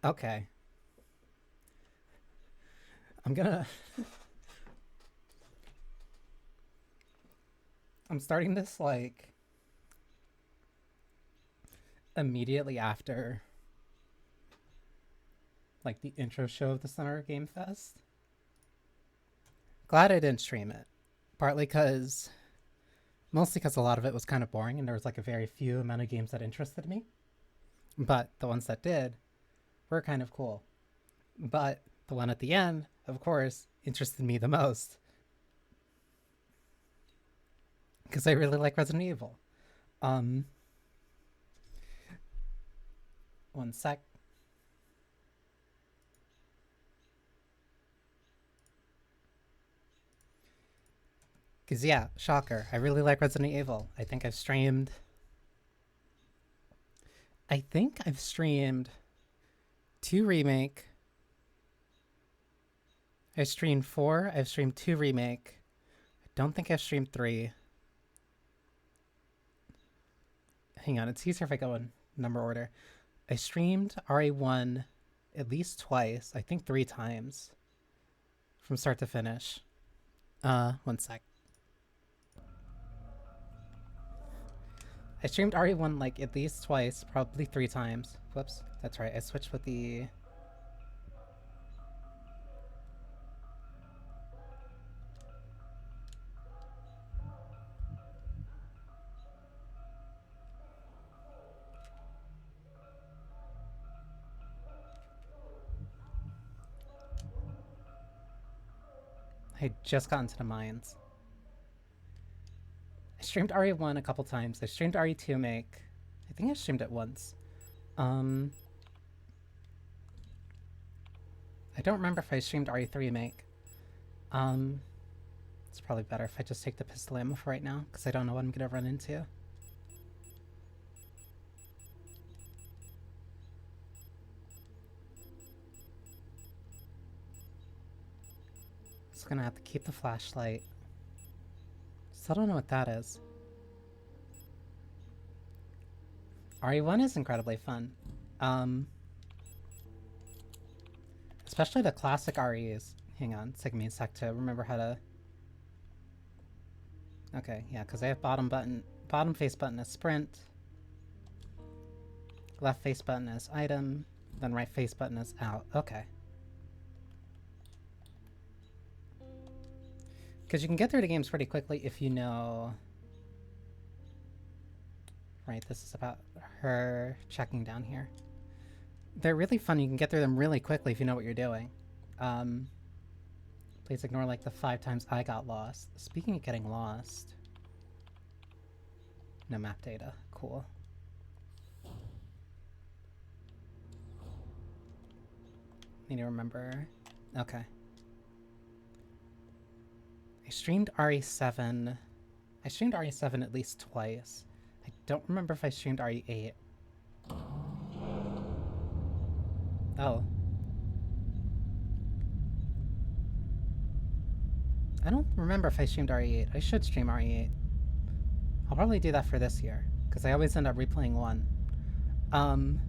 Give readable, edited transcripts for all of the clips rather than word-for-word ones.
Okay. I'm gonna... I'm starting this, like, immediately after, like, the intro show of the Summer Game Fest. Glad I didn't stream it. Partly because... Mostly because a lot of it was kind of boring and there was, like, a very few amount of games that interested me. But the ones that did were kind of cool. But the one at the end, of course, interested me the most. Because I really like Resident Evil. Um, One sec. Because, yeah, shocker. I really like Resident Evil. I think I've streamed 2 remake. I've streamed 4. I've streamed 2 remake. I don't think I've streamed 3. Hang on, it's easier if I go in number order. I streamed RE1 at least twice. I think 3 times. From start to finish. One sec. I streamed RE1 like at least twice, probably 3 times. Whoops, that's right. I switched with the... I just got into the mines. I streamed RE1 a couple times. I streamed RE2 make. I think I streamed it once. I don't remember if I streamed RE3 make. It's probably better if I just take the pistol ammo for right now, because I don't know what I'm gonna run into. Just gonna have to keep the flashlight. Still don't know what that is. RE1 is incredibly fun. Especially the classic REs. Hang on, it's taking me a sec to remember how to... Okay, yeah, because I have bottom face button as sprint, left face button as item, then right face button as out. Okay. Because you can get through the games pretty quickly if you know... Right, this is about her checking down here. They're really fun. You can get through them really quickly if you know what you're doing. Please ignore like the 5 times I got lost. Speaking of getting lost... No map data. Cool. Need to remember... Okay. I streamed RE7. I streamed RE7 at least twice. I don't remember if I streamed RE8. Oh. I don't remember if I streamed RE8. I should stream RE8. I'll probably do that for this year, because I always end up replaying 1.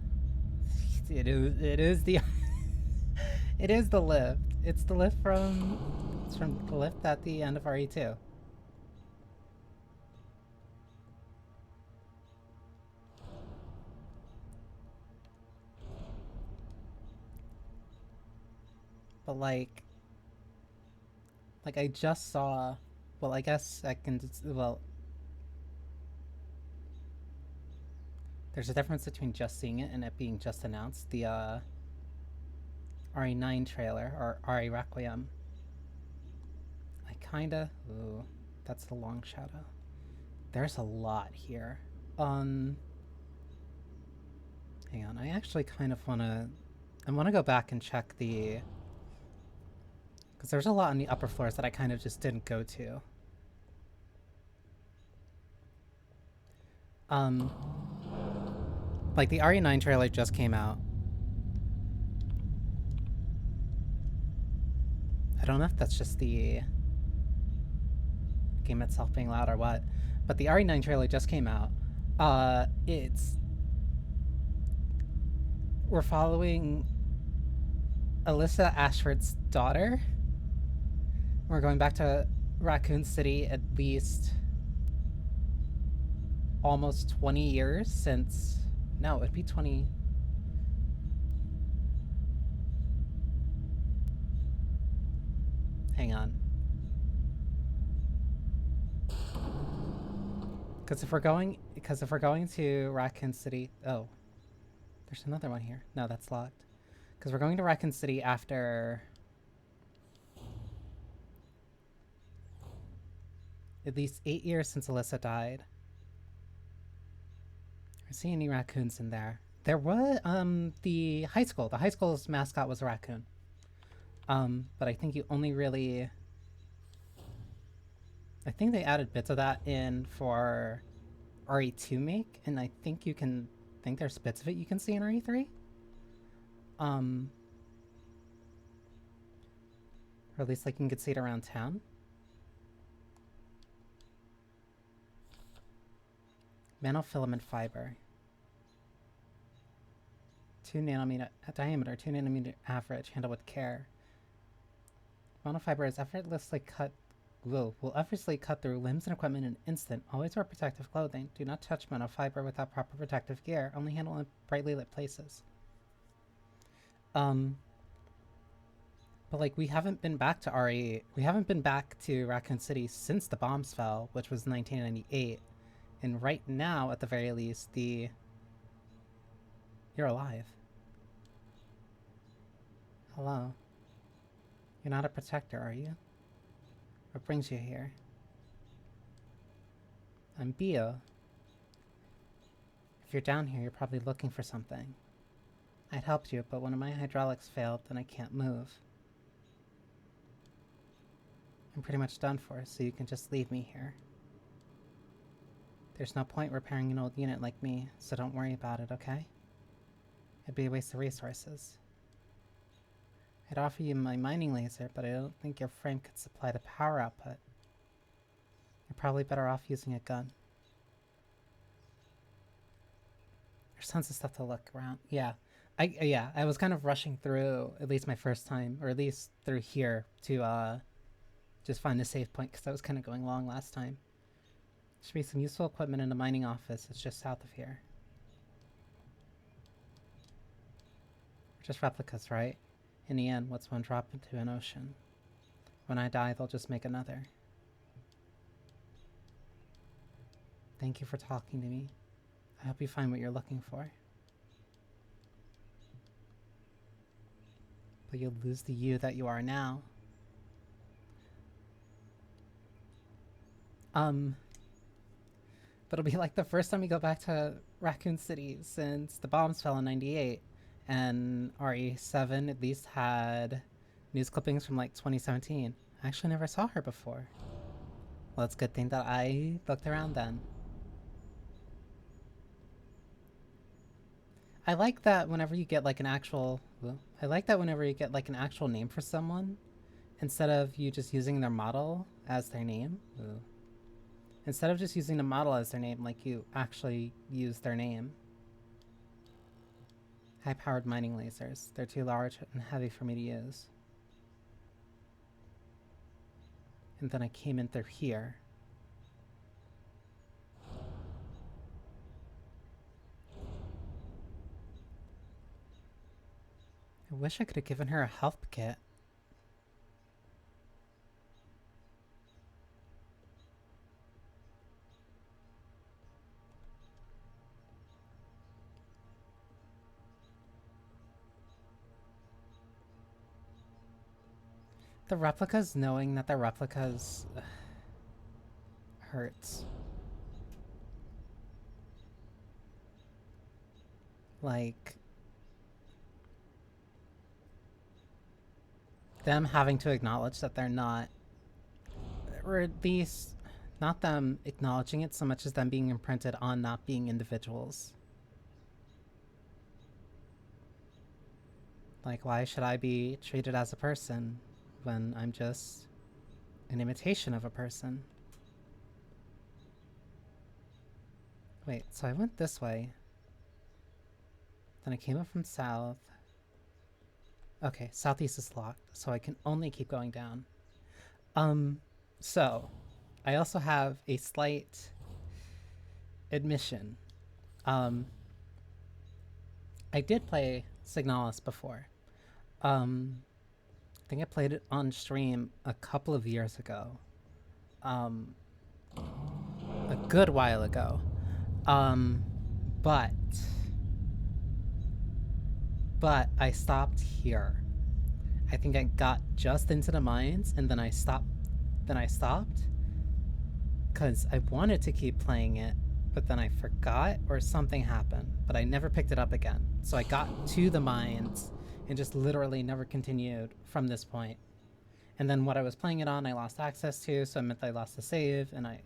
It is the... It is the lift. It's the lift from... It's from the lift at the end of RE2. But like I just saw... Well, I guess I can just... Well... There's a difference between just seeing it and it being just announced. The, RE9 trailer, or RE Requiem. I kinda... Ooh, that's the long shadow. There's a lot here. Hang on, I actually kind of wanna... I wanna go back and check the... Because there's a lot on the upper floors that I kind of just didn't go to. Like, the RE9 trailer just came out. I don't know if that's just the game itself being loud or what, but the RE9 trailer just came out. We're following Alyssa Ashford's daughter. We're going back to Raccoon City at least almost 20 years since. No, it'd be 20. Hang on. Because if we're going to Raccoon City, oh, there's another one here. No, that's locked. Because we're going to Raccoon City after at least 8 years since Alyssa died. I see any raccoons in there. There was the high school. The high school's mascot was a raccoon. But I think you only really. I think they added bits of that in for RE2 make, and I think you can. I think there's bits of it you can see in RE3. Or at least like you can see it around town. Monofilament fiber. 2 nanometer diameter, 2 nanometer average, handled with care. Monofiber is effortlessly cut. Will effortlessly cut through limbs and equipment in an instant. Always wear protective clothing. Do not touch monofiber without proper protective gear. Only handle in brightly lit places. But like we haven't been back to RE. We haven't been back to Raccoon City since the bombs fell, which was 1998. And right now, at the very least, you're alive. Hello. You're not a protector, are you? What brings you here? I'm Bio. If you're down here, you're probably looking for something. I'd helped you, but one of my hydraulics failed, and I can't move. I'm pretty much done for, so you can just leave me here. There's no point repairing an old unit like me, so don't worry about it, okay? It'd be a waste of resources. I'd offer you my mining laser, but I don't think your frame could supply the power output. You're probably better off using a gun. There's tons of stuff to look around. Yeah. I was kind of rushing through, at least my first time, or at least through here, to just find a save point, because I was kind of going long last time. Should be some useful equipment in the mining office. It's just south of here. Just replicas, right? In the end, what's one drop into an ocean? When I die, they'll just make another. Thank you for talking to me. I hope you find what you're looking for. But you'll lose the you that you are now. But it'll be like the first time we go back to Raccoon City since the bombs fell in 98. And RE7 at least had news clippings from like 2017. I actually never saw her before. Well, it's a good thing that I looked around then. I like that whenever you get like an actual... I like that whenever you get like an actual name for someone, instead of you just using their model as their name. Instead of just using the model as their name, like you actually use their name. High-powered mining lasers. They're too large and heavy for me to use. And then I came in through here. I wish I could have given her a health kit. The replicas, knowing that they're replicas, hurts. Like, them having to acknowledge that they're not, or at least not them acknowledging it so much as them being imprinted on not being individuals. Like, why should I be treated as a person when I'm just an imitation of a person? Wait, so I went this way. Then I came up from south. Okay, southeast is locked, so I can only keep going down. Um, so I also have a slight admission. Um, I did play Signalis before. I think I played it on stream a couple of years ago. Um, a good while ago. Um, but I stopped here. I think I got just into the mines and then I stopped. Then I stopped because I wanted to keep playing it, but then I forgot or something happened. But I never picked it up again. So I got to the mines and just literally never continued from this point. And then what I was playing it on, I lost access to, so it meant I lost the save, and I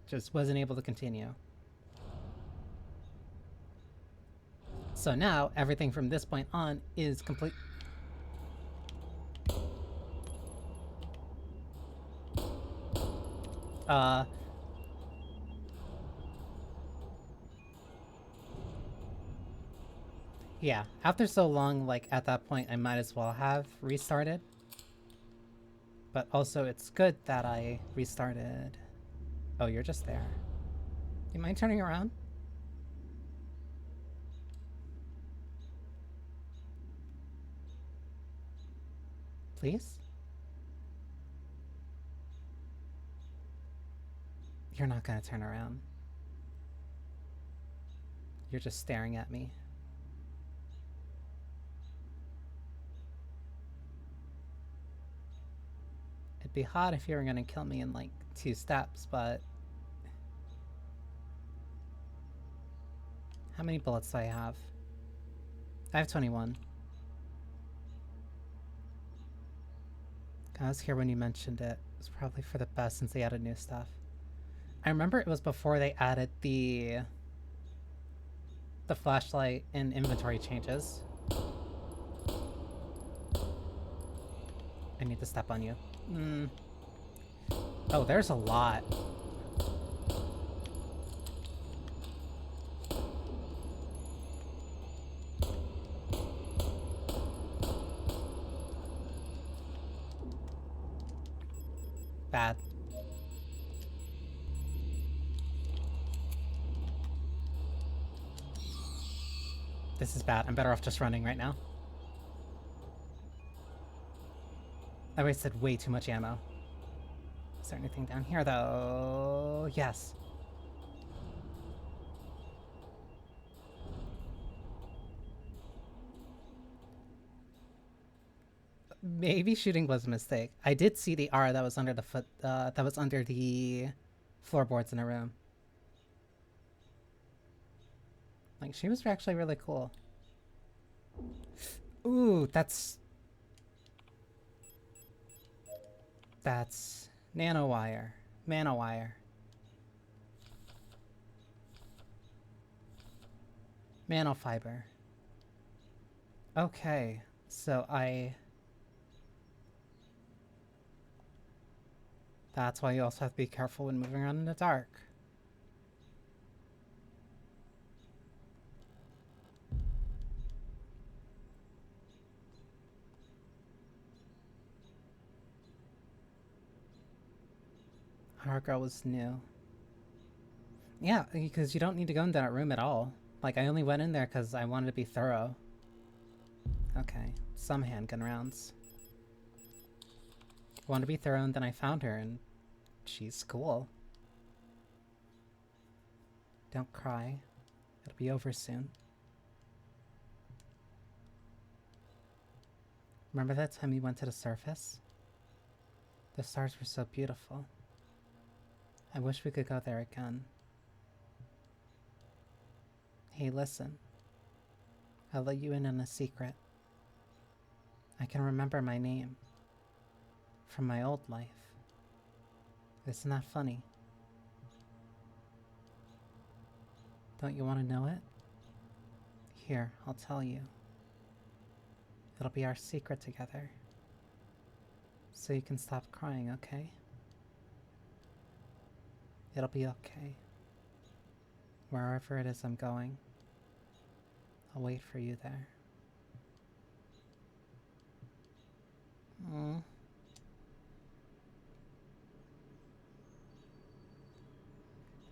just wasn't able to continue. So now everything from this point on is complete. Uh, yeah. After so long, like at that point, I might as well have restarted. But also, it's good that I restarted. Oh, you're just there. You mind turning around? Please? You're not gonna turn around. You're just staring at me. It'd be hot if you were gonna kill me in like 2 steps, but how many bullets do I have? I have 21. I was here when you mentioned it. It was probably for the best since they added new stuff. I remember it was before they added the flashlight and inventory changes. I need to step on you. Oh, there's a lot. Bad. This is bad. I'm better off just running right now. I wasted way too much ammo. Is there anything down here, though? Yes. Maybe shooting was a mistake. I did see the R that was under the that was under the floorboards in a room. Like, she was actually really cool. Ooh, that's nanowire. Manowire. Manofiber. Okay, so that's why you also have to be careful when moving around in the dark. Our girl was new. Yeah, because you don't need to go into that room at all. Like, I only went in there because I wanted to be thorough. Okay, some handgun rounds. I wanted to be thorough, and then I found her, and she's cool. Don't cry. It'll be over soon. Remember that time we went to the surface? The stars were so beautiful. I wish we could go there again. Hey, listen. I'll let you in on a secret. I can remember my name. From my old life. Isn't that funny? Don't you want to know it? Here, I'll tell you. It'll be our secret together. So you can stop crying, okay? It'll be okay. Wherever it is I'm going, I'll wait for you there. Mm.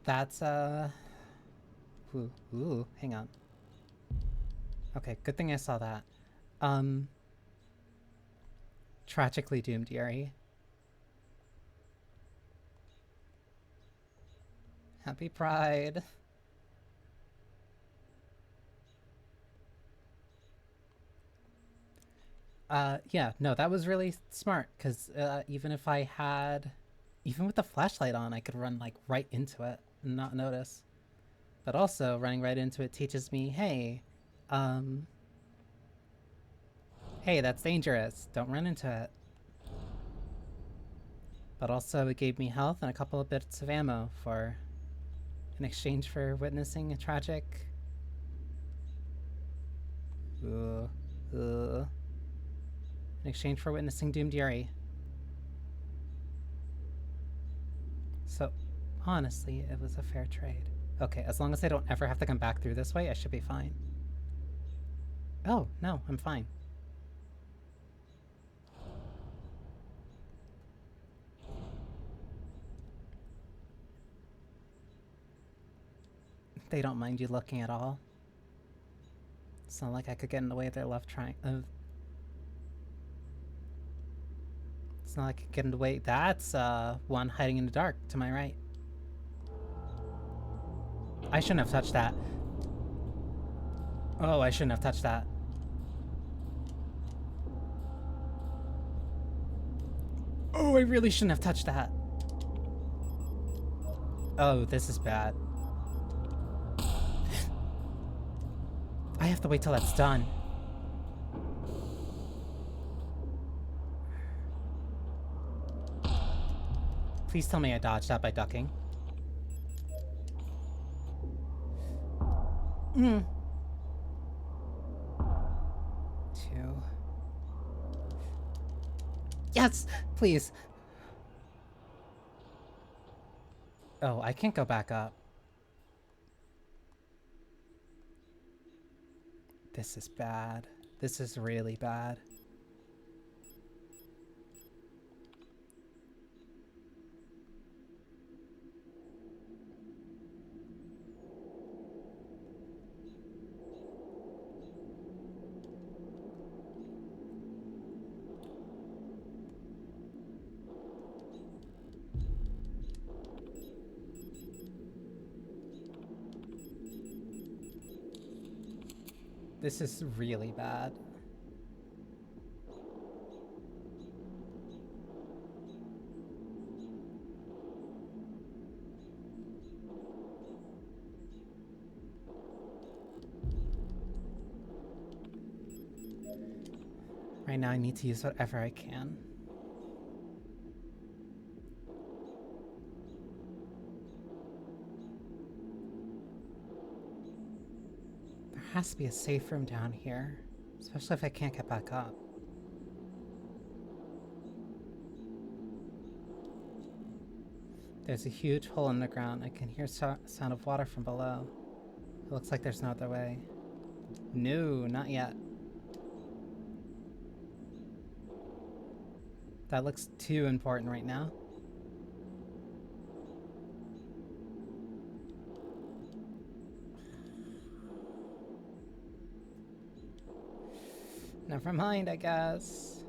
That's, ooh, hang on. Okay, good thing I saw that. Um, Tragically doomed Yuri. Happy Pride. Yeah, no, that was really smart, because even if I had, even with the flashlight on, I could run, like, right into it and not notice. But also, running right into it teaches me, um, hey, that's dangerous. Don't run into it. But also, it gave me health and a couple of bits of ammo for, in exchange for witnessing a tragic, uh, in exchange for witnessing doomed Yuri. So, honestly, it was a fair trade. Okay, as long as I don't ever have to come back through this way, I should be fine. Oh, no, I'm fine. They don't mind you looking at all. It's not like I could get in the way of their love triangle. It's not like I could get in the way. That's one hiding in the dark to my right. I shouldn't have touched that. Oh, I shouldn't have touched that. Oh, I really shouldn't have touched that. Oh, this is bad. I have to wait till that's done. Please tell me I dodged that by ducking. Mm. 2. Yes! Please! Oh, I can't go back up. This is bad. This is really bad. This is really bad. Right now I need to use whatever I can. There has to be a safe room down here, especially if I can't get back up. There's a huge hole in the ground. I can hear sound of water from below. It looks like there's no other way. No, not yet. That looks too important right now. Never mind, I guess.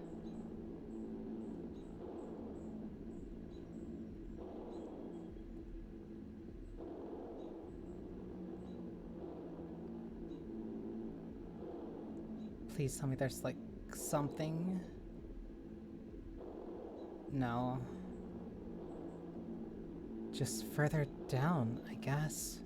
Please tell me there's like something. No. Just further down, I guess.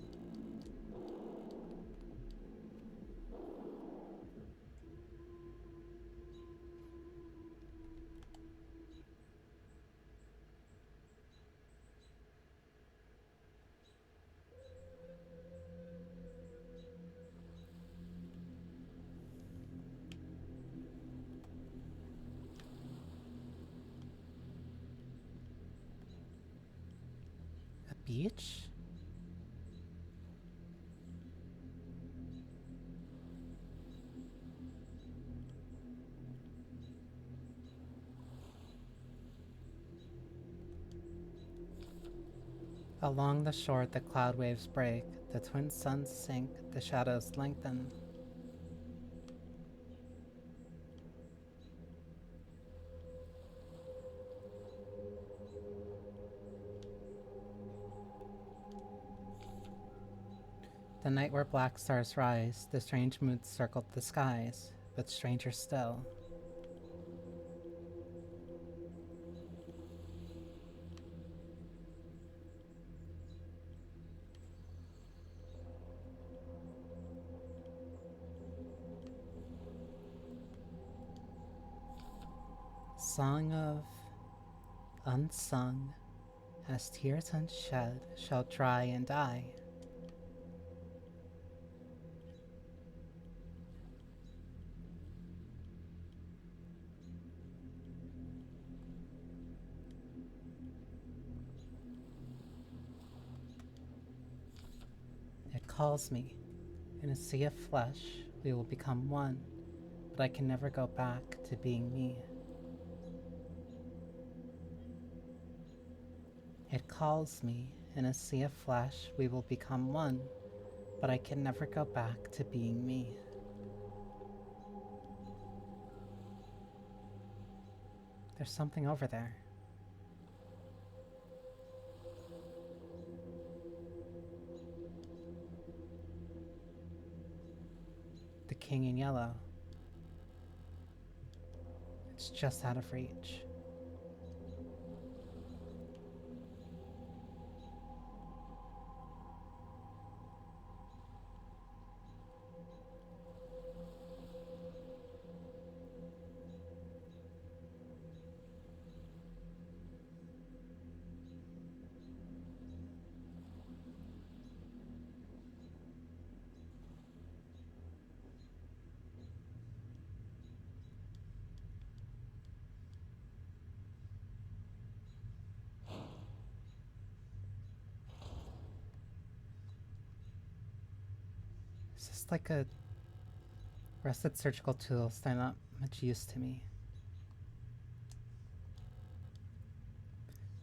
A beach? Along the shore the cloud waves break, the twin suns sink, the shadows lengthen. The night where black stars rise, the strange moods circled the skies, but stranger still. Song of unsung, as tears unshed shall dry and die. It calls me. In a sea of flesh, we will become one, but I can never go back to being me. It calls me. In a sea of flesh, we will become one, but I can never go back to being me. There's something over there. The king in yellow. It's just out of reach. It's just like a rusted surgical tools. They're not much use to me.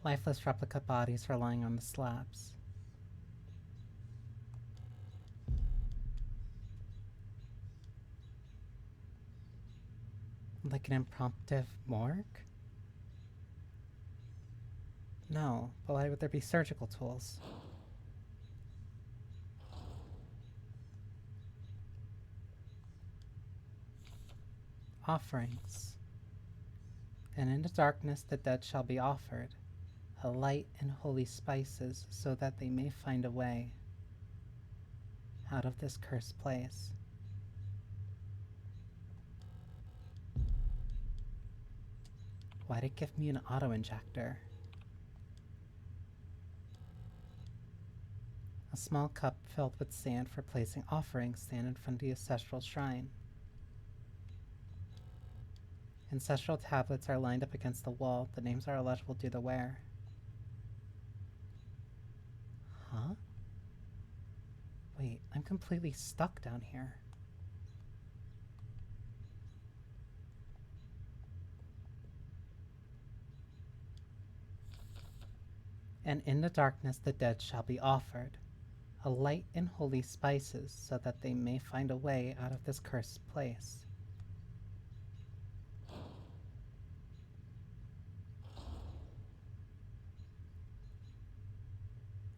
Lifeless replica bodies are lying on the slabs. Like an impromptu morgue? No, but why would there be surgical tools? Offerings. And in the darkness the dead shall be offered, a light and holy spices, so that they may find a way out of this cursed place. Why'd it give me an auto-injector? A small cup filled with sand for placing offerings stand in front of the ancestral shrine. Ancestral tablets are lined up against the wall. The names are illegible due to wear. Huh? Wait, I'm completely stuck down here. And in the darkness the dead shall be offered, a light and holy spices, so that they may find a way out of this cursed place.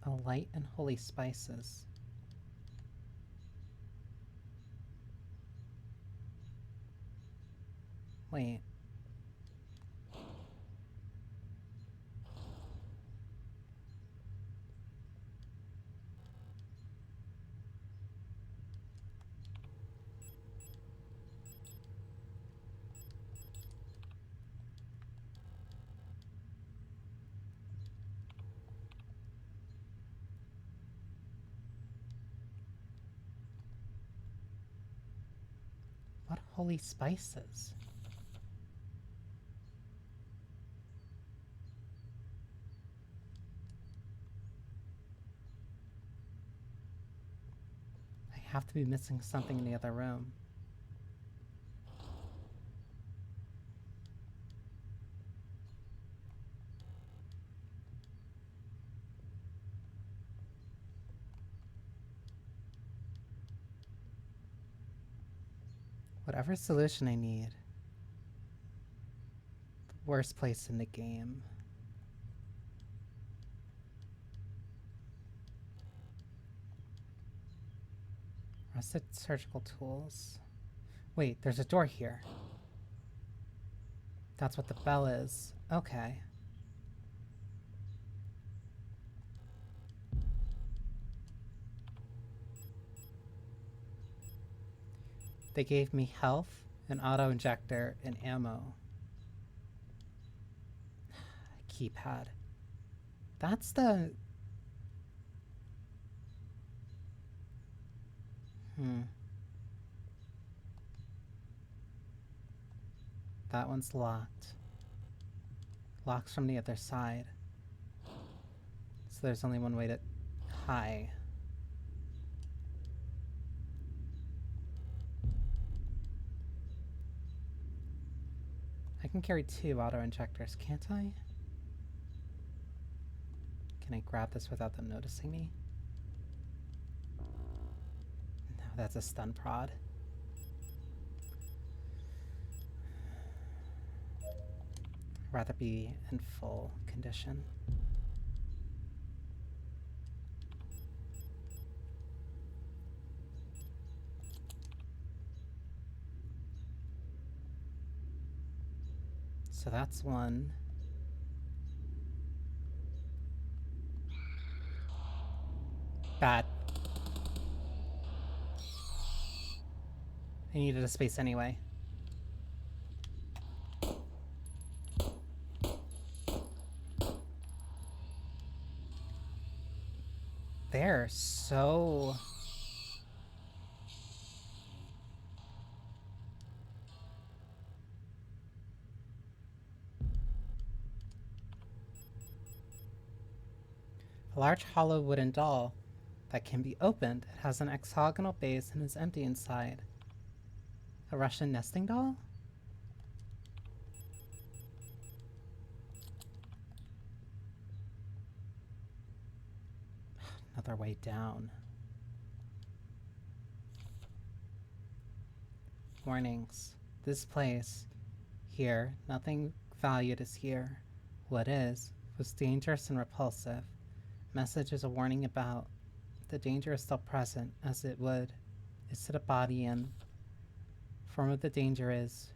A light and holy spices. Wait. What holy spices? I have to be missing something in the other room. Whatever solution I need. The worst place in the game. Rusted surgical tools. Wait, there's a door here. That's what the bell is. Okay. They gave me health, an auto-injector, and ammo. Keypad. That's the... That one's locked. Locks from the other side. So there's only one way to... Hi. I can carry 2 auto-injectors, can't I? Can I grab this without them noticing me? No, that's a stun prod. I'd rather be in full condition. So that's one. Bad. I needed a space anyway. They're so... A large hollow wooden doll that can be opened. It has an hexagonal base and is empty inside. A Russian nesting doll? Another way down. Warnings. This place, here, nothing valued is here. What is, was dangerous and repulsive. Message is a warning about the danger is still present, as it would is to the body, and form of the danger is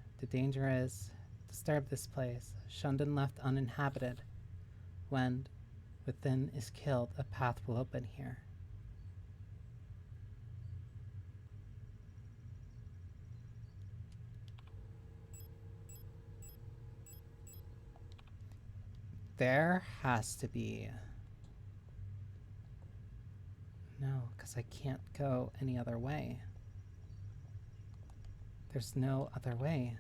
disturb this place, shunned and left uninhabited. When within is killed, a path will open here. There has to be... No, because I can't go any other way. There's no other way.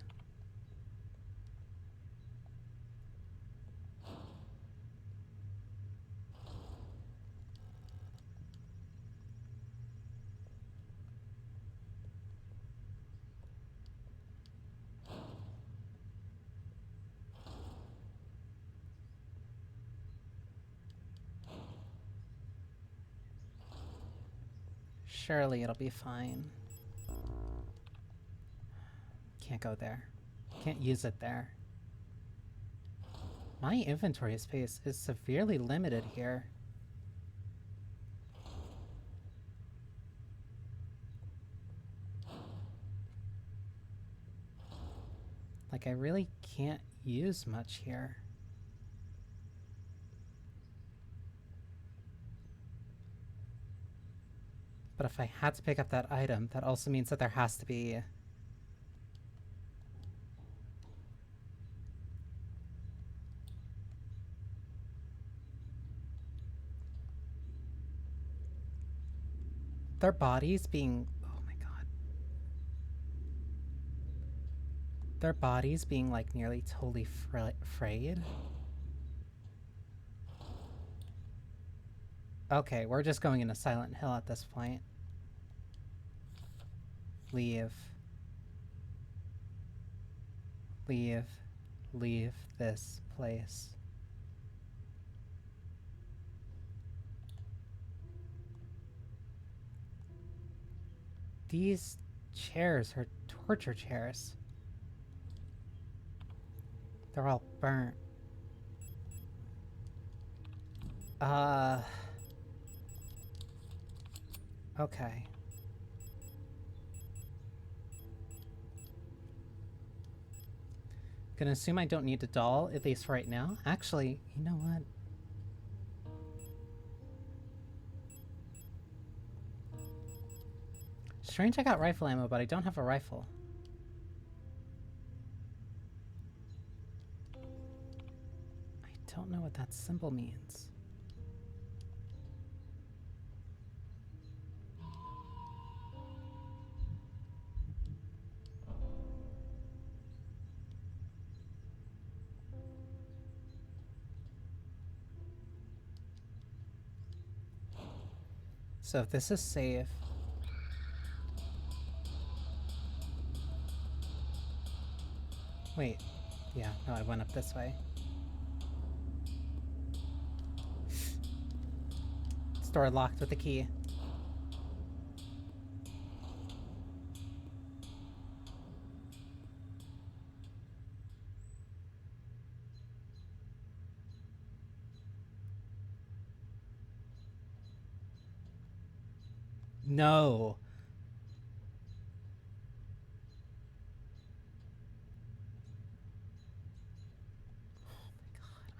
Surely it'll be fine. Can't go there. Can't use it there. My inventory space is severely limited here. Like, I really can't use much here. But if I had to pick up that item, that also means that there has to be... Their bodies being... Oh my god. Their bodies being, like, nearly totally frayed. Okay, we're just going into Silent Hill at this point. Leave. Leave. Leave this place. These chairs are torture chairs. They're all burnt. Okay. Gonna assume I don't need a doll, at least right now. Actually, you know what? Strange I got rifle ammo, but I don't have a rifle. I don't know what that symbol means. So if this is safe... Wait. Yeah, no, I went up this way. This door locked with a key. No.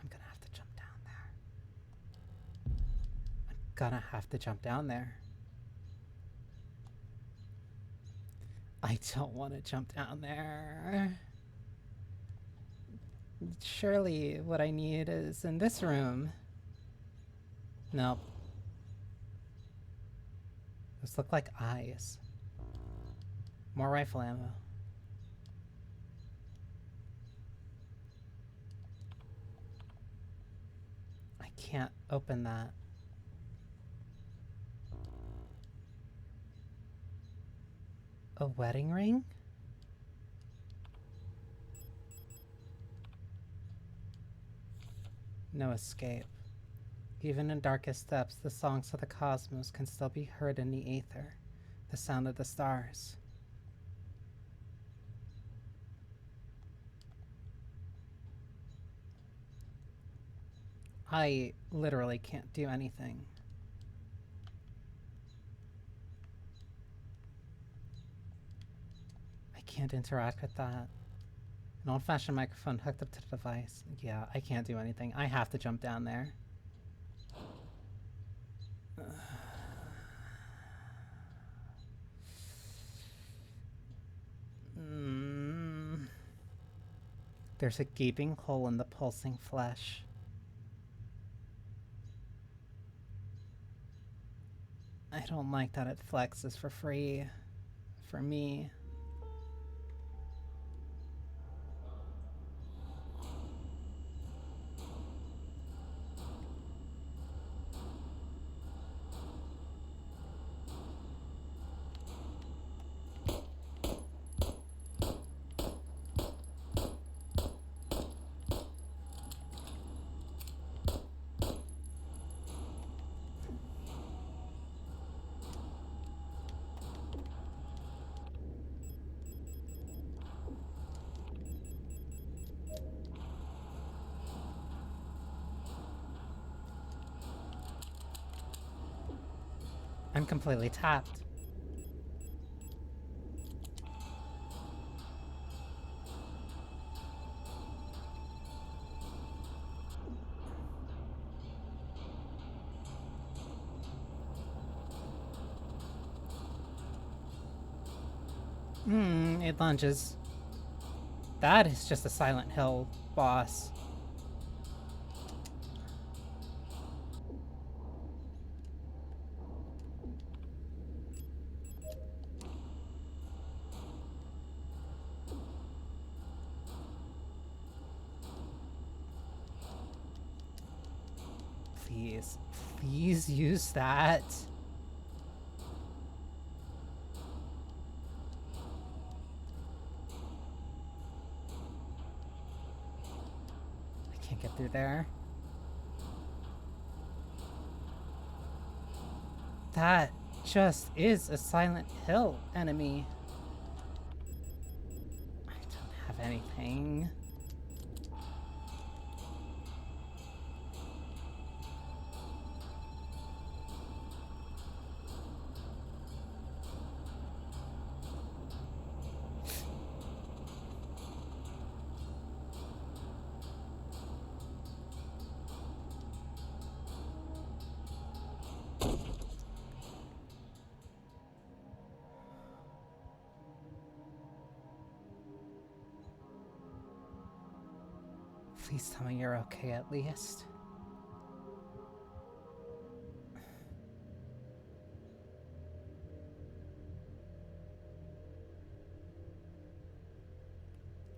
I'm gonna have to jump down there. I'm gonna have to jump down there. I don't want to jump down there. Surely what I need is in this room. Nope. Those look like eyes. More rifle ammo. I can't open that. A wedding ring? No escape. Even in darkest depths, the songs of the cosmos can still be heard in the aether, the sound of the stars. I literally can't do anything. I can't interact with that. An old-fashioned microphone hooked up to the device. Yeah, I can't do anything. I have to jump down there. There's a gaping hole in the pulsing flesh. I don't like that it flexes for free. For me. I'm completely tapped. It lunges. That is just a Silent Hill boss. Please, please use that. I can't get through there. That just is a Silent Hill enemy. have anything. Please tell me you're okay at least.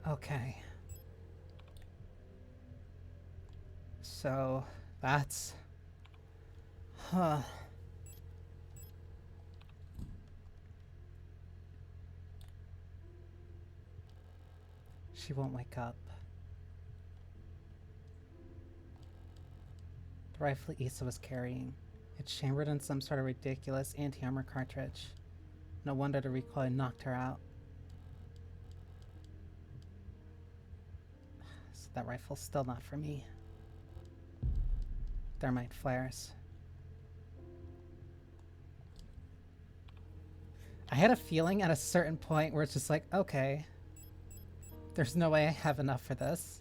Okay. So, that's... Huh. She won't wake up. The rifle Issa was carrying. It's chambered in some sort of ridiculous anti-armor cartridge. No wonder the recoil knocked her out. So that rifle's still not for me. Thermite flares. I had a feeling at a certain point where it's just like, okay, there's no way I have enough for this.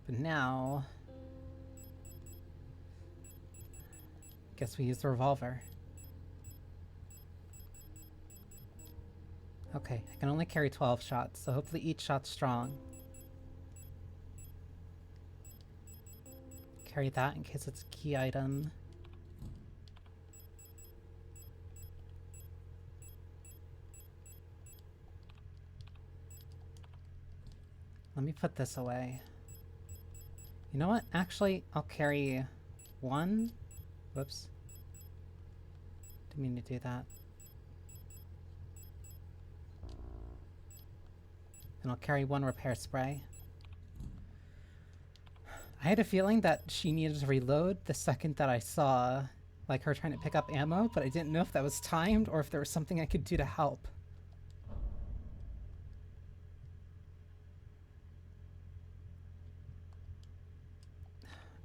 But now... guess we use the revolver. Okay, I can only carry 12 shots, so hopefully each shot's strong. Carry that in case it's a key item. Let me put this away. You know what? Actually, I'll carry one. Whoops. Didn't mean to do that. And I'll carry one repair spray. I had a feeling that she needed to reload the second that I saw, like, her trying to pick up ammo, but I didn't know if that was timed or if there was something I could do to help.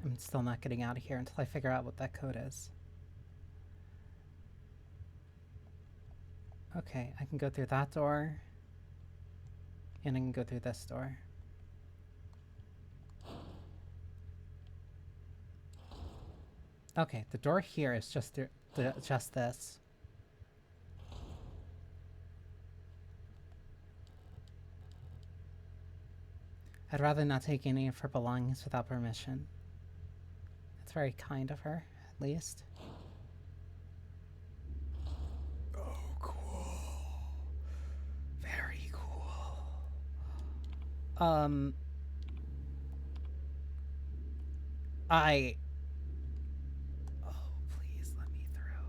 I'm still not getting out of here until I figure out what that code is. Okay, I can go through that door. And I can go through this door. Okay, the door here is just just this. I'd rather not take any of her belongings without permission. That's very kind of her, at least. Oh, cool. Very cool. Oh, please let me through.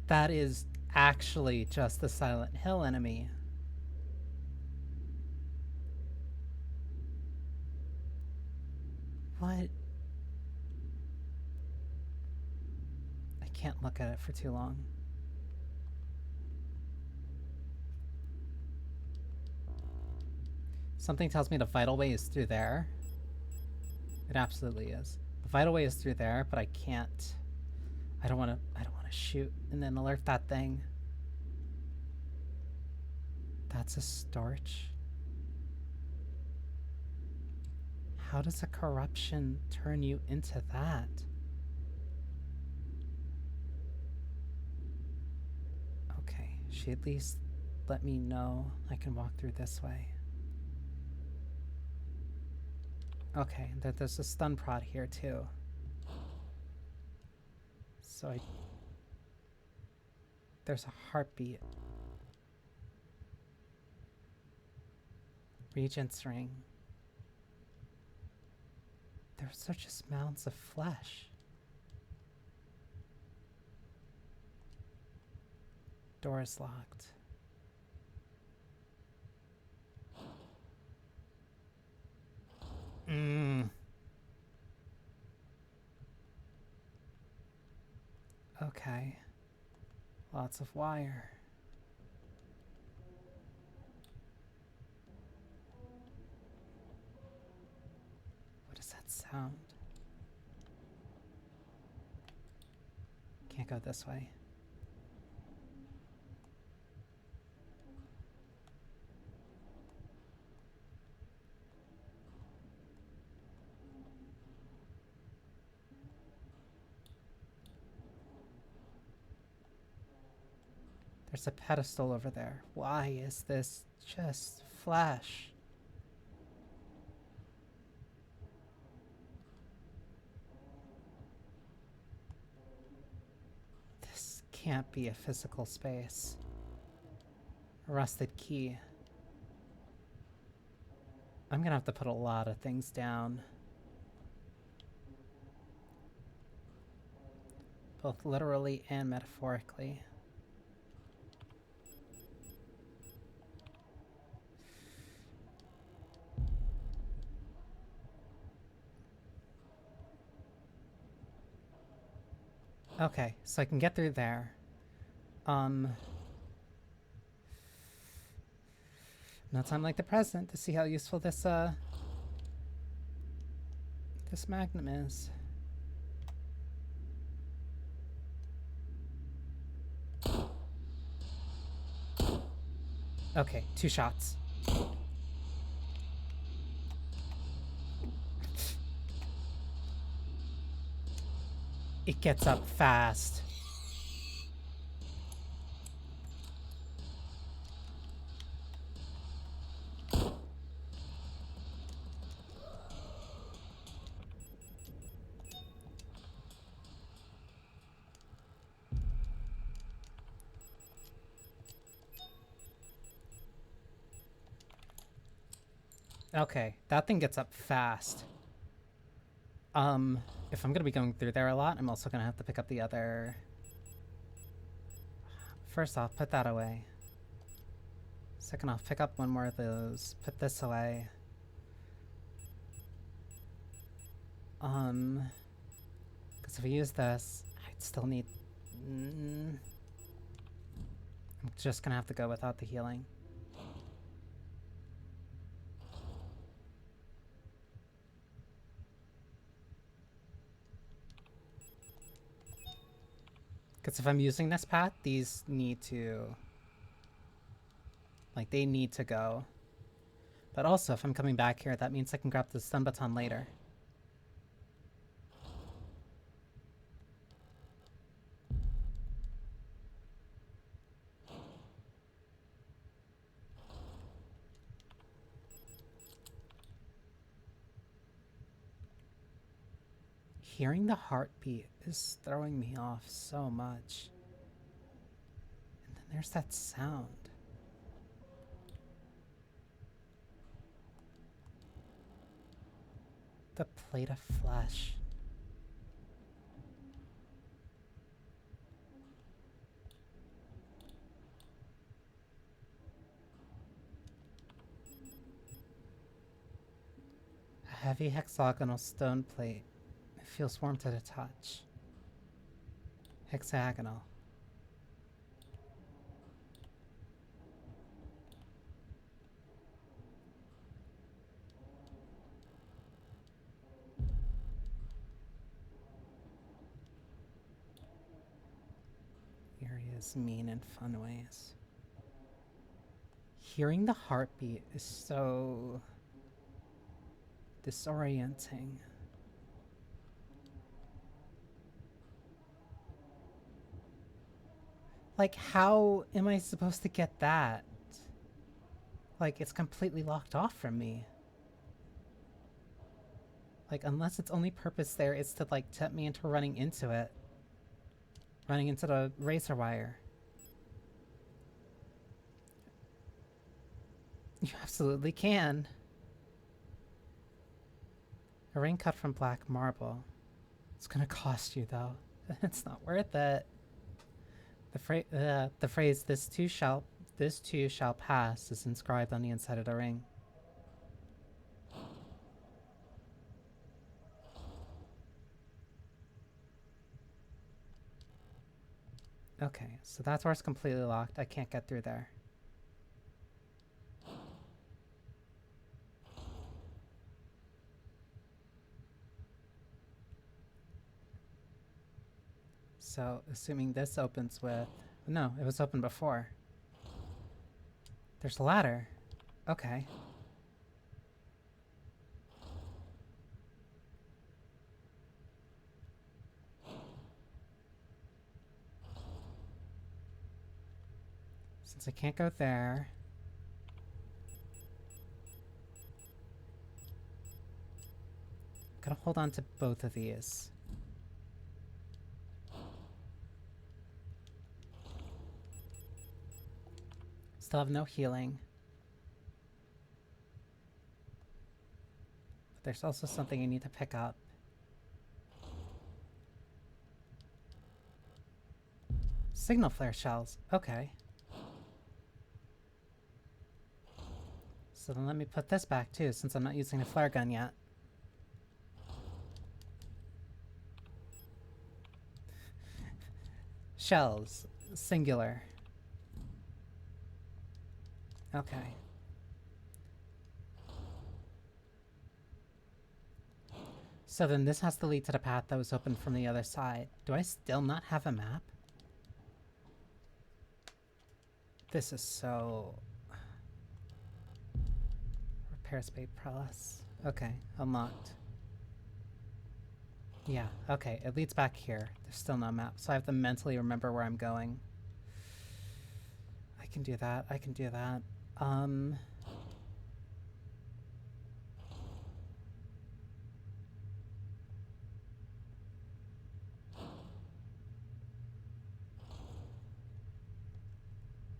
That is actually just the Silent Hill enemy. What? I can't look at it for too long. Something tells me the vital way is through there. It absolutely is. The vital way is through there, but I can't. I don't want to shoot and then alert that thing. That's a storch. How does a corruption turn you into that? Okay, she at least let me know I can walk through this way. Okay, there's a stun prod here too. So there's a heartbeat. Regent's ring. There's such amounts of flesh. Door is locked. Okay. Lots of wire. What is that sound? Can't go this way. There's a pedestal over there. Why is this just flesh? This can't be a physical space. A rusted key. I'm gonna have to put a lot of things down. Both literally and metaphorically. Okay, so I can get through there. No time like the present to see how useful this this magnum is. Okay, 2 shots. It gets up fast. Okay, that thing gets up fast. If I'm gonna be going through there a lot, I'm also gonna have to pick up the other... First off, put that away. Second off, pick up one more of those. Put this away. Because if I use this, I'd still need... I'm just gonna have to go without the healing. Because if I'm using this path, these need to... Like, they need to go. But also, if I'm coming back here, that means I can grab the stun baton later. Hearing the heartbeat is throwing me off so much. And then there's that sound. The plate of flesh. A heavy hexagonal stone plate. It feels warm to the touch. Hexagonal. Areas mean in fun ways. Hearing the heartbeat is so disorienting. Like, how am I supposed to get that? Like, it's completely locked off from me. Like, unless its only purpose there is to, like, tempt me into running into it. Running into the razor wire. You absolutely can. A ring cut from black marble. It's gonna cost you, though. It's not worth it. The phrase this too shall pass is inscribed on the inside of the ring. Okay, so that door's completely locked. I can't get through there. So, assuming this opens with... No, it was open before. There's a ladder. Okay. Since I can't go there... I'm gonna hold on to both of these. Still have no healing. But there's also something I need to pick up. Signal flare shells. Okay. So then let me put this back too, since I'm not using a flare gun yet. Shells. Singular. Okay. So then this has to lead to the path that was open from the other side. Do I still not have a map? This is so... Repair spade prowess. Okay, unlocked. Yeah, okay, it leads back here. There's still no map, so I have to mentally remember where I'm going. I can do that, I can do that.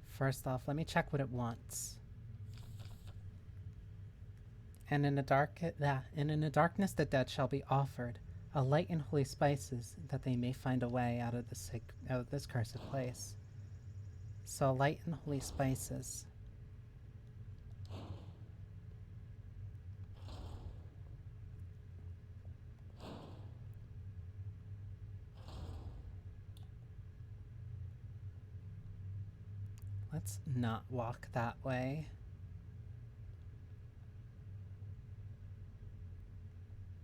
First off, let me check what it wants. And in the darkness the dead shall be offered a light and holy spices, that they may find a way out of this cursed place. So light and holy spices. Let's not walk that way.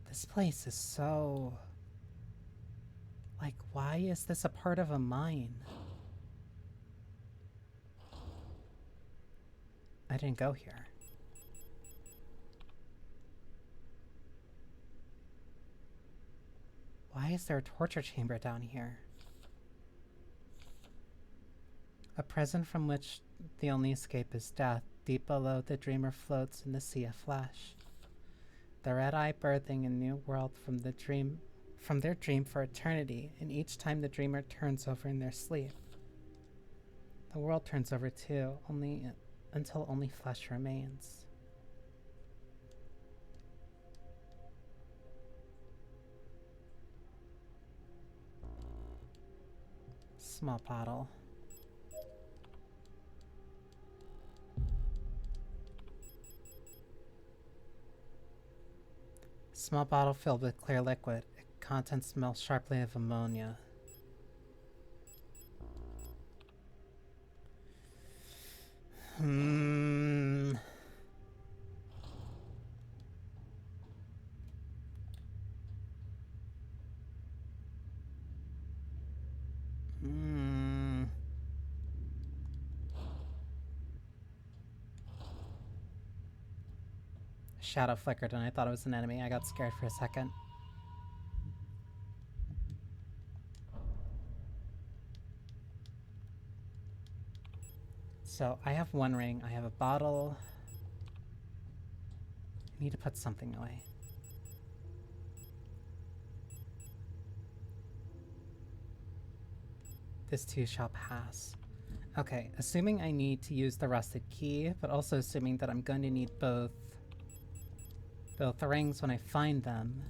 This place is so... Like, why is this a part of a mine? I didn't go here. Why is there a torture chamber down here? A prison from which the only escape is death. Deep below, the dreamer floats in the sea of flesh. The red eye birthing a new world from their dream for eternity, and each time the dreamer turns over in their sleep, the world turns over too, until only flesh remains. Small bottle. Small bottle filled with clear liquid. Contents smell sharply of ammonia. Shadow flickered and I thought it was an enemy. I got scared for a second. So I have one ring. I have a bottle. I need to put something away. This too shall pass. Okay, assuming I need to use the rusted key, but also assuming that I'm going to need both the rings when I find them.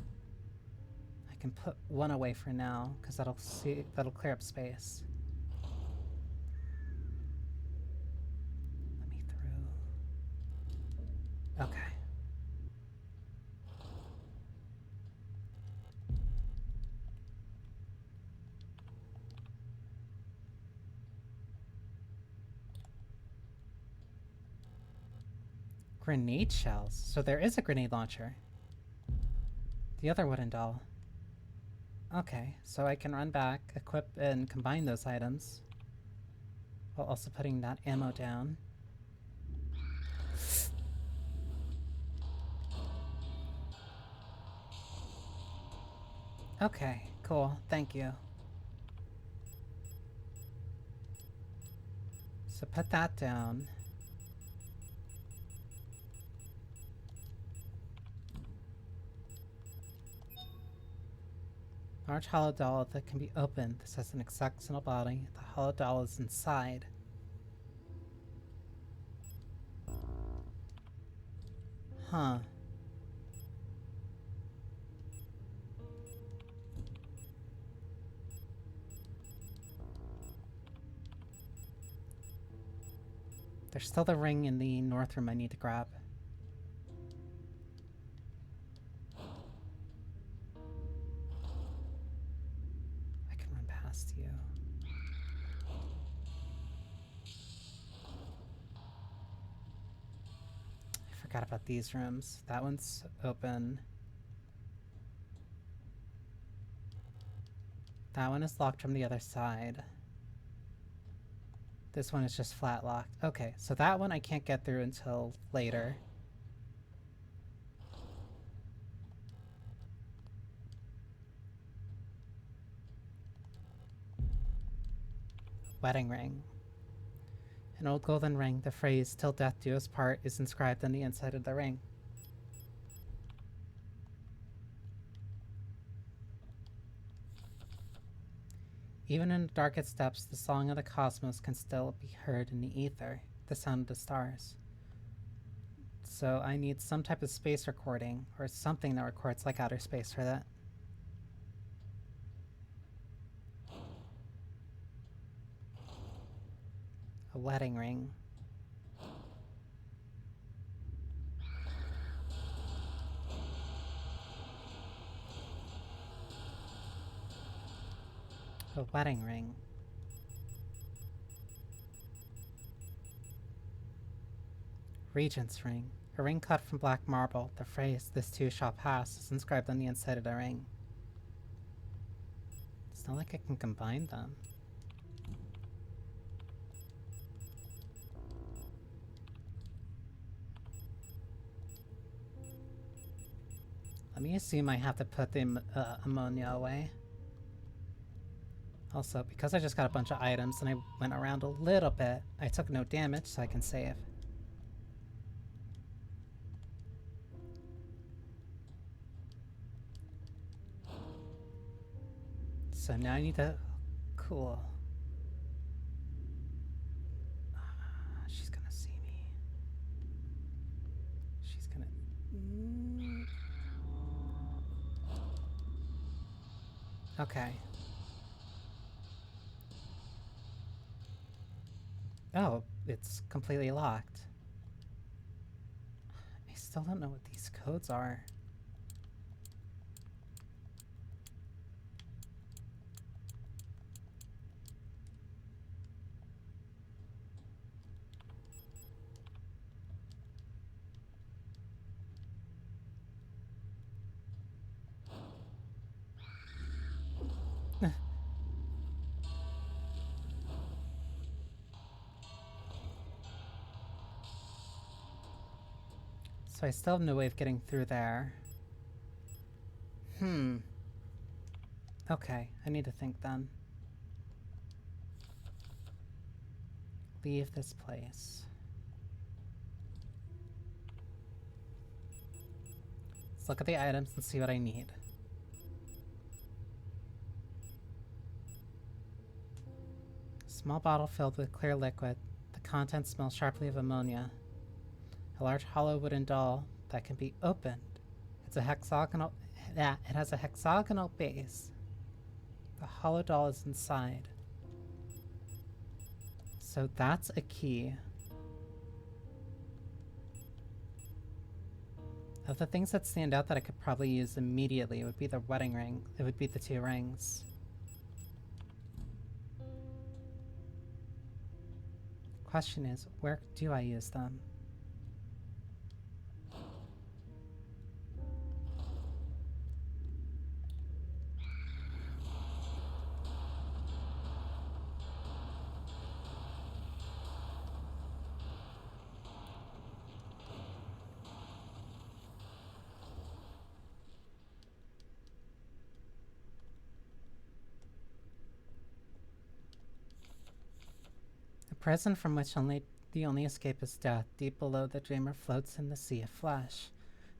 I can put one away for now, because that'll clear up space. Let me through. Okay. Grenade shells. So there is a grenade launcher. The other wooden doll. Okay, so I can run back, equip, and combine those items. While also putting that ammo down. Okay, cool. Thank you. So put that down. Large hollow doll that can be opened. This has an hexagonal body. The hollow doll is inside. Huh. There's still the ring in the north room I need to grab. I can run past you. I forgot about these rooms. That one's open. That one is locked from the other side. This one is just flat locked. Okay, so that one I can't get through until later. Wedding ring. An old golden ring. The phrase, "till death do us part," is inscribed on the inside of the ring. Even in the darkest depths, the song of the cosmos can still be heard in the ether, the sound of the stars. So I need some type of space recording, or something that records like outer space for that. A wedding ring. A wedding ring. Regent's ring. A ring cut from black marble. The phrase, "this too shall pass," is inscribed on the inside of the ring. It's not like I can combine them. Let me assume I have to put the ammonia away. Also, because I just got a bunch of items and I went around a little bit, I took no damage, so I can save. So now I need to... Cool. She's gonna see me. She's gonna... Okay. Oh, it's completely locked. I still don't know what these codes are. So I still have no way of getting through there. Okay, I need to think then. Leave this place. Let's look at the items and see what I need. Small bottle filled with clear liquid. The contents smell sharply of ammonia. A large hollow wooden doll that can be opened. It's a hexagonal... It has a hexagonal base. The hollow doll is inside. So that's a key. Of the things that stand out that I could probably use immediately, it would be the wedding ring. It would be the 2 rings. Question is, where do I use them? prison from which the only escape is death, deep below the dreamer floats in the sea of flesh.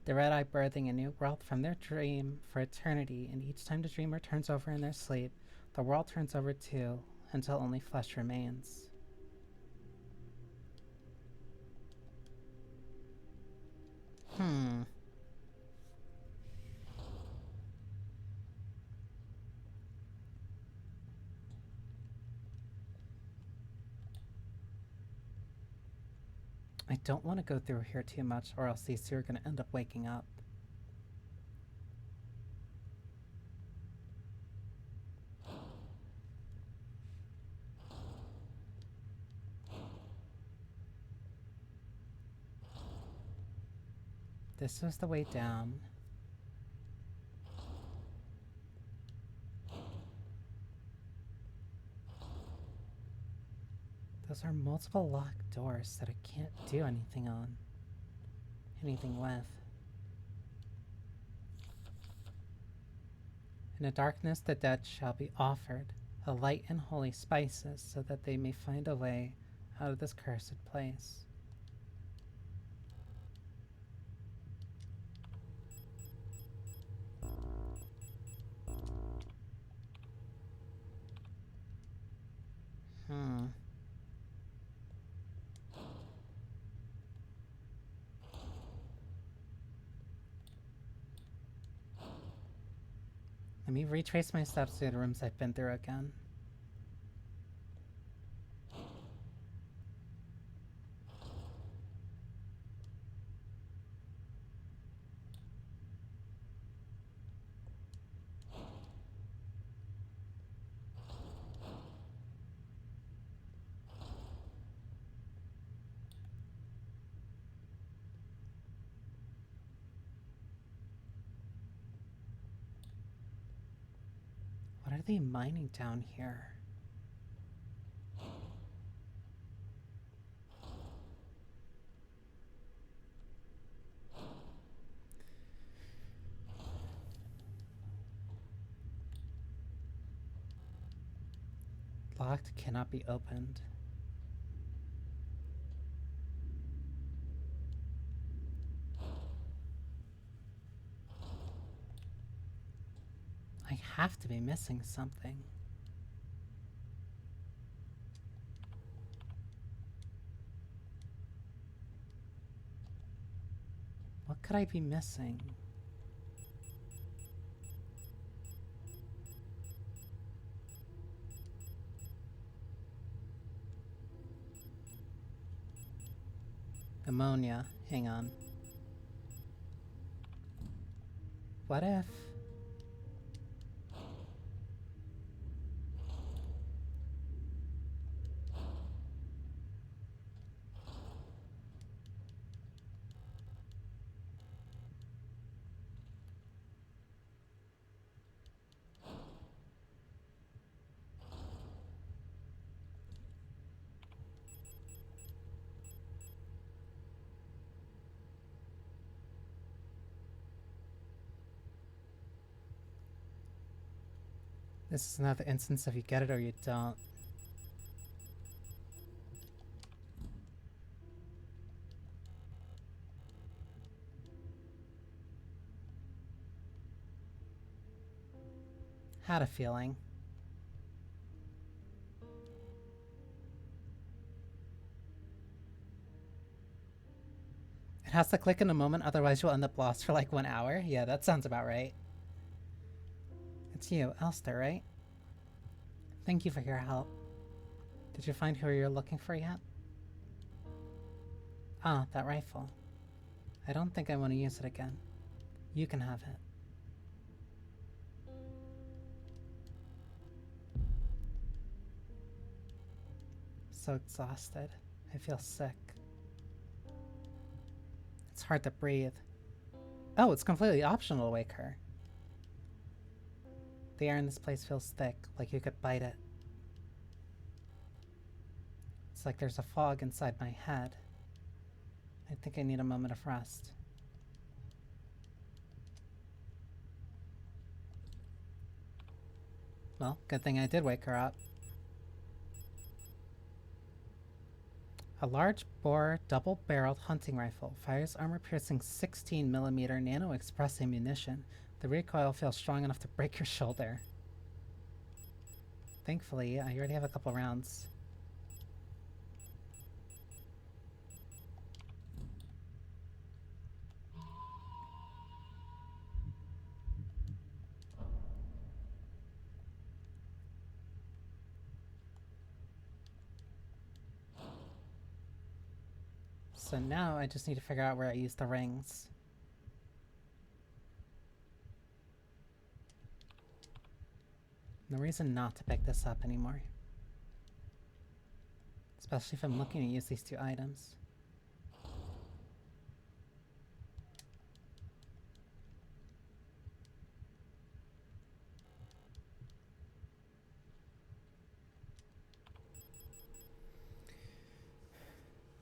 The red-eye birthing a new world from their dream for eternity, and each time the dreamer turns over in their sleep, the world turns over too, until only flesh remains. I don't want to go through here too much, or else these two are going to end up waking up. This was the way down. Those are multiple locked doors that I can't do anything with. In the darkness the dead shall be offered a light and holy spices, so that they may find a way out of this cursed place. Let me retrace my steps through the rooms I've been through again. What are they mining down here? Locked, cannot be opened. I have to be missing something. What could I be missing? Ammonia. Hang on. What if... This is another instance of you get it or you don't. Had a feeling. It has to click in a moment, otherwise you'll end up lost for like 1 hour. Yeah, that sounds about right. It's you, Elster, right? Thank you for your help. Did you find who you're looking for yet? Ah, that rifle. I don't think I want to use it again. You can have it. So exhausted. I feel sick. It's hard to breathe. Oh, it's completely optional to wake her. The air in this place feels thick, like you could bite it. It's like there's a fog inside my head. I think I need a moment of rest. Well, good thing I did wake her up. A large bore double-barreled hunting rifle fires armor-piercing 16mm nano-express ammunition. The recoil feels strong enough to break your shoulder. Thankfully, I already have a couple rounds. So now I just need to figure out where I use the rings. No reason not to pick this up anymore. Especially if I'm looking to use these two items.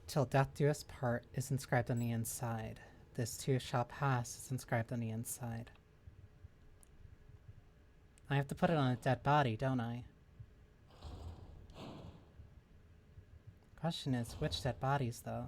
Till death do us part is inscribed on the inside. This too shall pass is inscribed on the inside. I have to put it on a dead body, don't I? Question is, which dead bodies, though?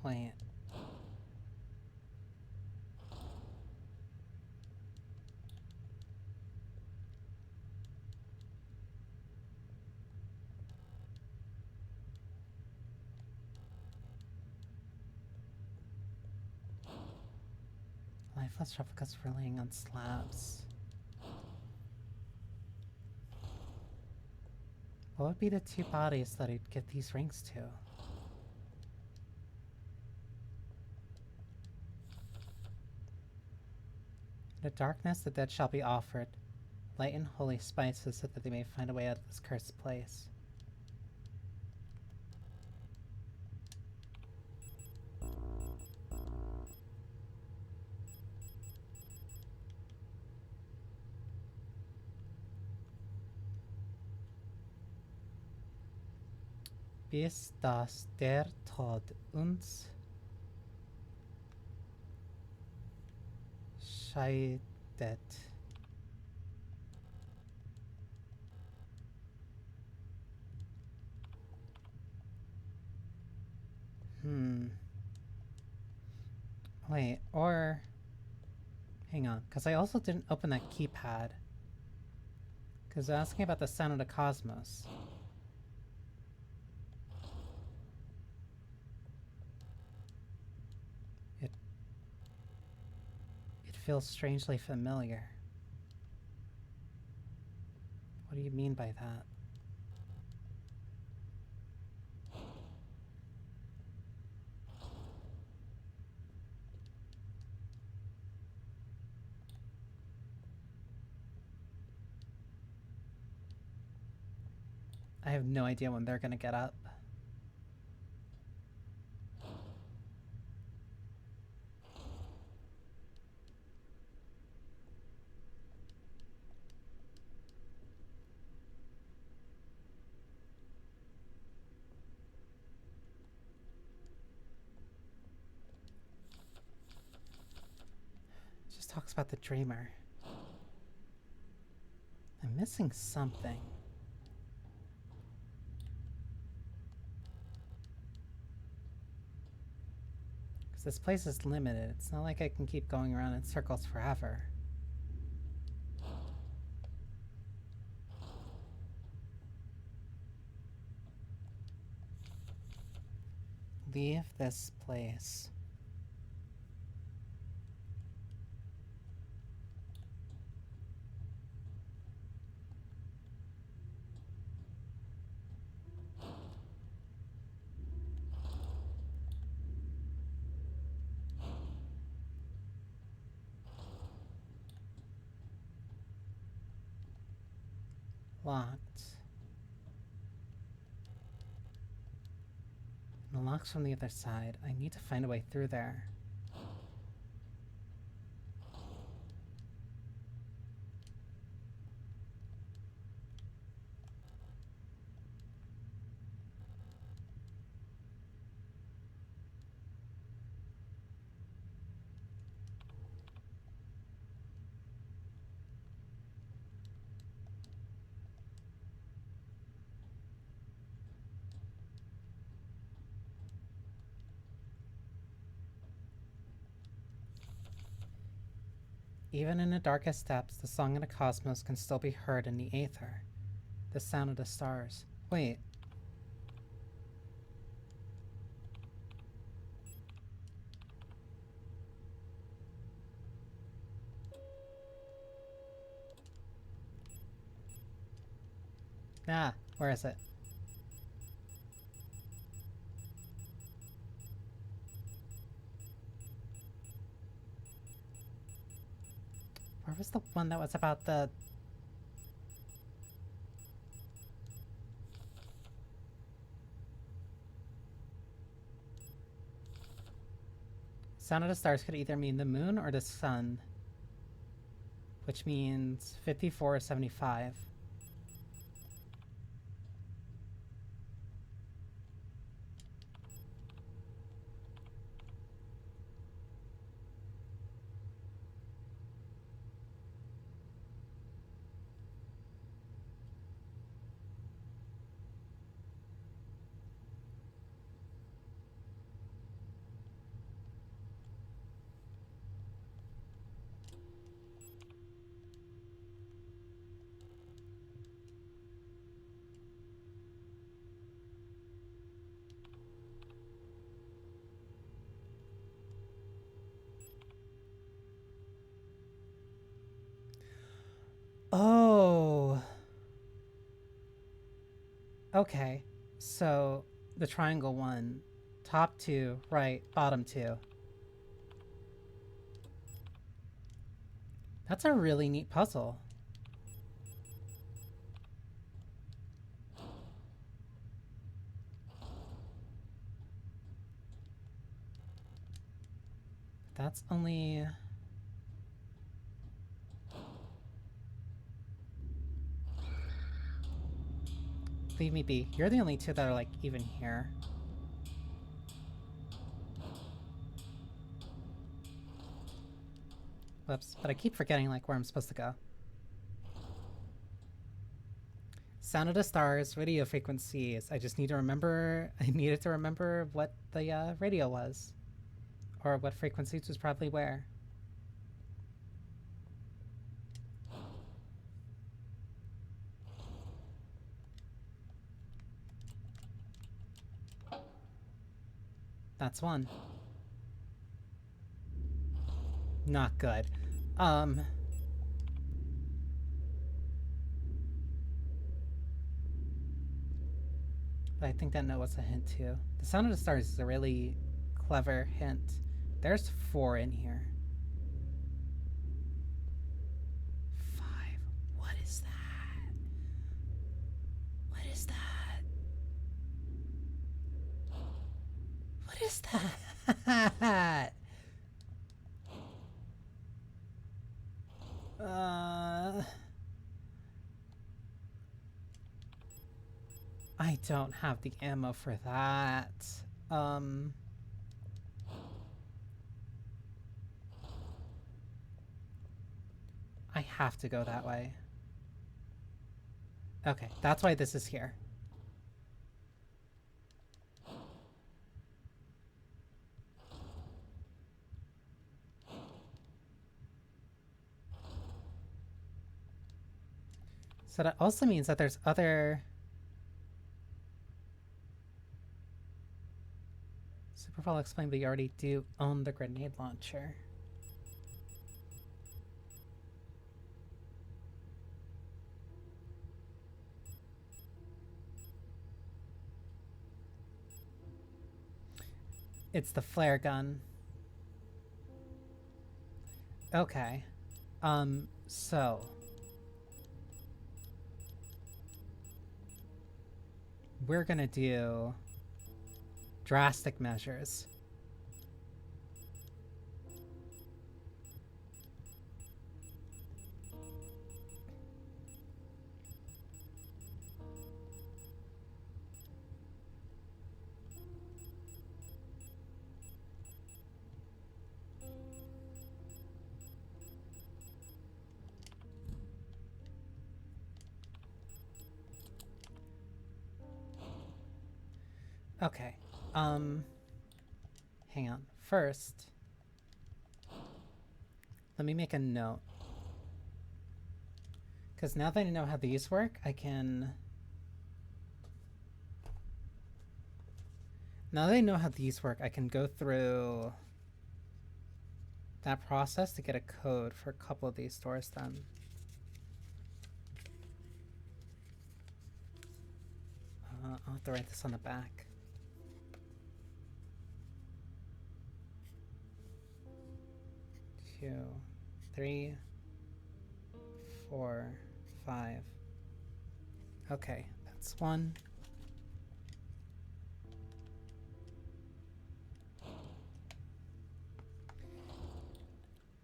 Wait. Lifeless replicas were laying on slabs. What would be the two bodies that I'd give these rings to? In the darkness, the dead shall be offered light and holy spices so that they may find a way out of this cursed place. Bis das der Tod uns scheidet. Wait, or... Hang on, because I also didn't open that keypad. Because I was asking about the sound of the cosmos. It feels strangely familiar. What do you mean by that? I have no idea when they're gonna get up. It just talks about the dreamer. I'm missing something. This place is limited. It's not like I can keep going around in circles forever. Leave this place. Locked. And the lock's from the other side. I need to find a way through there. Even in the darkest depths, the song of the cosmos can still be heard in the aether. The sound of the stars. Wait. Ah, where is it? Where was the one that was about the... Sound of the stars could either mean the moon or the sun, which means 54 or 75. Oh. Okay. So the triangle one. Top two, right, bottom two. That's a really neat puzzle. That's only... Leave me be. You're the only two that are, like, even here. Whoops. But I keep forgetting, like, where I'm supposed to go. Sound of the stars, radio frequencies. I just need to remember... I needed to remember what the radio was. Or what frequencies was probably where. That's one. Not good. But I think that note was a hint too. The sound of the stars is a really clever hint. There's 4 in here. 5. What is that? What is that? What is that? I don't have the ammo for that. I have to go that way. Okay, that's why this is here. So that also means that there's other... Superfall explained, but you already do own the grenade launcher. It's the flare gun. Okay. So... we're gonna do... drastic measures. Okay. Hang on. First, Let me make a note. Because now that I know how these work, I can... Now that I know how these work, I can go through that process to get a code for a couple of these stores then. I'll have to write this on the back. Two, 3, 4, 5. Okay, that's 1.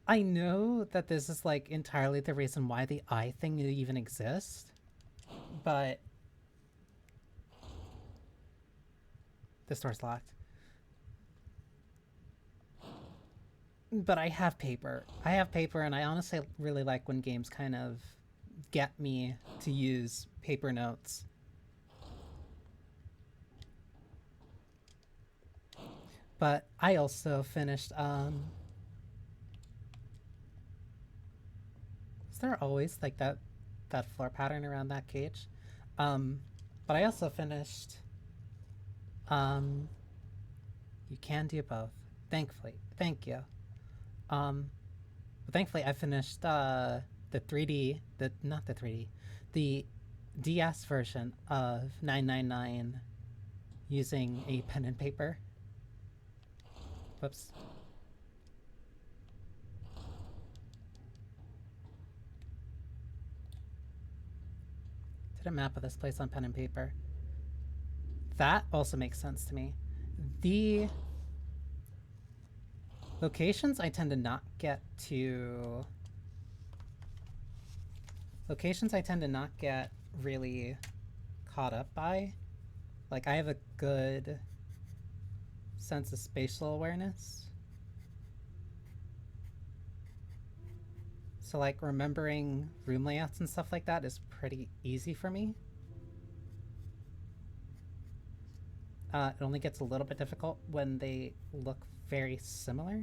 I know that this is like entirely the reason why the eye thing even exists, but this door's locked. But I have paper. I have paper, and I honestly really like when games kind of get me to use paper notes. But I also finished, is there always like that floor pattern around that cage? But I also finished, you can do both. Thankfully. Thank you. But thankfully I finished, the 3D, not the 3D, the DS version of 999 using a pen and paper. Whoops. Did a map of this place on pen and paper. That also makes sense to me. The locations I tend to not get to... Locations I tend to not get really caught up by. Like, I have a good sense of spatial awareness. So, like, remembering room layouts and stuff like that is pretty easy for me. It only gets a little bit difficult when they look very similar.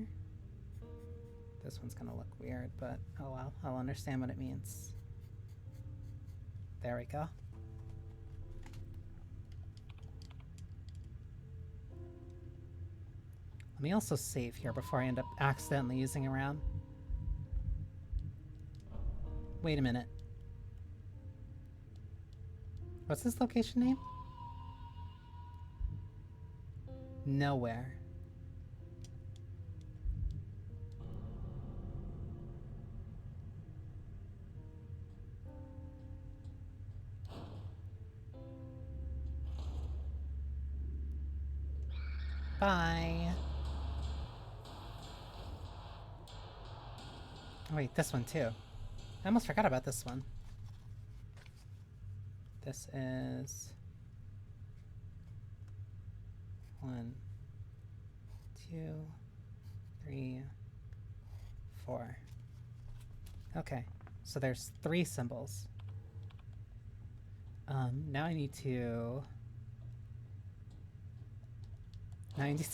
This one's gonna look weird, but oh well, I'll understand what it means. There we go. Let me also save here before I end up accidentally using a round. Wait a minute. What's this location name? Nowhere. Bye. Oh, wait, this one too. I almost forgot about this one. This is 1, 2, 3, 4. Okay, so there's 3 symbols. Now I need to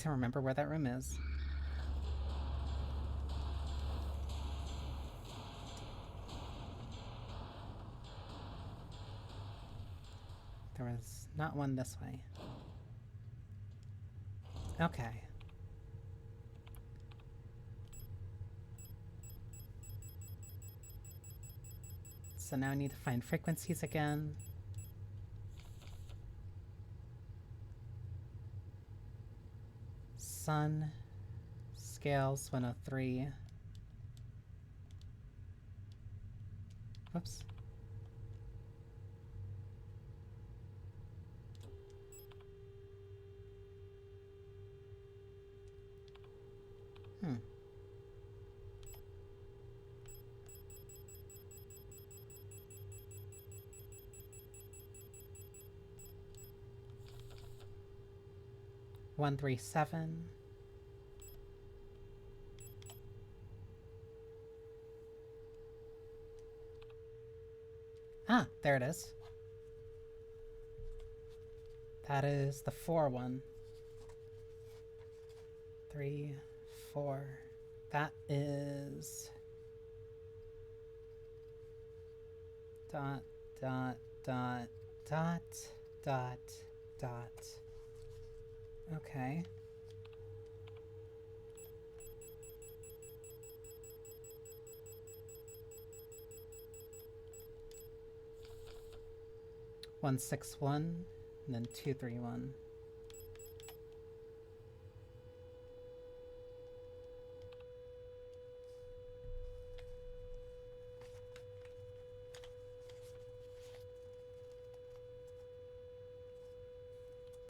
remember where that room is. There was not one this way. Okay. So now I need to find frequencies again. Sun, scales 103. Whoops. Hmm. One, 3, 7. Ah, there it is. That is the 4 one. 3, 4. That is dot, dot, dot, dot, dot, dot. Okay. One, 6, 1, and then 2, 3, 1.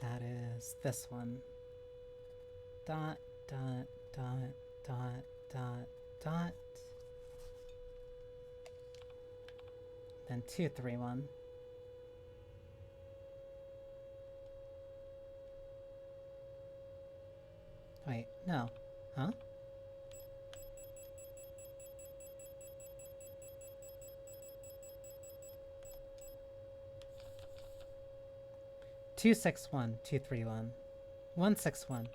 That is this one. Dot, dot, dot, dot, dot, dot. Then 2, 3, 1. Wait, no. Huh? Two, 6, 1, 2, 3, 1. 1, 6, 1.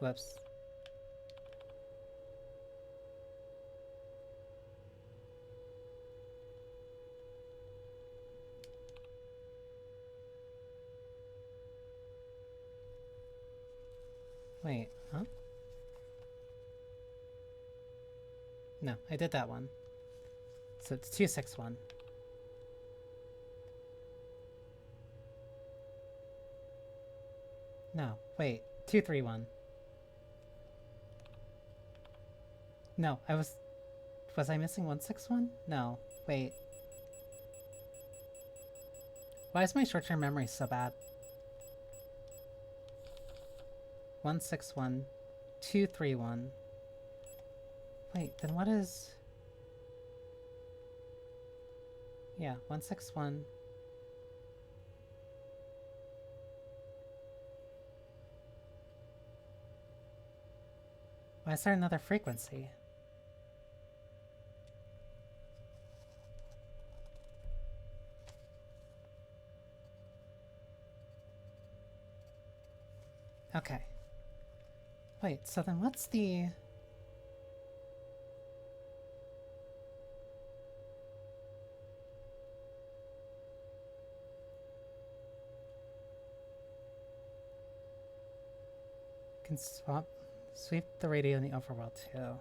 Whoops. Wait, huh? No, I did that one. So it's 2, 6, 1. No, wait. 2, 3, 1. No, was I missing 1, 6, 1? No, wait. Why is my short-term memory so bad? 1, 6, 1, 2, 3, 1. Wait, then what is... Yeah, 1, 6, 1. Why is there another frequency? Okay. Wait, so then what's the... Can sweep the radio in the overworld too.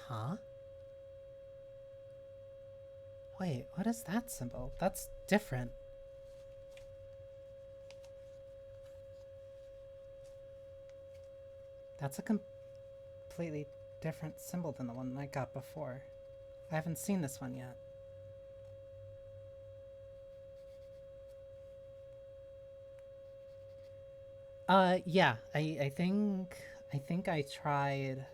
Huh? Wait, what is that symbol? That's different. That's a completely different symbol than the one I got before. I haven't seen this one yet. Yeah, I think I tried...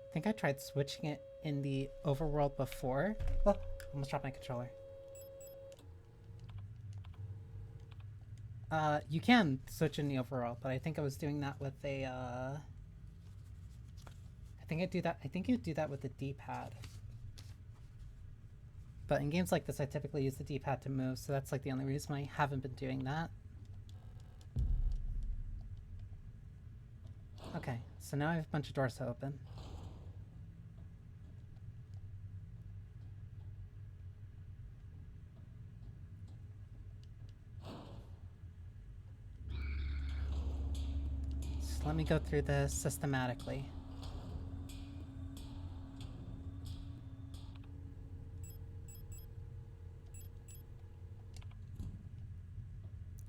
I think I tried switching it in the overworld before. Oh, almost dropped my controller. You can switch in the overworld, but I think I was doing that with a, I think you do that with the D-pad. But in games like this, I typically use the D-pad to move, so that's like the only reason I haven't been doing that. Okay, so now I have a bunch of doors to open. So let me go through this systematically.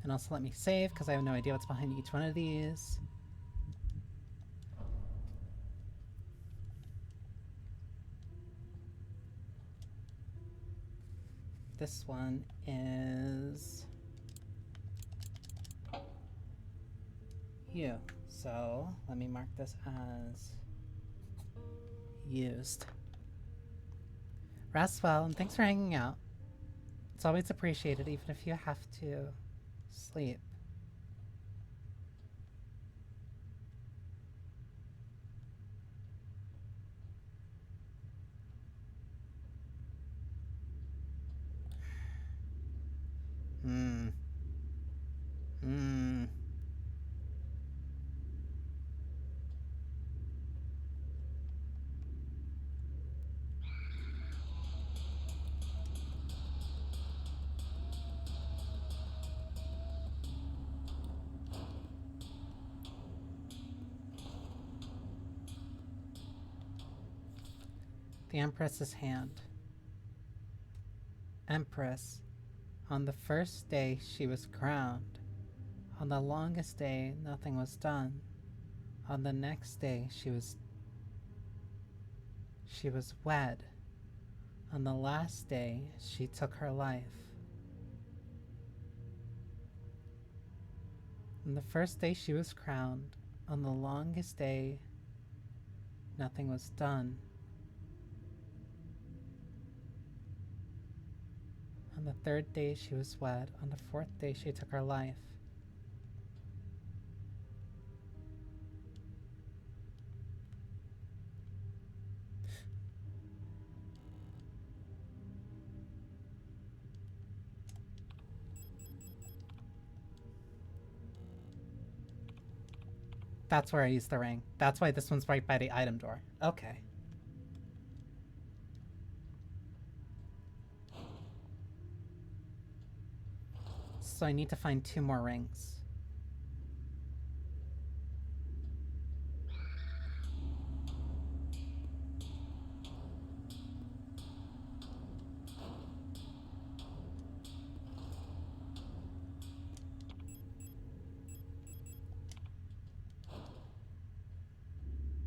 And also let me save, because I have no idea what's behind each one of these. This one is... you. So let me mark this as used. Raswell, and thanks for hanging out. It's always appreciated, even if you have to sleep. The Empress's hand. Empress. On the first day she was crowned. On the longest day nothing was done. On the next day she was wed. On the last day she took her life. On the first day she was crowned. On the longest day nothing was done. On the third day she was wed. On the fourth day she took her life. That's where I used the ring. That's why this one's right by the item door. Okay. So I need to find 2 more rings.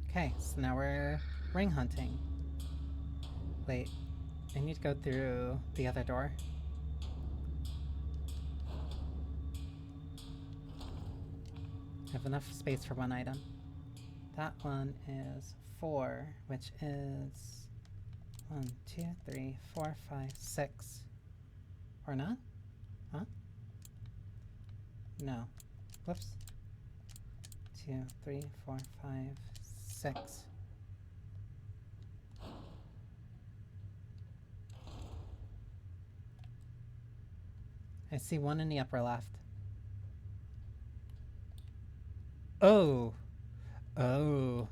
Okay, so now we're ring hunting. Wait, I need to go through the other door. I have enough space for 1 item. That one is 4, which is 1, 2, 3, 4, 5, 6. Or not? Huh? No. Whoops. 2, 3, 4, 5, 6. I see 1 in the upper left. Oh. Oh.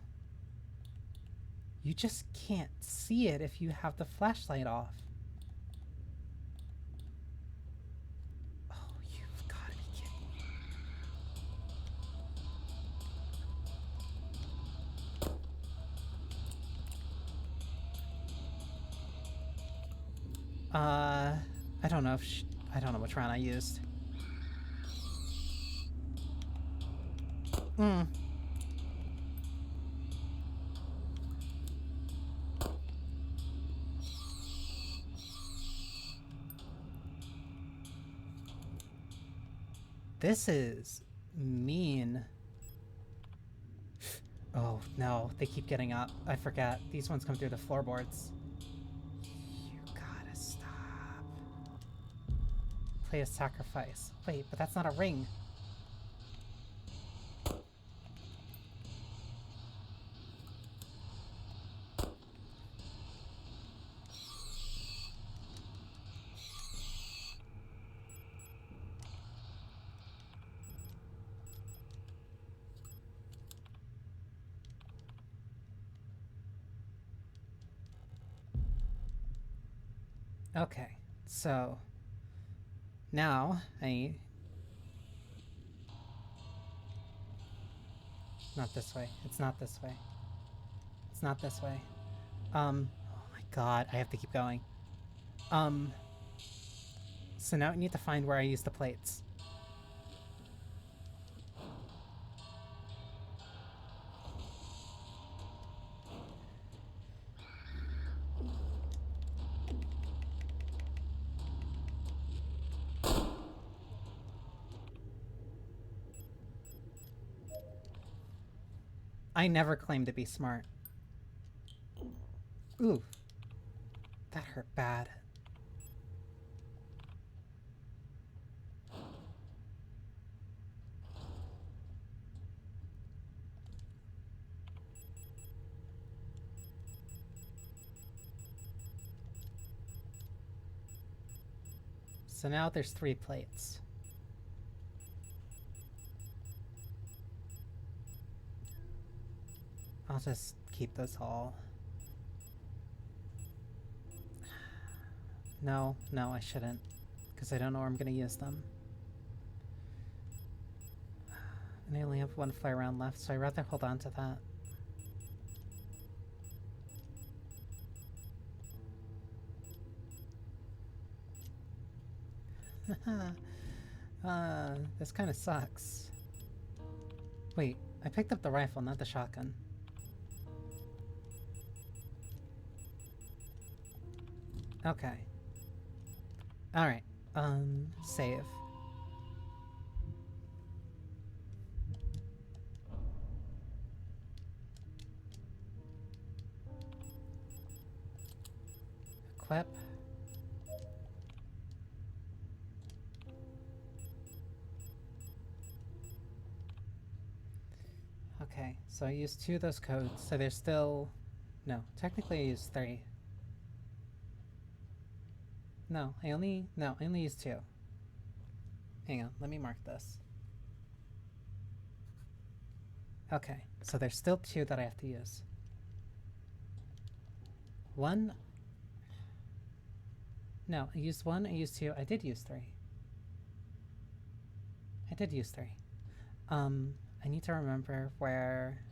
You just can't see it if you have the flashlight off. Oh, you've got to be kidding me. I don't know if I don't know which round I used. This is mean. Oh, no. They keep getting up. I forget. These ones come through the floorboards. You gotta stop. Play a sacrifice. Wait, but that's not a ring. Okay, so now not this way. It's not this way. It's not this way. Oh my god, I have to keep going. So now I need to find where I used the plates. I never claimed to be smart. Ooh. That hurt bad. So now there's 3 plates. I'll just keep this all. No, I shouldn't. Because I don't know where I'm going to use them. And I only have 1 flare round left, so I'd rather hold on to that. This kind of sucks. Wait, I picked up the rifle, not the shotgun. Okay. Alright, save. Equip. Okay, so I used 2 of those codes, so there's still... No, technically I used 3. No, I only used 2. Hang on, let me mark this. Okay, so there's still 2 that I have to use. 1... No, I used 1, I used 2, I did use 3. I did use 3. I need to remember where...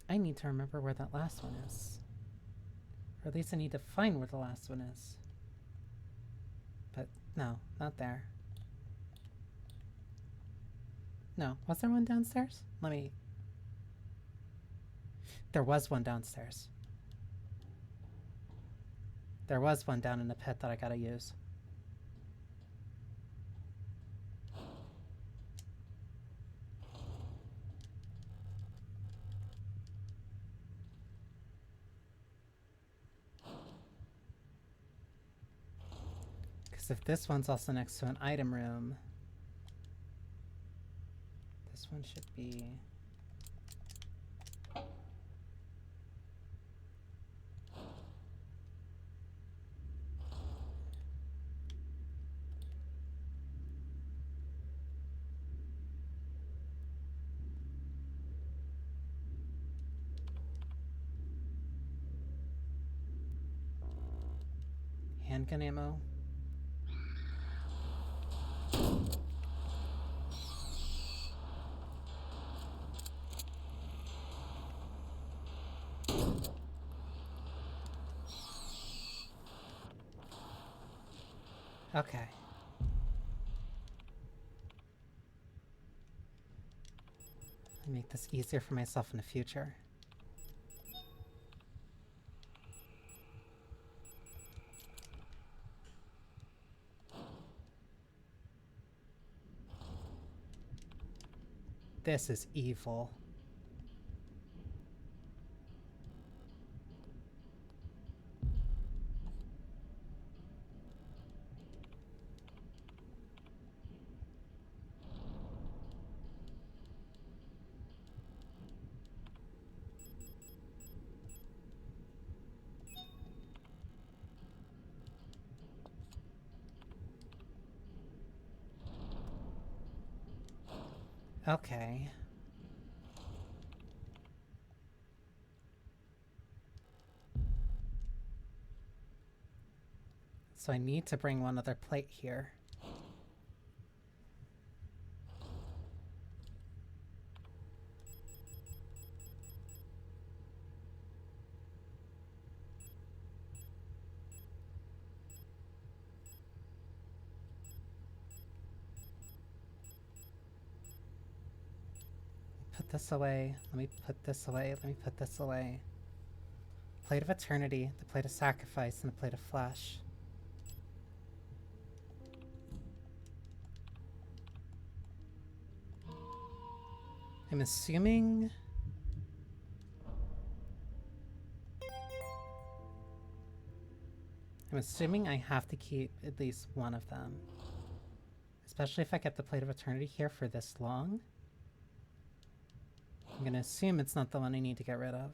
I need to remember where that last one is. Or at least I need to find where the last one is. But no, not there. No, was there one downstairs? Let me... There was one downstairs. There was one down in the pit that I gotta use. Because if this one's also next to an item room, this one should be... handgun ammo. Okay. I'll make this easier for myself in the future. This is evil. Okay. So I need to bring one other plate here. Put this away. Let me put this away. Let me put this away. Plate of Eternity, the Plate of Sacrifice, and the Plate of Flesh. I'm assuming... I have to keep at least one of them. Especially if I get the Plate of Eternity here for this long. I'm gonna assume it's not the one I need to get rid of.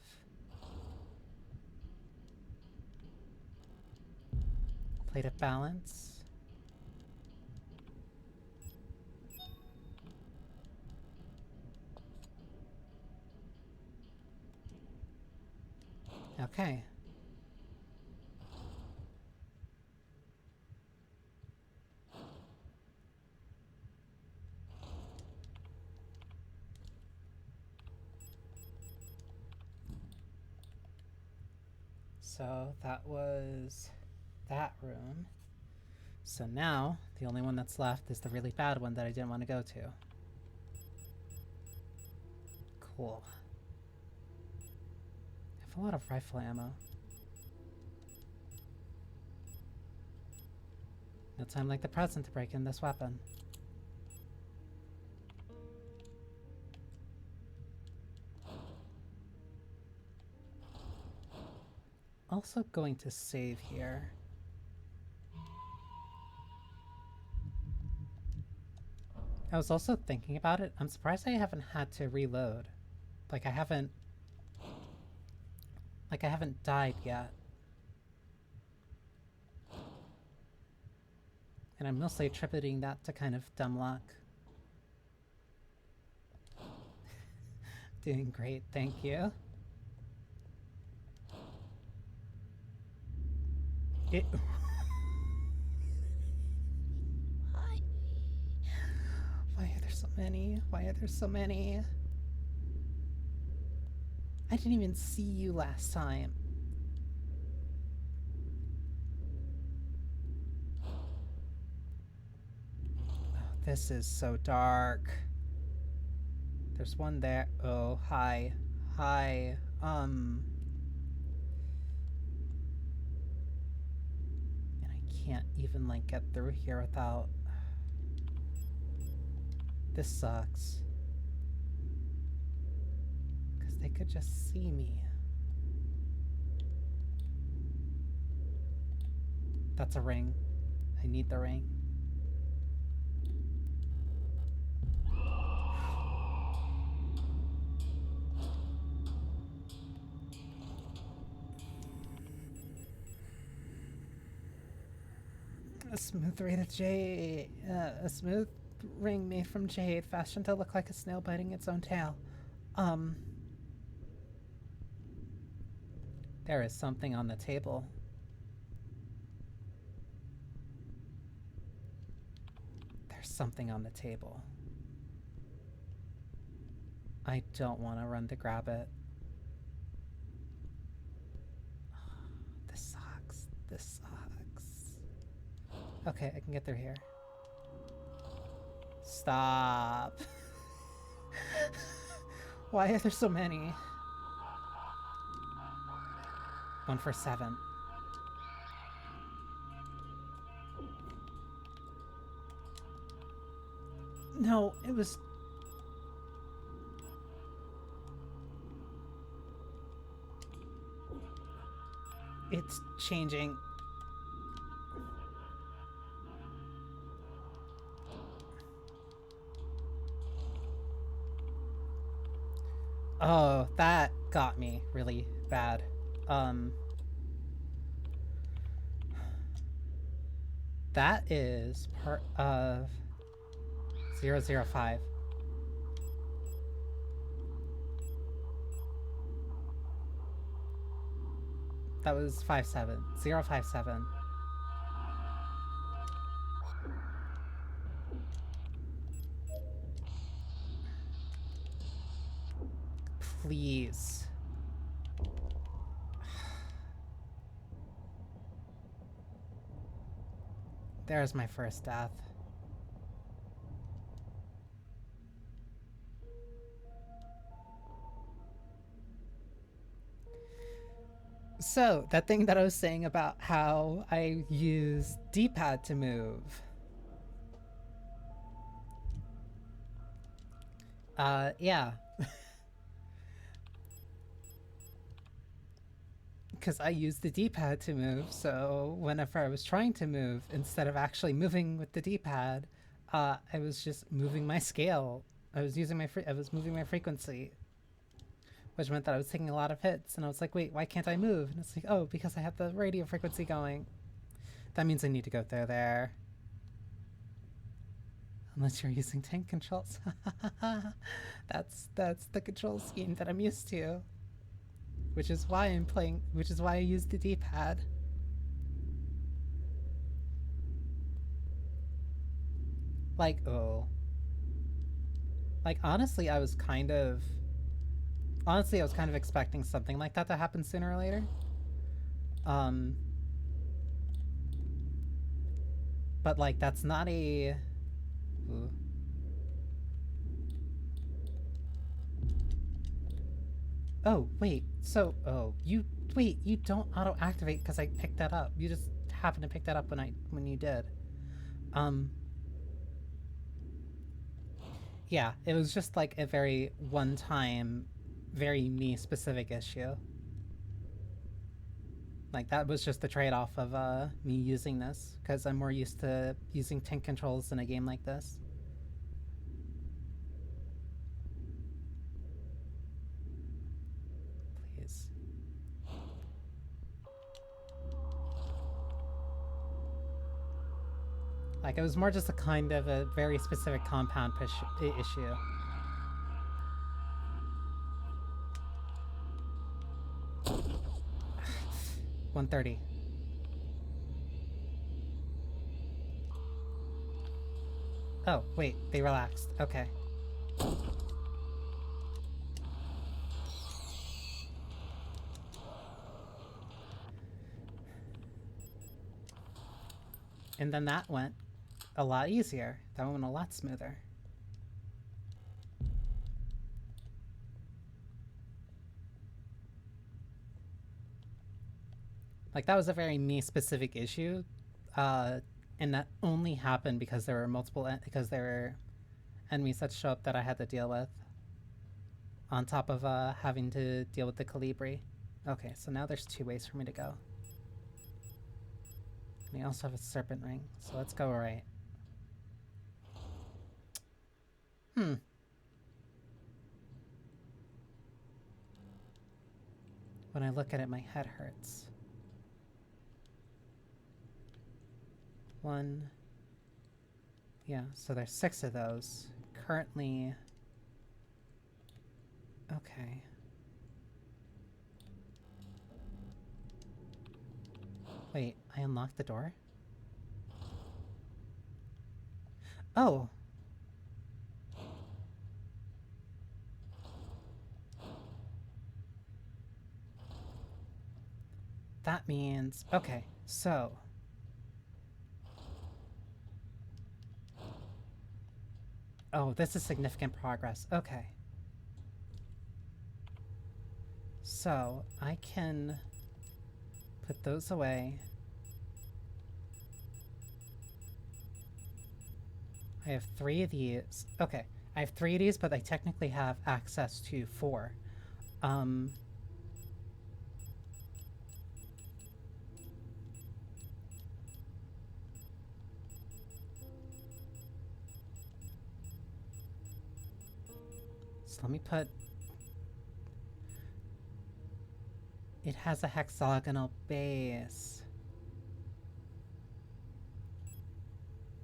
Plate of Balance. Okay. So that was that room. So now, the only one that's left is the really bad one that I didn't want to go to. Cool. I have a lot of rifle ammo. No time like the present to break in this weapon. Also going to save here. I was also thinking about it. I'm surprised I haven't had to reload. Like I haven't died yet. And I'm mostly attributing that to kind of dumb luck. Doing great, thank you. Why are there so many? Why are there so many? I didn't even see you last time. Oh, this is so dark. There's one there. Oh, hi. Hi. And I can't even, like, get through here without... This sucks. Because they could just see me. That's a ring. I need the ring. A smooth rated jade. A smooth ring made from jade, fashioned to look like a snail biting its own tail. There is something on the table. There's something on the table. I don't want to run to grab it. This sucks. This sucks. Okay, I can get through here. Stop. Why are there so many? 1 for 7. No, it was... It's changing. Oh, that got me really bad. That is part of 005. That was 57. 057. Please. There's my first death. So, that thing that I was saying about how I use D-pad to move. Yeah. Because I used the D-pad to move, so whenever I was trying to move, instead of actually moving with the D-pad, I was just moving my scale. I was using my I was moving my frequency, which meant that I was taking a lot of hits. And I was like, wait, why can't I move? And it's like, oh, because I have the radio frequency going. That means I need to go through there. Unless you're using tank controls. That's the control scheme that I'm used to. Which is why I use the D-pad. Like, oh. Like, honestly, I was kind of expecting something like that to happen sooner or later. But, like, that's not a... Ooh. Oh, wait. So, wait, you don't auto-activate because I picked that up. You just happened to pick that up when you did. Yeah, it was just like a very one-time, very me-specific issue. Like, that was just the trade-off of me using this, because I'm more used to using tank controls in a game like this. Please. Like, it was more just a kind of a very specific compound issue. $130. Oh, wait, they relaxed. Okay. And then that went a lot easier. That went a lot smoother. Like, that was a very me-specific issue. And that only happened because there were because there were enemies that show up that I had to deal with. On top of having to deal with the Calibri. Okay, so now there's 2 ways for me to go. And we also have a serpent ring, so let's go right. When I look at it, my head hurts. 1. Yeah, so there's 6 of those. Currently... Okay. Wait, I unlocked the door? Oh! That means... Okay, so... Oh, this is significant progress. Okay. So, I can put those away. I have 3 of these. Okay, I have 3 of these, but I technically have access to 4. So let me put... It has a hexagonal base.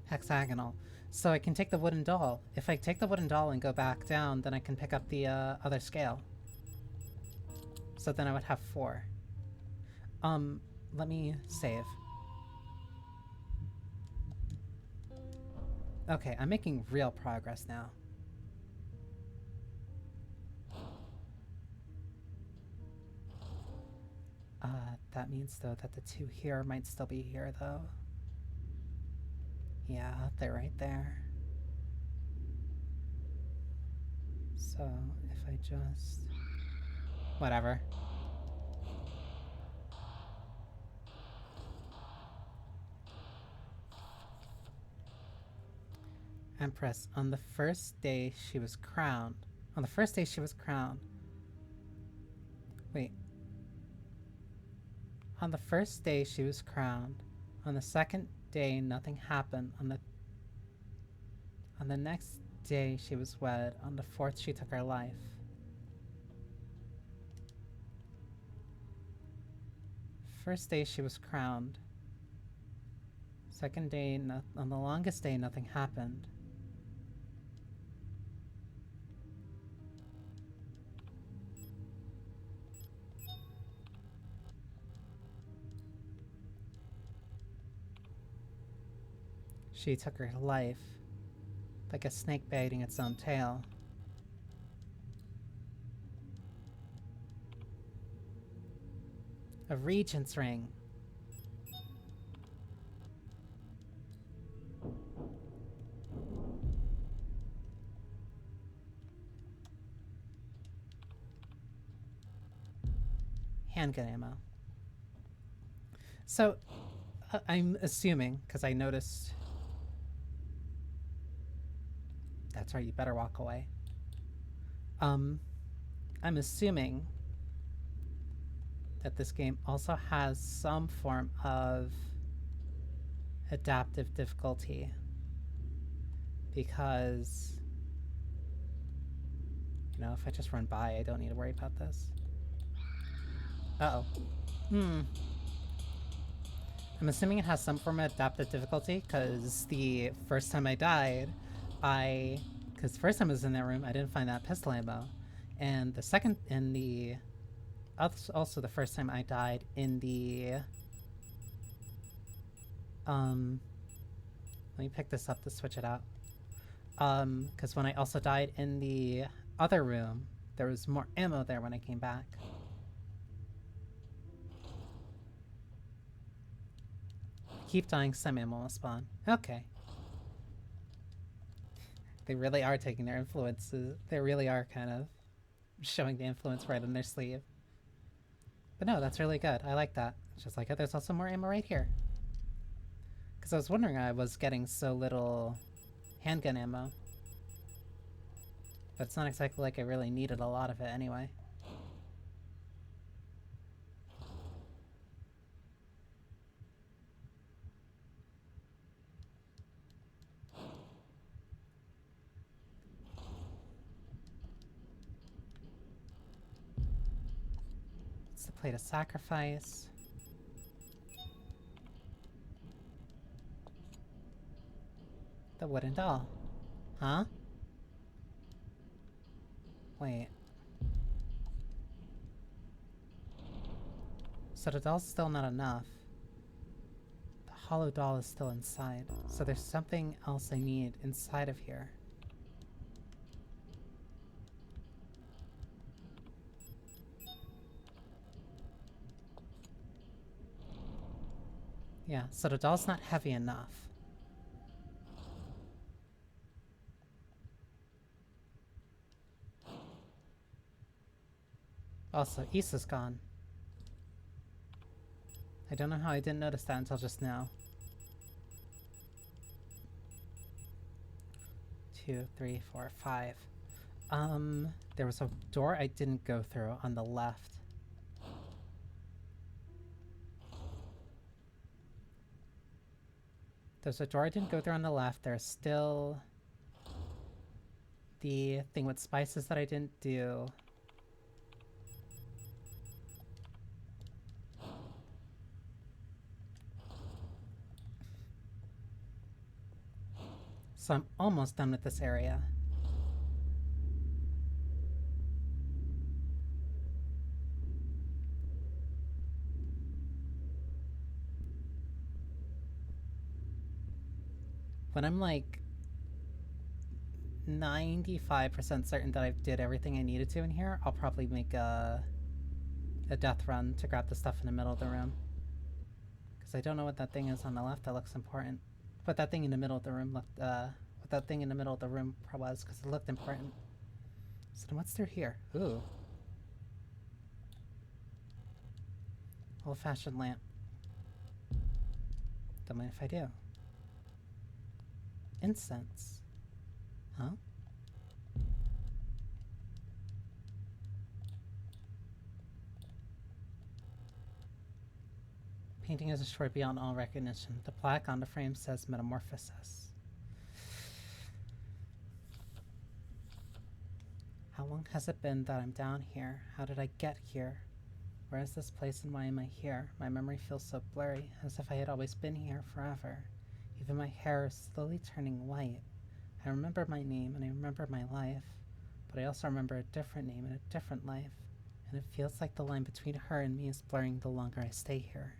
Hexagonal. So I can take the wooden doll. If I take the wooden doll and go back down, then I can pick up the other scale. So then I would have 4. Let me save. Okay, I'm making real progress now. That means, though, that the 2 here might still be here, though. Yeah, they're right there. So, if I just... Whatever. Empress, on the first day she was crowned. On the first day she was crowned. Wait. On the first day she was crowned. On the second day nothing happened. On the next day she was wed. On the 4th she took her life. First day she was crowned. Second day, on the longest day nothing happened. She took her life, like a snake biting its own tail. A regent's ring. handgun ammo. So, I'm assuming, because I noticed... That's right, you better walk away. I'm assuming that this game also has some form of adaptive difficulty, because, you know, if I just run by, I don't need to worry about this. Uh-oh. I'm assuming it has some form of adaptive difficulty, because the first time I died, because the first time I was in that room, I didn't find that pistol ammo. And the second, also the first time I died in the, let me pick this up to switch it out. Because when I also died in the other room, there was more ammo there when I came back. Keep dying, some ammo will spawn. Okay. They really are taking their influences. They really are kind of showing the influence right on their sleeve. But no, that's really good. I like that. Just like it, there's also more ammo right here. Because I was wondering why I was getting so little handgun ammo. But it's not exactly like I really needed a lot of it anyway. It's the plate of sacrifice. The wooden doll. Huh? Wait. So the doll's still not enough. The hollow doll is still inside. So there's something else I need inside of here. Yeah, so the doll's not heavy enough. Also, Issa's gone. I don't know how I didn't notice that until just now. 2, 3, 4, 5. There was a door I didn't go through on the left. There's a door I didn't go through on the left. There's still the thing with spices that I didn't do. So I'm almost done with this area. When I'm like 95% certain that I did everything I needed to in here, I'll probably make a death run to grab the stuff in the middle of the room. Because I don't know what that thing is on the left that looks important. What that thing in the middle of the room looked, what that thing in the middle of the room was, because it looked important. So then what's through here? Ooh. Old-fashioned lamp. Don't mind if I do. Incense. Huh? Painting is destroyed beyond all recognition. The plaque on the frame says Metamorphosis. How long has it been that I'm down here? How did I get here? Where is this place and why am I here? My memory feels so blurry, as if I had always been here forever. Even my hair is slowly turning white. I remember my name and I remember my life, but I also remember a different name and a different life, and it feels like the line between her and me is blurring the longer I stay here.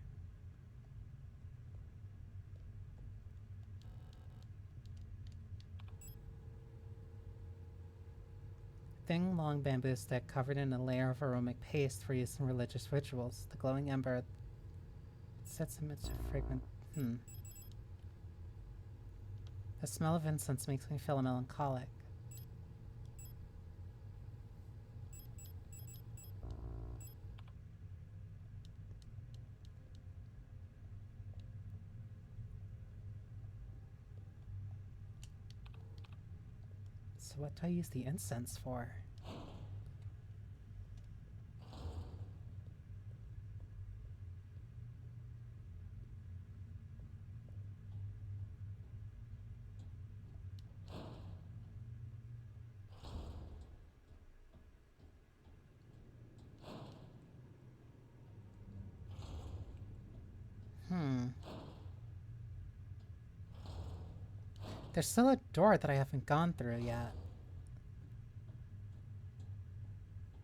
Thin, long bamboo stick covered in a layer of aromatic paste for use in religious rituals. The glowing ember sets amidst a fragrant... The smell of incense makes me feel melancholic. So what do I use the incense for? There's still a door that I haven't gone through yet.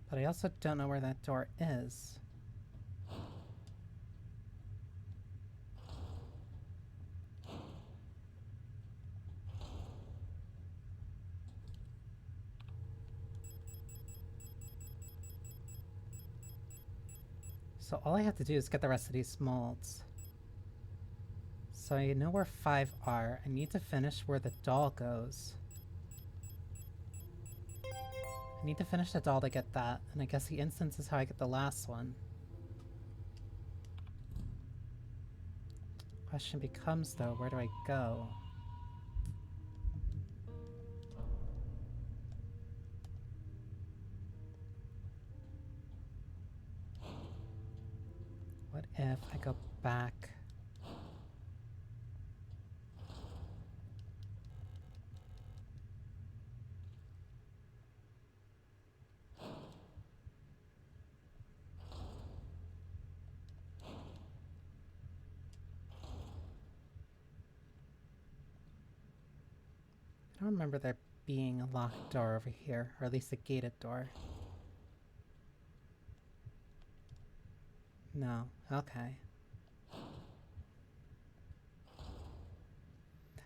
But I also don't know where that door is. So all I have to do is get the rest of these molds. So I know where 5 are. I need to finish where the doll goes. I need to finish the doll to get that, and I guess the instance is how I get the last one. Question becomes, though, where do I go? What if I go back? I don't remember there being a locked door over here, or at least a gated door. No. Okay.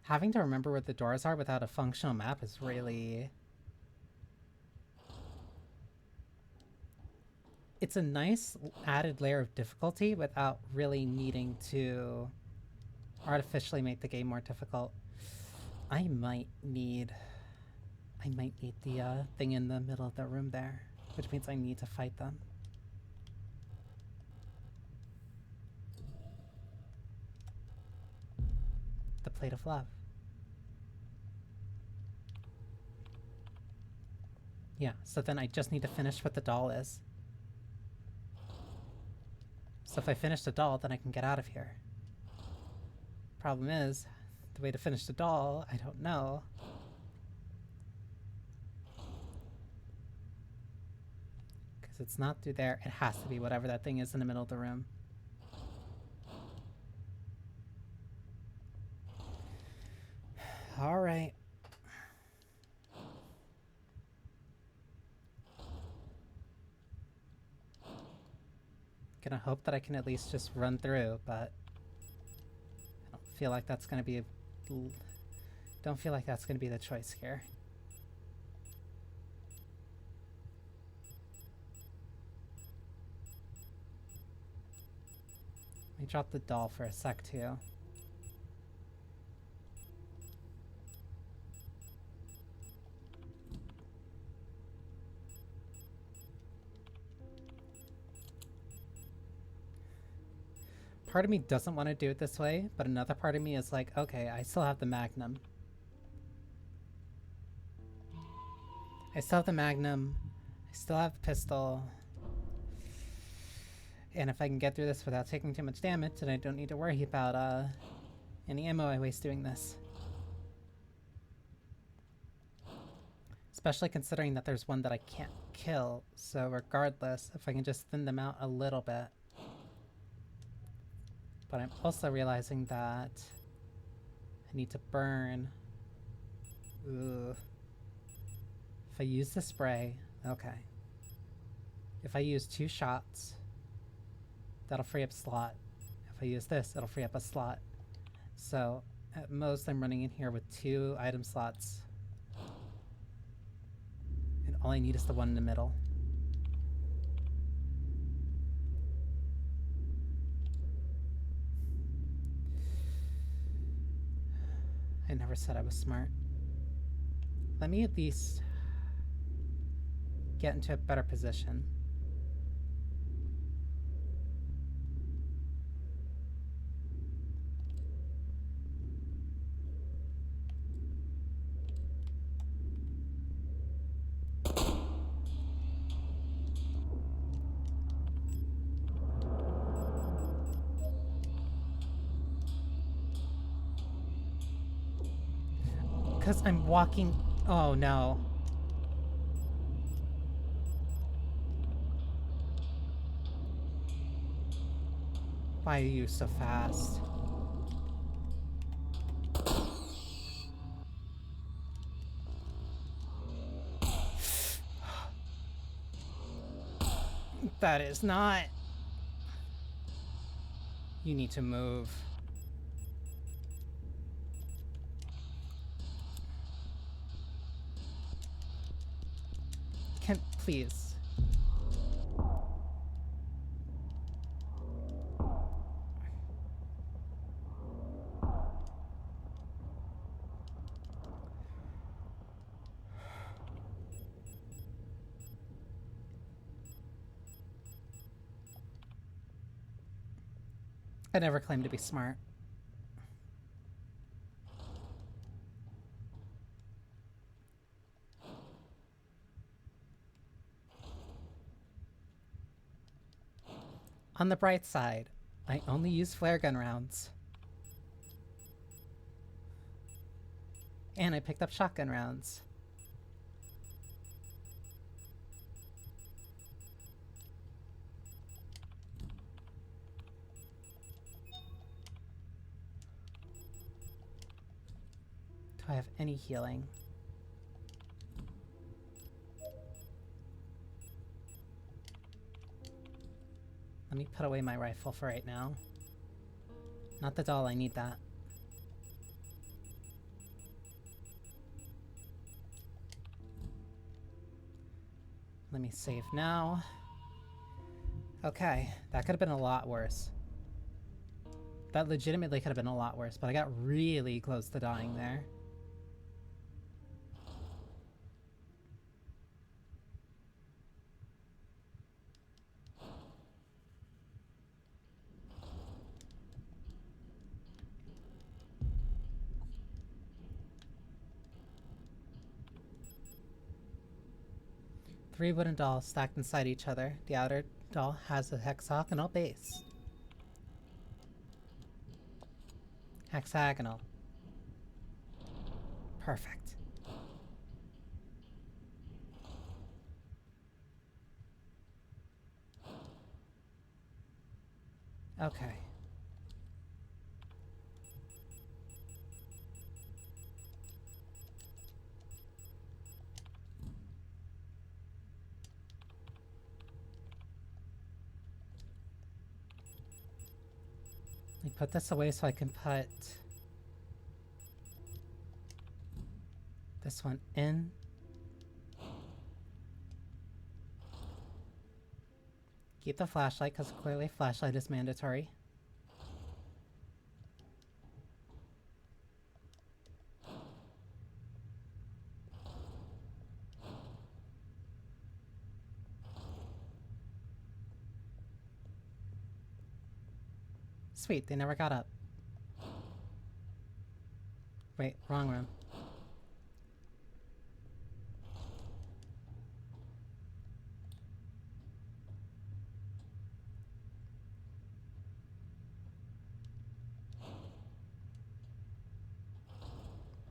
Having to remember where the doors are without a functional map is really... It's a nice added layer of difficulty without really needing to artificially make the game more difficult. I might need the thing in the middle of the room there, which means I need to fight them. The plate of love. Yeah, so then I just need to finish what the doll is. So if I finish the doll, then I can get out of here. Problem is, the way to finish the doll, I don't know. Because it's not through there. It has to be whatever that thing is in the middle of the room. Alright. Gonna hope that I can at least just run through, but I don't feel like that's gonna be don't feel like that's gonna be the choice here. Let me drop the doll for a sec too. Part of me doesn't want to do it this way, but another part of me is like, okay, I still have the Magnum. I still have the Magnum. I still have the pistol. And if I can get through this without taking too much damage, then I don't need to worry about any ammo I waste doing this. Especially considering that there's one that I can't kill, so regardless, if I can just thin them out a little bit. But I'm also realizing that I need to burn. Ooh. If I use the spray, okay. If I use 2 shots, that'll free up a slot. If I use this, it'll free up a slot. So at most I'm running in here with 2 item slots. And all I need is the one in the middle. I never said I was smart. Let me at least get into a better position. Because I'm walking. Oh no. Why are you so fast? That is not. You need to move. Can please. I never claimed to be smart. On the bright side, I only use flare gun rounds. And I picked up shotgun rounds. Do I have any healing? Let me put away my rifle for right now. Not the doll, I need that. Let me save now. Okay, that could have been a lot worse. That legitimately could have been a lot worse, but I got really close to dying there. Three wooden dolls stacked inside each other. The outer doll has a hexagonal base. Hexagonal. Perfect. Okay. Let me put this away so I can put this one in. Keep the flashlight, because clearly flashlight is mandatory. Sweet, they never got up. Wait, wrong room.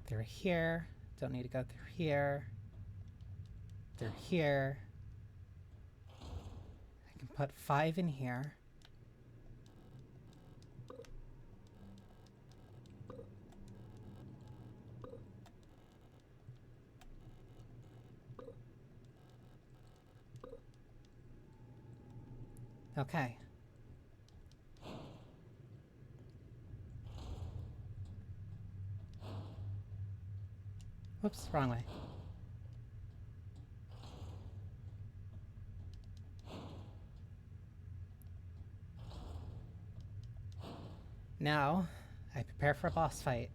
They're here. Don't need to go through here. They're here. I can put 5 in here. Okay. Whoops, wrong way. Now, I prepare for a boss fight.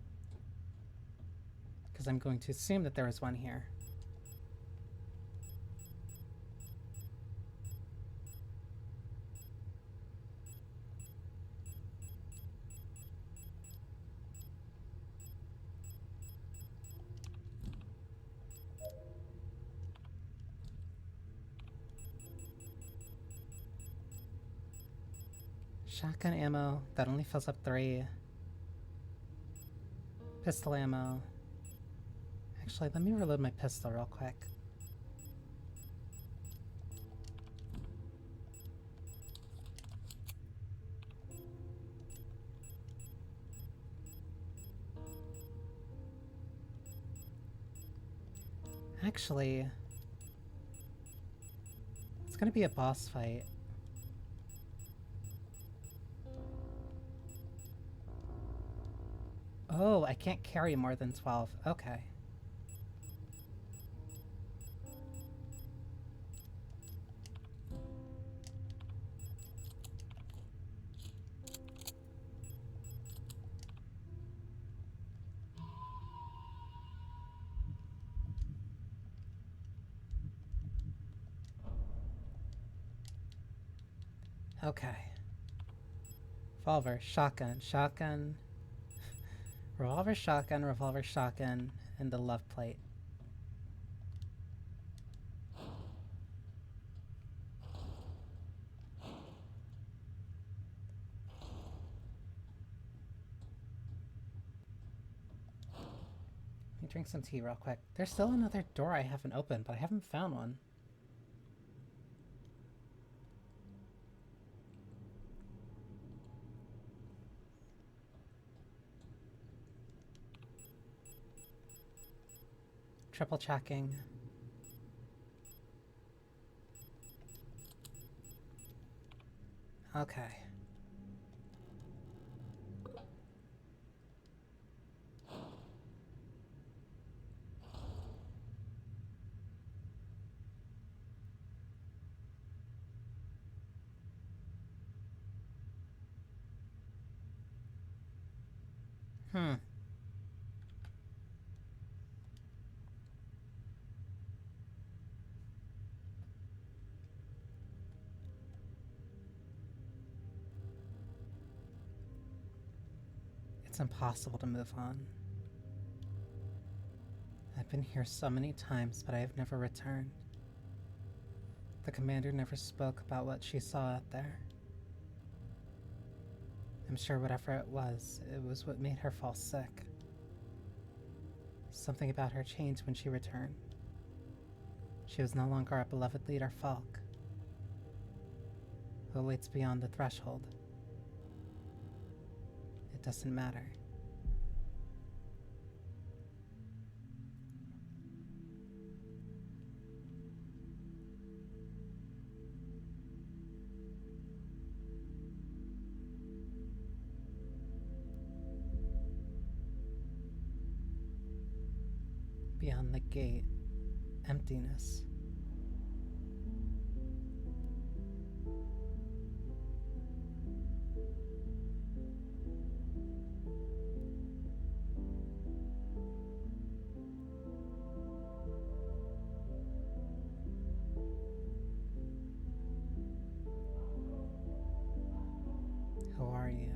Because I'm going to assume that there is one here. Shotgun ammo, that only fills up 3. Pistol ammo. Actually, let me reload my pistol real quick. Actually, it's gonna be a boss fight. Oh, I can't carry more than 12. Okay. Okay. Revolver, shotgun, shotgun, revolver, shotgun, and the love plate. Let me drink some tea real quick. There's still another door I haven't opened, but I haven't found one. Triple checking. Okay. Hmm. It's impossible to move on. I've been here so many times, but I have never returned. The commander never spoke about what she saw out there. I'm sure whatever it was what made her fall sick. Something about her changed when she returned. She was no longer our beloved leader, Falk, who waits beyond the threshold. It doesn't matter. Beyond the gate, emptiness. Who are you?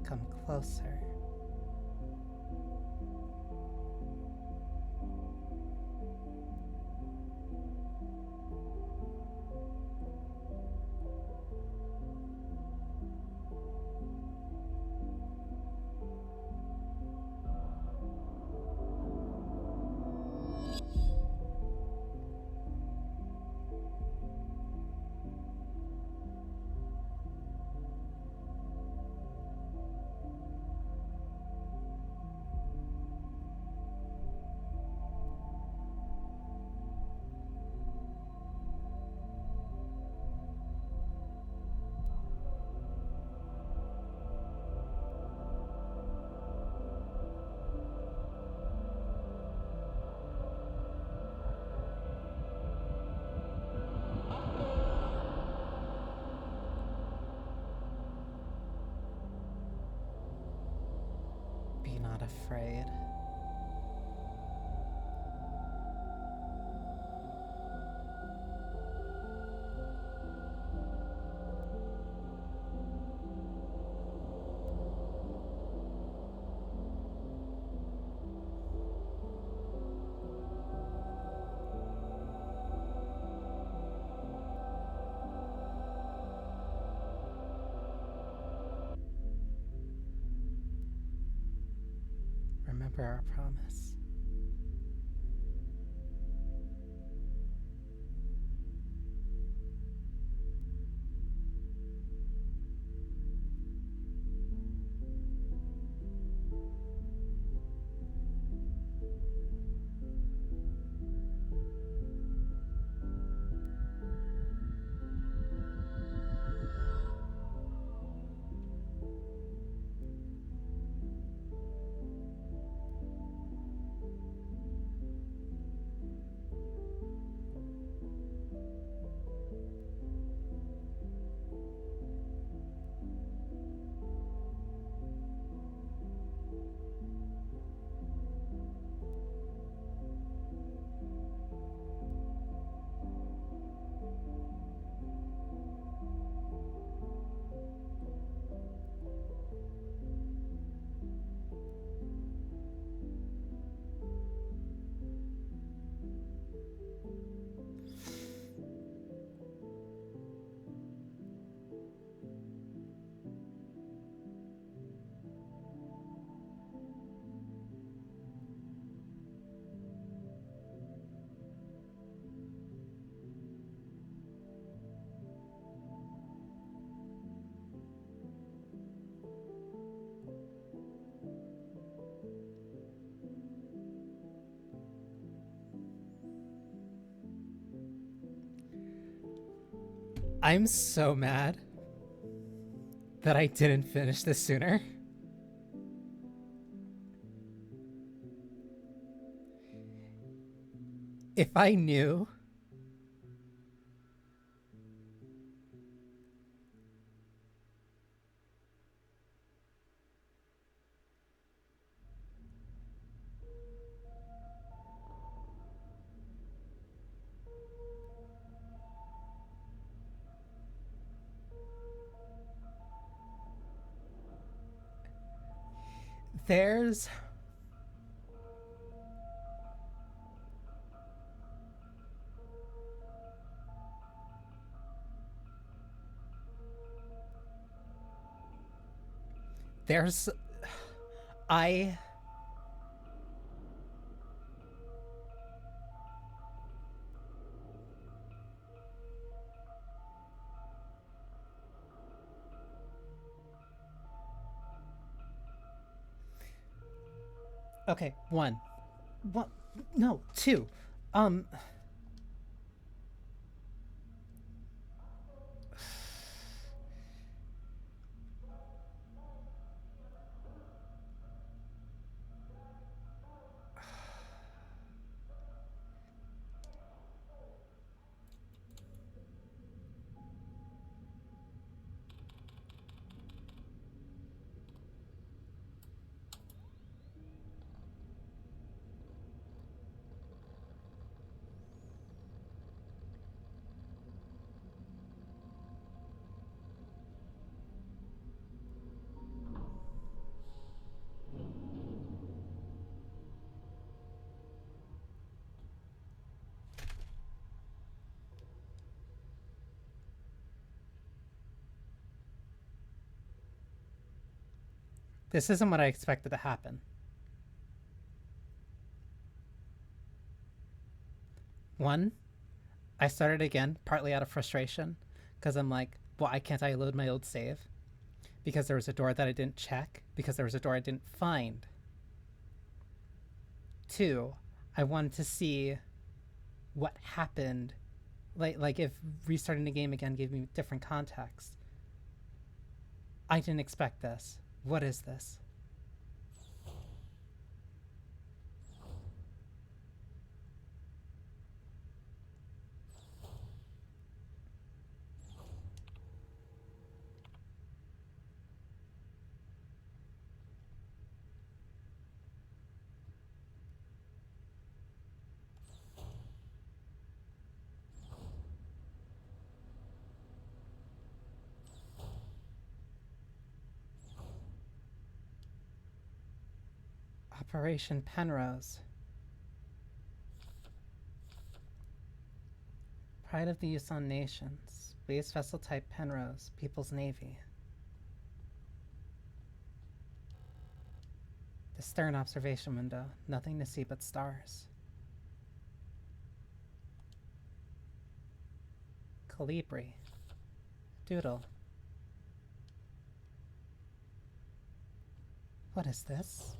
Come closer. Be not afraid. remember our promise. I'm so mad that I didn't finish this sooner. If I knew there's there's I okay, one. No, two. Um this isn't what I expected to happen. One, I started again partly out of frustration because I'm like, why can't I load my old save? Because there was a door that I didn't check, because there was a door I didn't find. Two, I wanted to see what happened, like if restarting the game again gave me different context. I didn't expect this. What is this? Operation Penrose. Pride of the Yusan Nations. Base vessel type Penrose. People's Navy. The stern observation window, nothing to see but stars. Colibri. Doodle. What is this?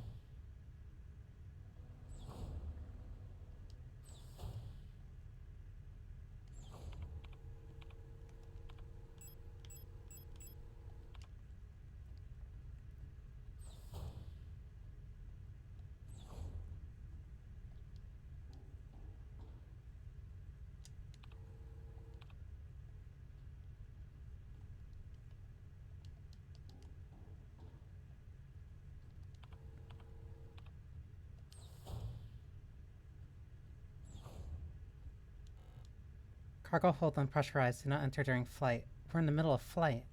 Cargo hold unpressurized. Do not enter during flight. We're in the middle of flight.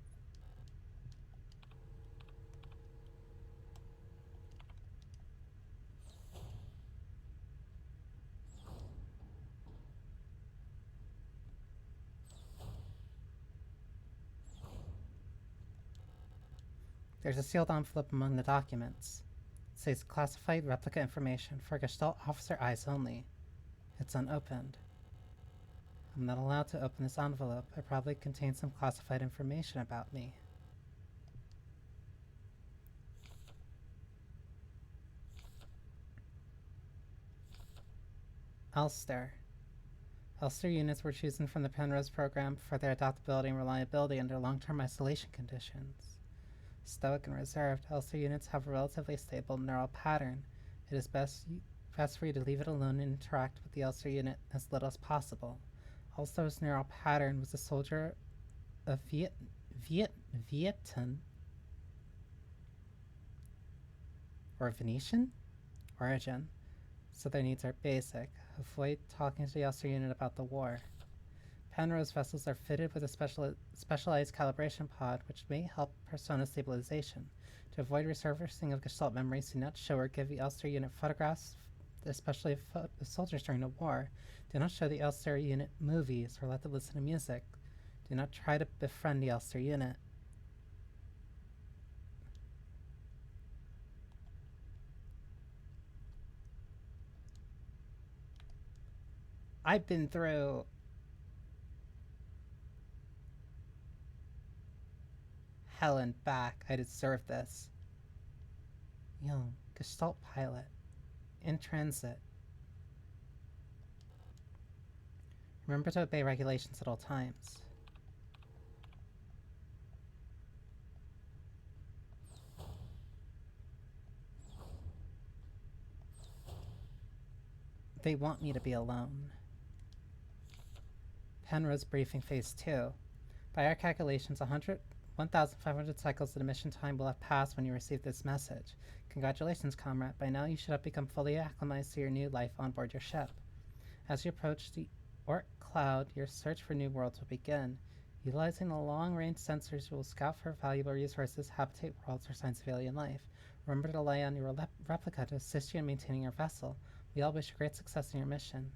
There's a sealed envelope among the documents. It says classified replica information for Gestalt officer eyes only. It's unopened. I'm not allowed to open this envelope. It probably contains some classified information about me. Elster. Elster units were chosen from the Penrose program for their adaptability and reliability under long-term isolation conditions. Stoic and reserved, Elster units have a relatively stable neural pattern. It is best for you to leave it alone and interact with the Elster unit as little as possible. Elster's neural pattern was a soldier of Vietan or Venetian origin, so their needs are basic. Avoid talking to the Elster unit about the war. Penrose vessels are fitted with a specialized calibration pod, which may help persona stabilization. To avoid resurfacing of Gestalt memories, do not show or give the Elster unit photographs, especially of soldiers during the war. Do not show the Elster unit movies or let them listen to music. Do not try to befriend the Elster unit. I've been through hell and back. I deserve this. Young, Gestalt pilot. In transit. Remember to obey regulations at all times. They want me to be alone. Penrose briefing phase 2. By our calculations, 1,500 cycles of the mission time will have passed when you receive this message. Congratulations, comrade. By now you should have become fully acclimatized to your new life on board your ship. As you approach the Orc Cloud, your search for new worlds will begin. Utilizing the long-range sensors, you will scout for valuable resources, habitate worlds, or signs of alien life. Remember to rely on your replica to assist you in maintaining your vessel. We all wish you great success in your mission.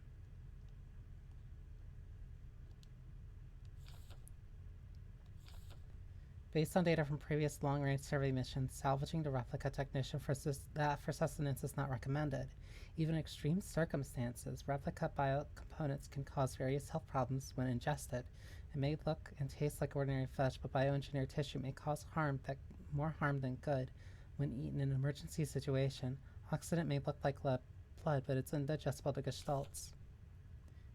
Based on data from previous long-range survey missions, salvaging the replica technician for sustenance is not recommended. Even in extreme circumstances, replica biocomponents can cause various health problems when ingested. It may look and taste like ordinary flesh, but bioengineered tissue may cause more harm than good. When eaten in an emergency situation, oxidant may look like blood, but it's indigestible to gestalts.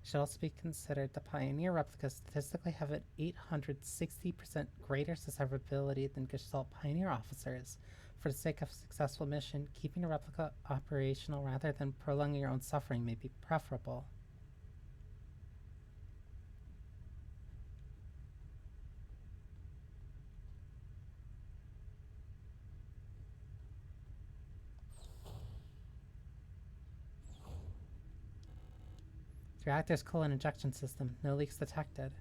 Should also be considered the Pioneer replicas statistically have an 860% greater susceptibility than Gestalt Pioneer officers. For the sake of a successful mission, keeping a replica operational rather than prolonging your own suffering may be preferable. The reactor's coolant injection system, no leaks detected.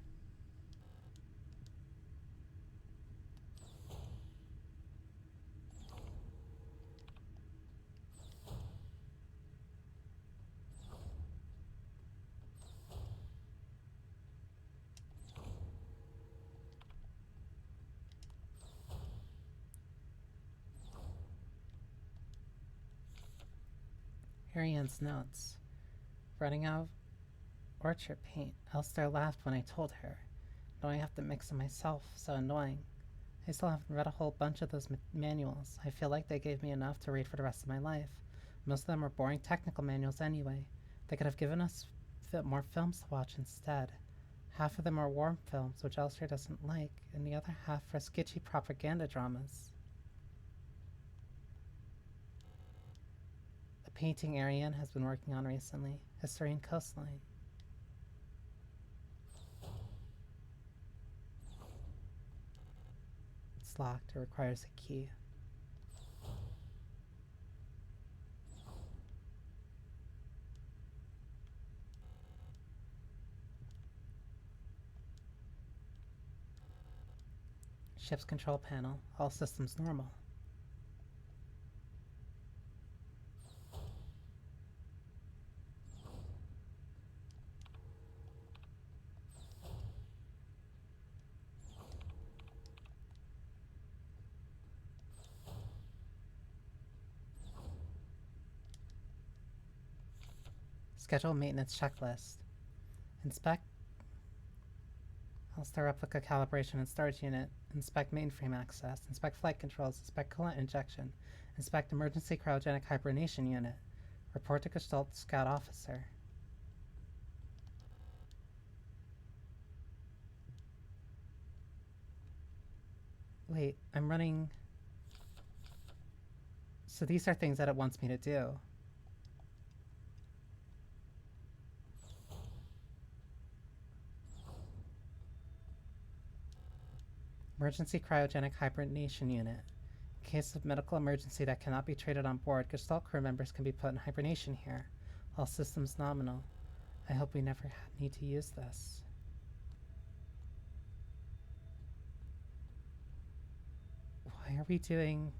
Ariane's notes. Running out of orchard paint. Elster laughed when I told her. Now I have to mix it myself. So annoying. I still haven't read a whole bunch of those manuals. I feel like they gave me enough to read for the rest of my life. Most of them are boring technical manuals anyway. They could have given us more films to watch instead. Half of them are war films, which Elster doesn't like, and the other half are sketchy propaganda dramas. The painting Ariane has been working on recently, a serene coastline. It's locked. It requires a key. Ship's control panel. All systems normal. Schedule maintenance checklist. Inspect All-star replica calibration and storage unit. Inspect mainframe access. Inspect flight controls. Inspect coolant injection. Inspect emergency cryogenic hibernation unit. Report to Gestalt Scout Officer. Wait, I'm running... So these are things that it wants me to do. Emergency cryogenic hibernation unit. In case of medical emergency that cannot be treated on board, Gestalt crew members can be put in hibernation here. All systems nominal. I hope we never need to use this. Why are we doing...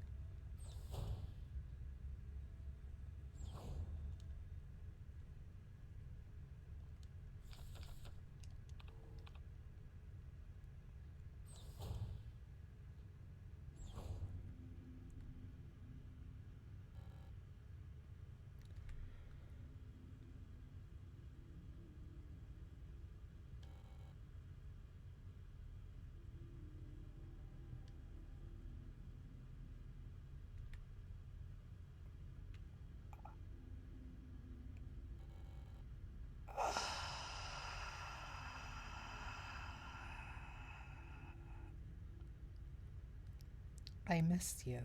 I missed you.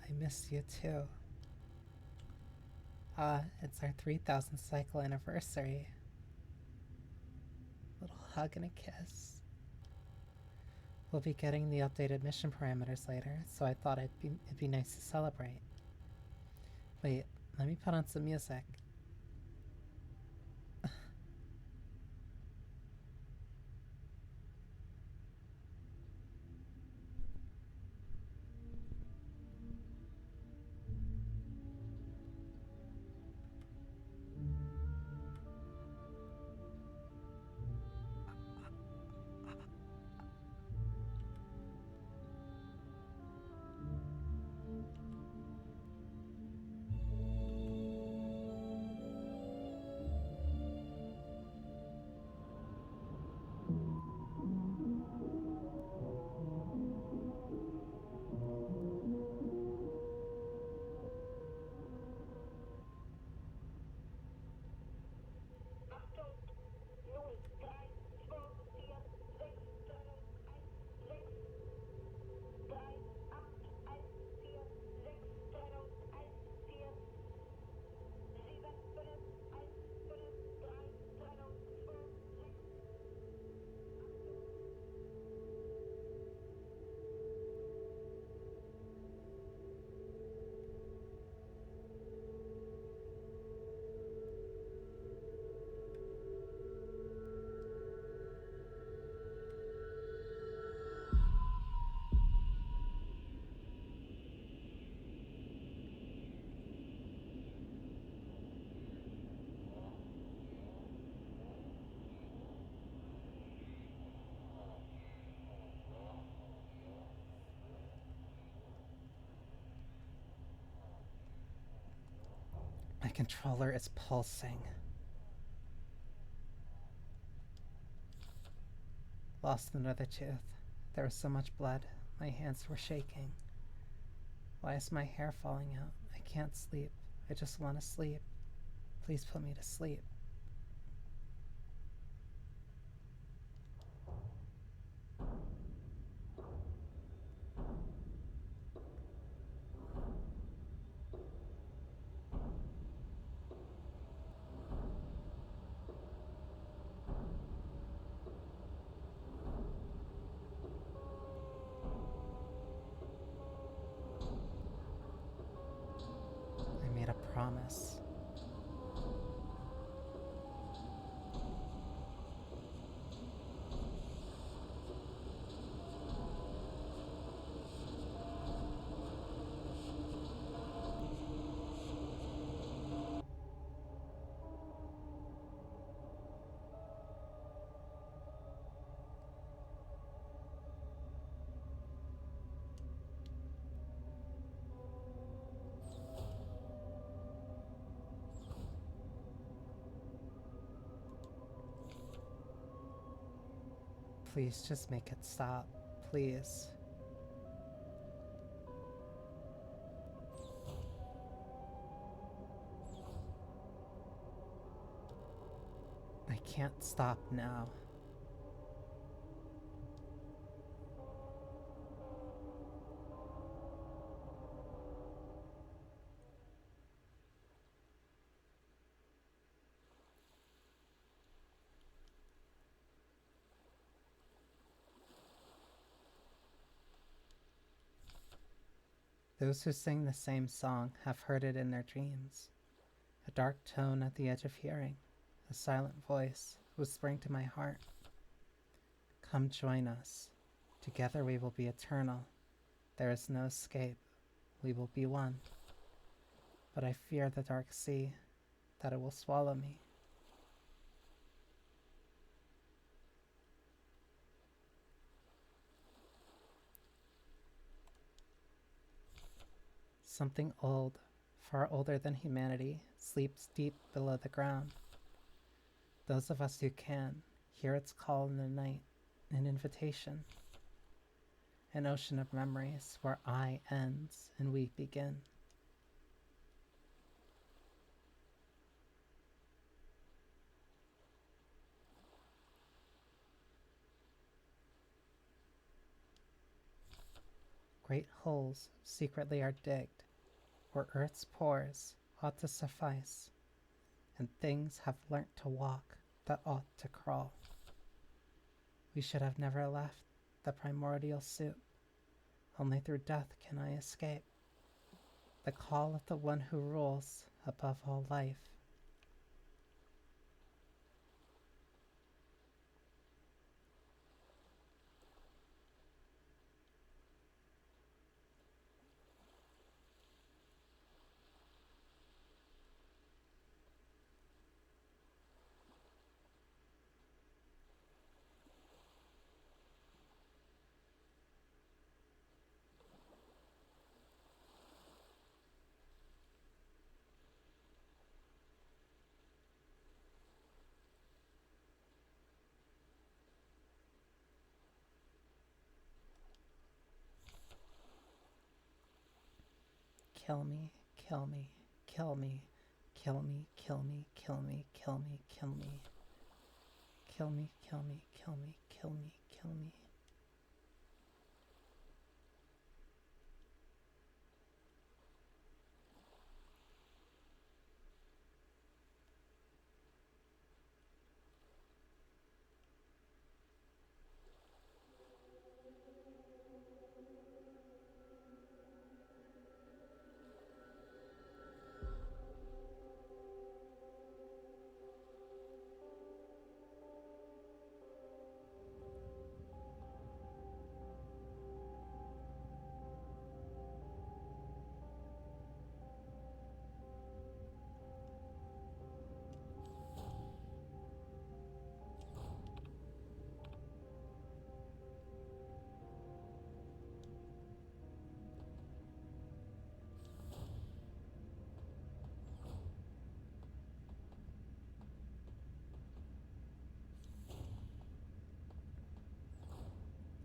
I missed you too. It's our 3000th cycle anniversary. Little hug and a kiss. We'll be getting the updated mission parameters later, so I thought it'd be nice to celebrate. Wait, let me put on some music. controller is pulsing. Lost another tooth. There was so much blood. My hands were shaking. Why is my hair falling out? I can't sleep. I just want to sleep. Please put me to sleep. I made a promise. Please just make it stop. Please. I can't stop now. Those who sing the same song have heard it in their dreams. A dark tone at the edge of hearing, a silent voice whispering to my heart. Come join us. Together we will be eternal. There is no escape. We will be one. But I fear the dark sea, that it will swallow me. Something old, far older than humanity, sleeps deep below the ground. Those of us who can hear its call in the night, an invitation. An ocean of memories where I ends and we begin. Great holes secretly are digged, where earth's pores ought to suffice, and things have learnt to walk that ought to crawl. We should have never left the primordial soup. Only through death can I escape the call of the one who rules above all life. Kill me, kill me, kill me, kill me, kill me, kill me, kill me, kill me. Kill me, kill me, kill me, kill me, kill me.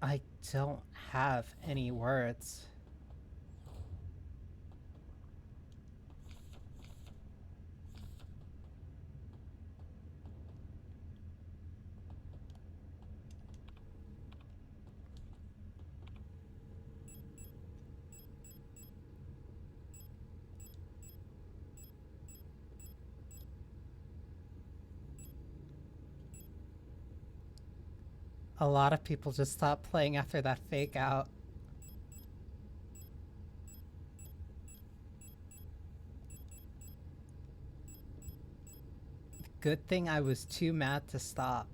I don't have any words. A lot of people just stopped playing after that fake out. Good thing I was too mad to stop.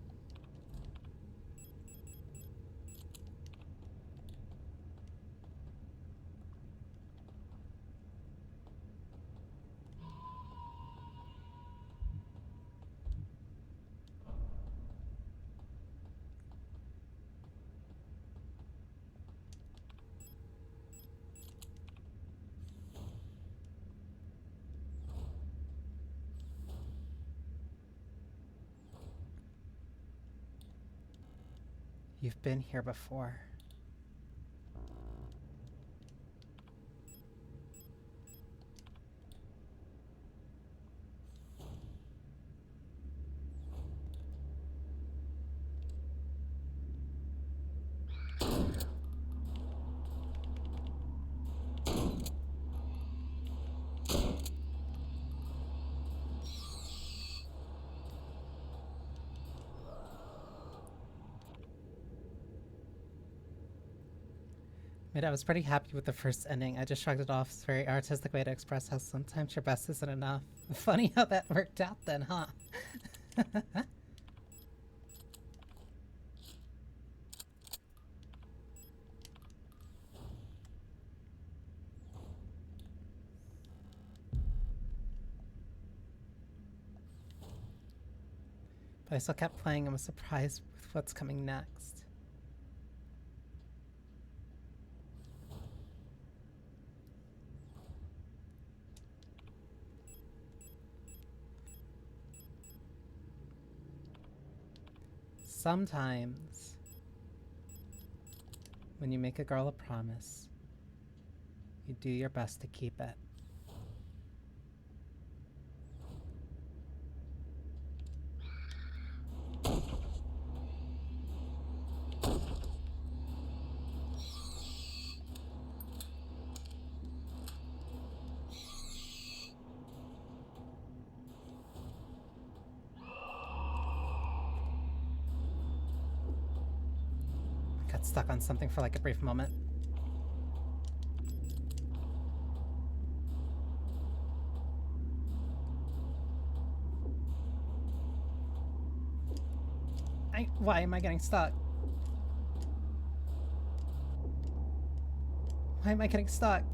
You've been here before. I mean, I was pretty happy with the first ending. I just shrugged it off. It's a very artistic way to express how sometimes your best isn't enough. Funny how that worked out then, huh? But I still kept playing and was surprised with what's coming next. Sometimes, when you make a girl a promise, you do your best to keep it. Got stuck on something for like a brief moment. Why am I getting stuck? Why am I getting stuck?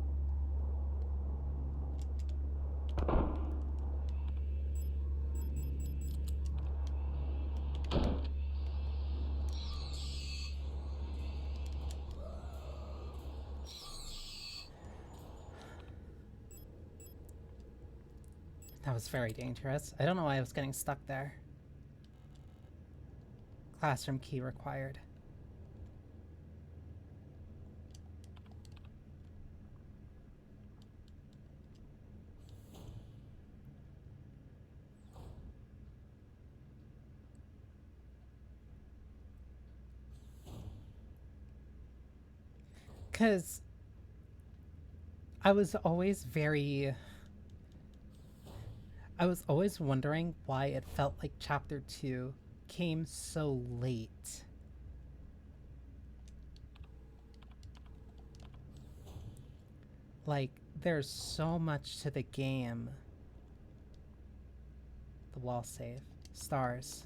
That was very dangerous. I don't know why I was getting stuck there. Classroom key required. Because I was always wondering why it felt like chapter 2 came so late. Like, there's so much to the game. The wall save. Stars.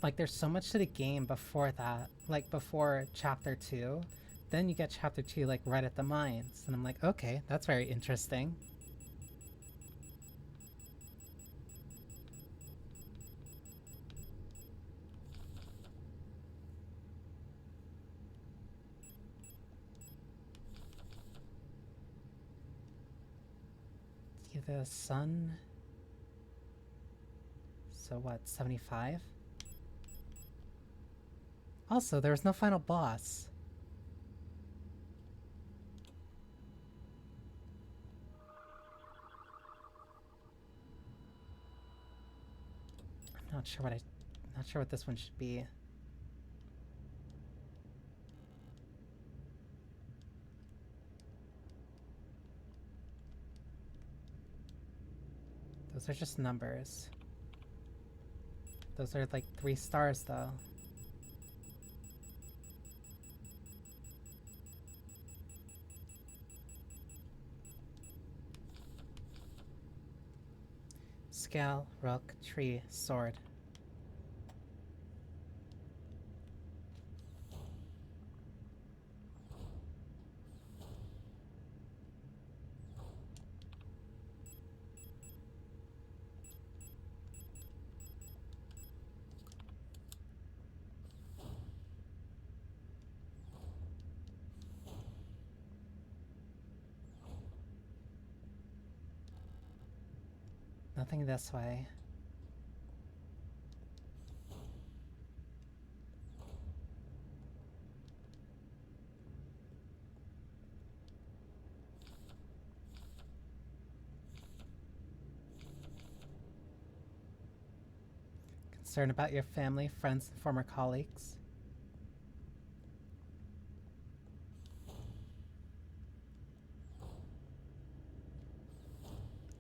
Like, there's so much to the game before that. Like, before chapter 2. Then you get chapter 2, like, right at the mines. And I'm like, okay, that's very interesting. See the sun. So what, 75? Also, there was no final boss. I'm not sure what this one should be. Those are just numbers. Those are like 3 stars though. Scale, rook, tree, sword. Nothing this way. Concerned about your family, friends, and former colleagues.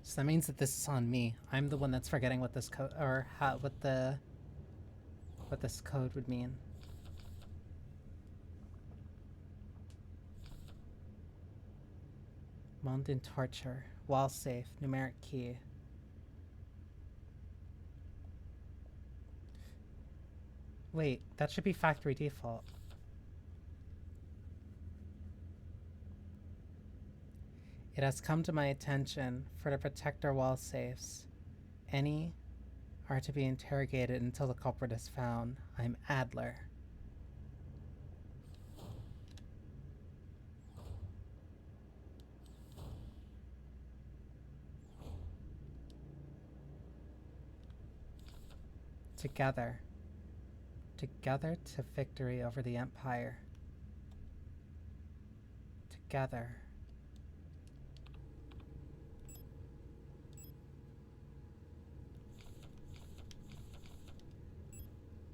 So that means that this is on me. I'm the one that's forgetting what this code or what this code would mean. Mountain torture, wall safe, numeric key. Wait, that should be factory default. It has come to my attention for to protect our wall safes. Any are to be interrogated until the culprit is found. I'm Adler. Together. Together to victory over the Empire. Together.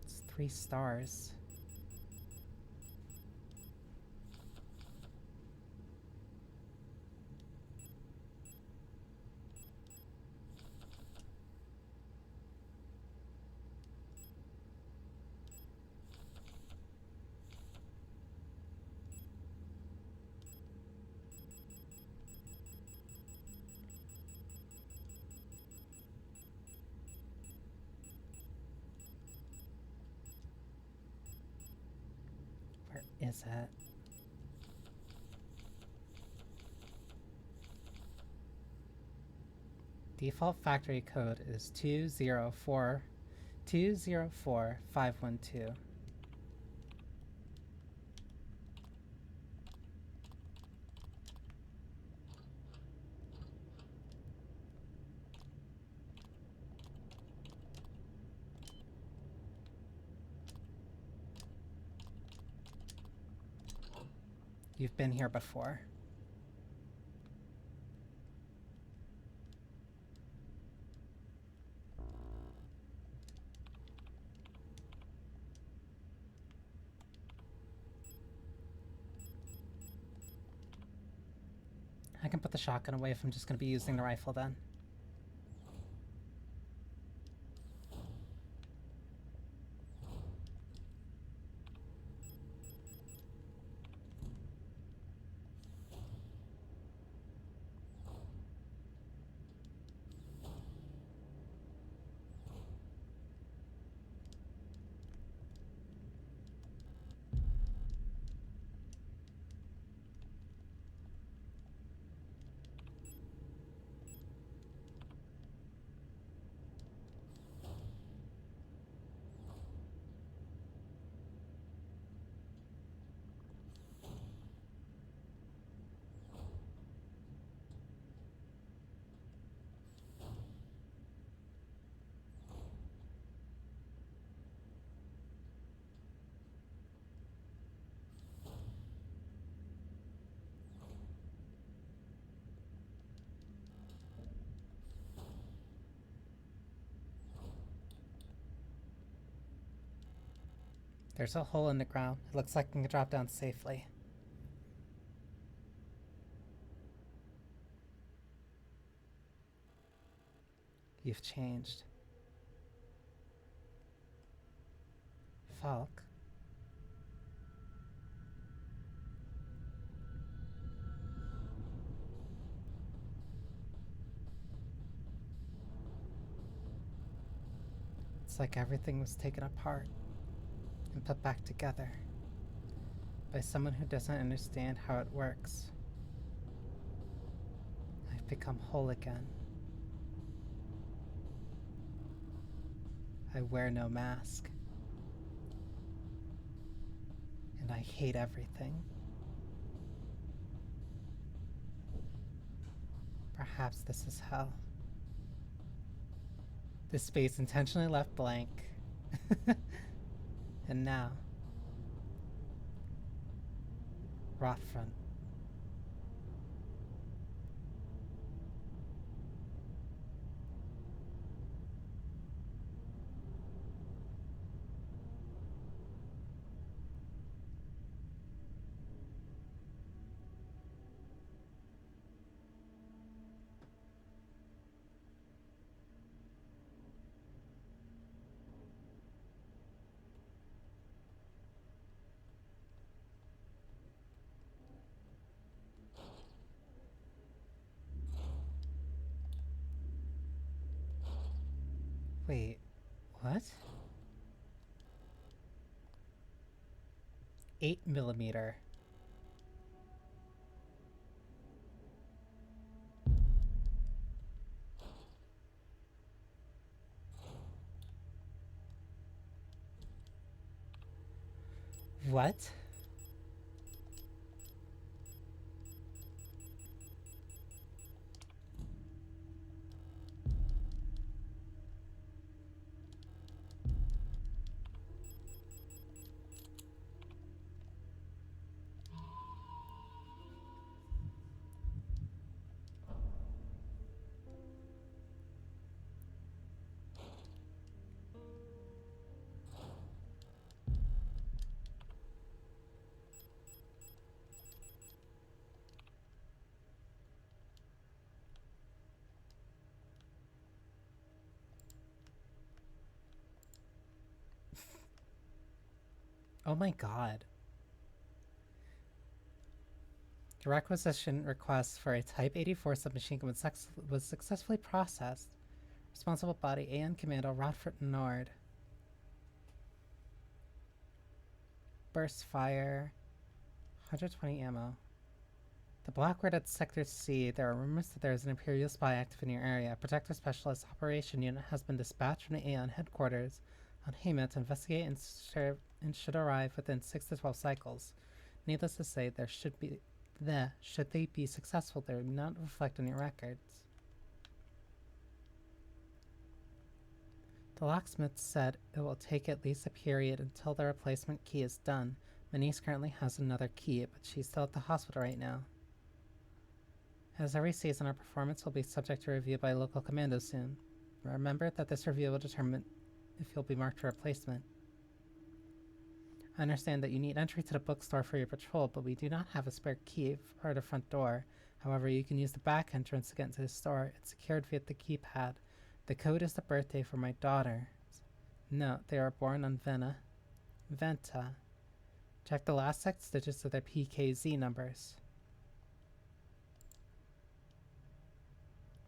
It's 3 stars. Where is it? Default factory code is 204512. You've been here before. I can put the shotgun away if I'm just going to be using the rifle then. There's a hole in the ground. It looks like I can drop down safely. You've changed. Falk. It's like everything was taken apart and put back together by someone who doesn't understand how it works. I've become whole again. I wear no mask. And I hate everything. Perhaps this is hell. This space intentionally left blank. And now, Rothfront. Wait, what? 8mm. What? Oh my god. The requisition request for a Type 84 submachine gun was successfully processed. Responsible body AN Commando Rodford Nord. Burst fire. 120 ammo. The Blackward at Sector C. There are rumors that there is an Imperial spy active in your area. A Protector Specialist Operation Unit has been dispatched from the Aeon headquarters on Hema to investigate and should arrive within 6 to 12 cycles. Needless to say, should they be successful, they will not reflect on your records. The locksmith said it will take at least a period until the replacement key is done. Manise currently has another key, but she's still at the hospital right now. As every season, our performance will be subject to review by local commandos soon. Remember that this review will determine if you'll be marked a replacement. I understand that you need entry to the bookstore for your patrol, but we do not have a spare key for the front door. However, you can use the back entrance to get into the store. It's secured via the keypad. The code is the birthday for my daughter. Note, they are born on Venta. Check the last 6 digits of their PKZ numbers.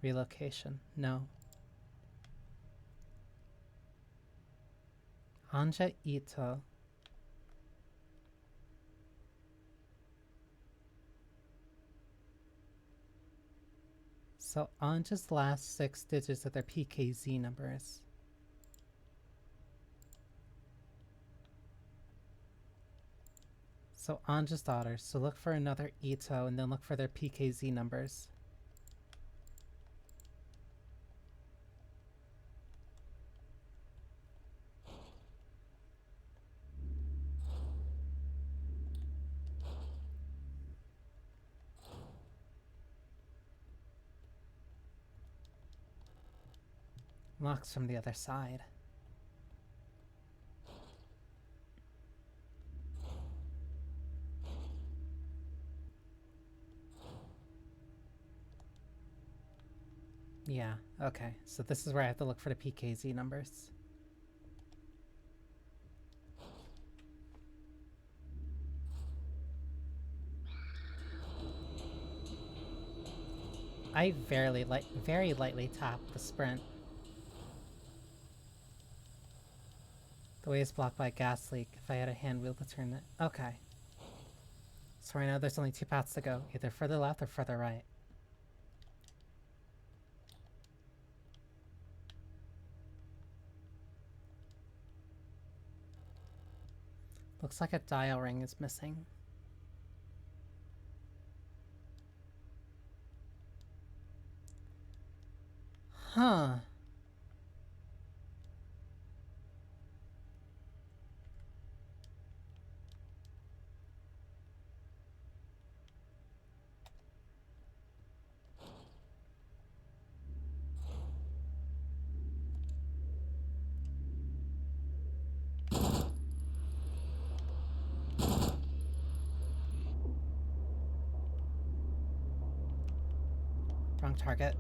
Relocation. No. Anja Ito. So Anja's last 6 digits of their PKZ numbers. So Anja's daughters. So look for another Ito and then look for their PKZ numbers. Locks from the other side. Yeah, okay. So this is where I have to look for the PKZ numbers. I very lightly tap the sprint. The way is blocked by a gas leak. If I had a hand wheel to turn it. Okay. So right now there's only two paths to go, either further left or further right. Looks like a dial ring is missing. Huh. Wrong target.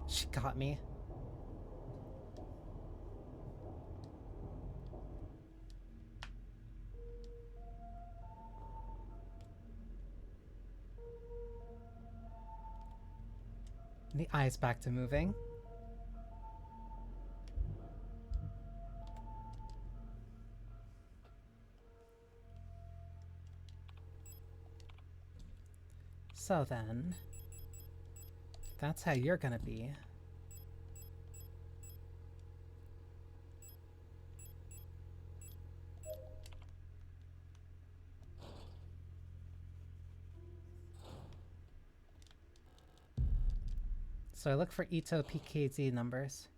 She got me. The eye's back to moving. So then, that's how you're gonna be. So I look for Ito PKZ numbers.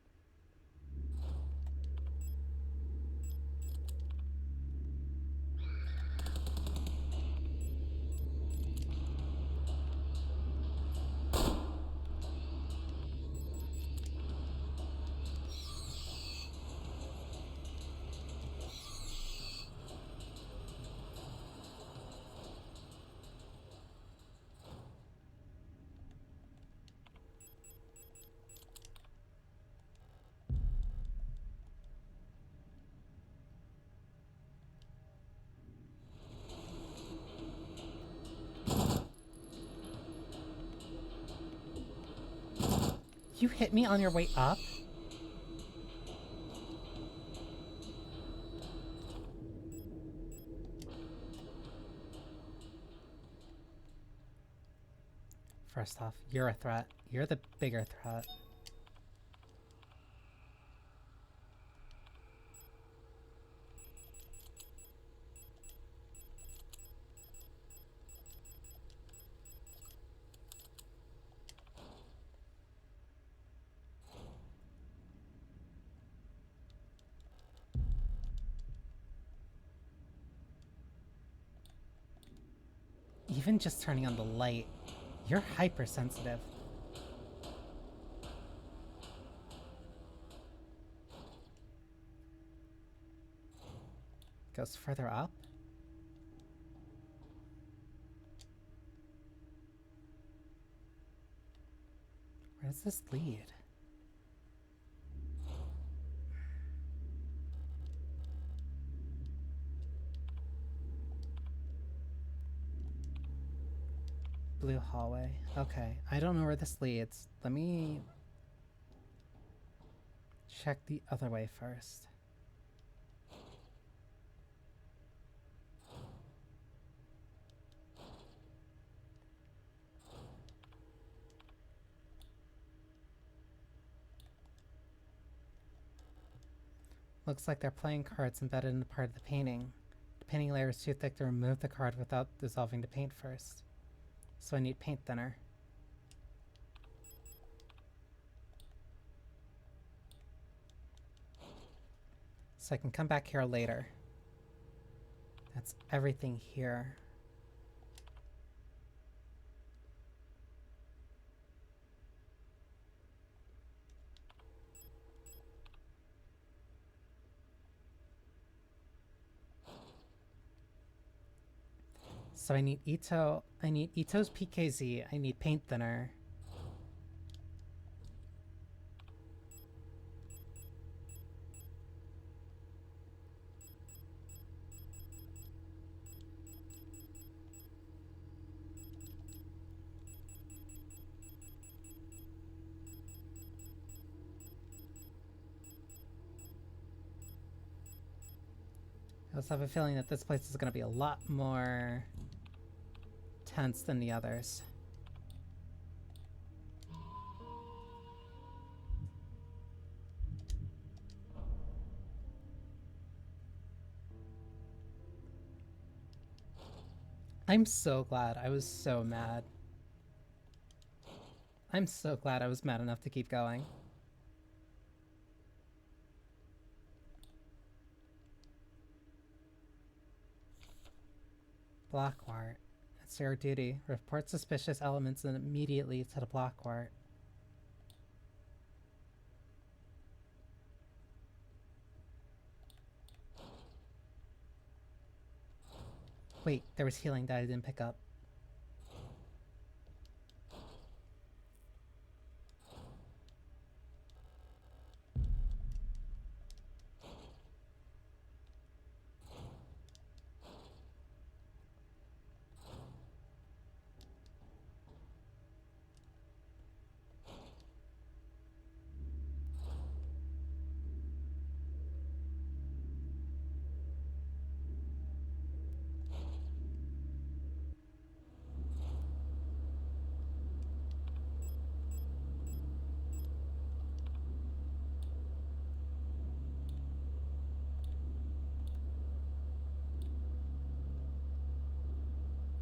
You hit me on your way up? First off, you're a threat. You're the bigger threat. Even just turning on the light, you're hypersensitive. Goes further up. Where does this lead? Blue hallway. Okay, I don't know where this leads. Let me check the other way first. Looks like they're playing cards embedded in the part of the painting. The painting layer is too thick to remove the card without dissolving the paint first. So I need paint thinner. So I can come back here later. That's everything here. So I need Ito. I need Ito's PKZ. I need paint thinner. I also have a feeling that this place is going to be a lot more tense than the others. I'm so glad. I was so mad. I'm so glad I was mad enough to keep going. Blockwart. It's your duty. Report suspicious elements and immediately to the Blockwart. Wait, there was healing that I didn't pick up.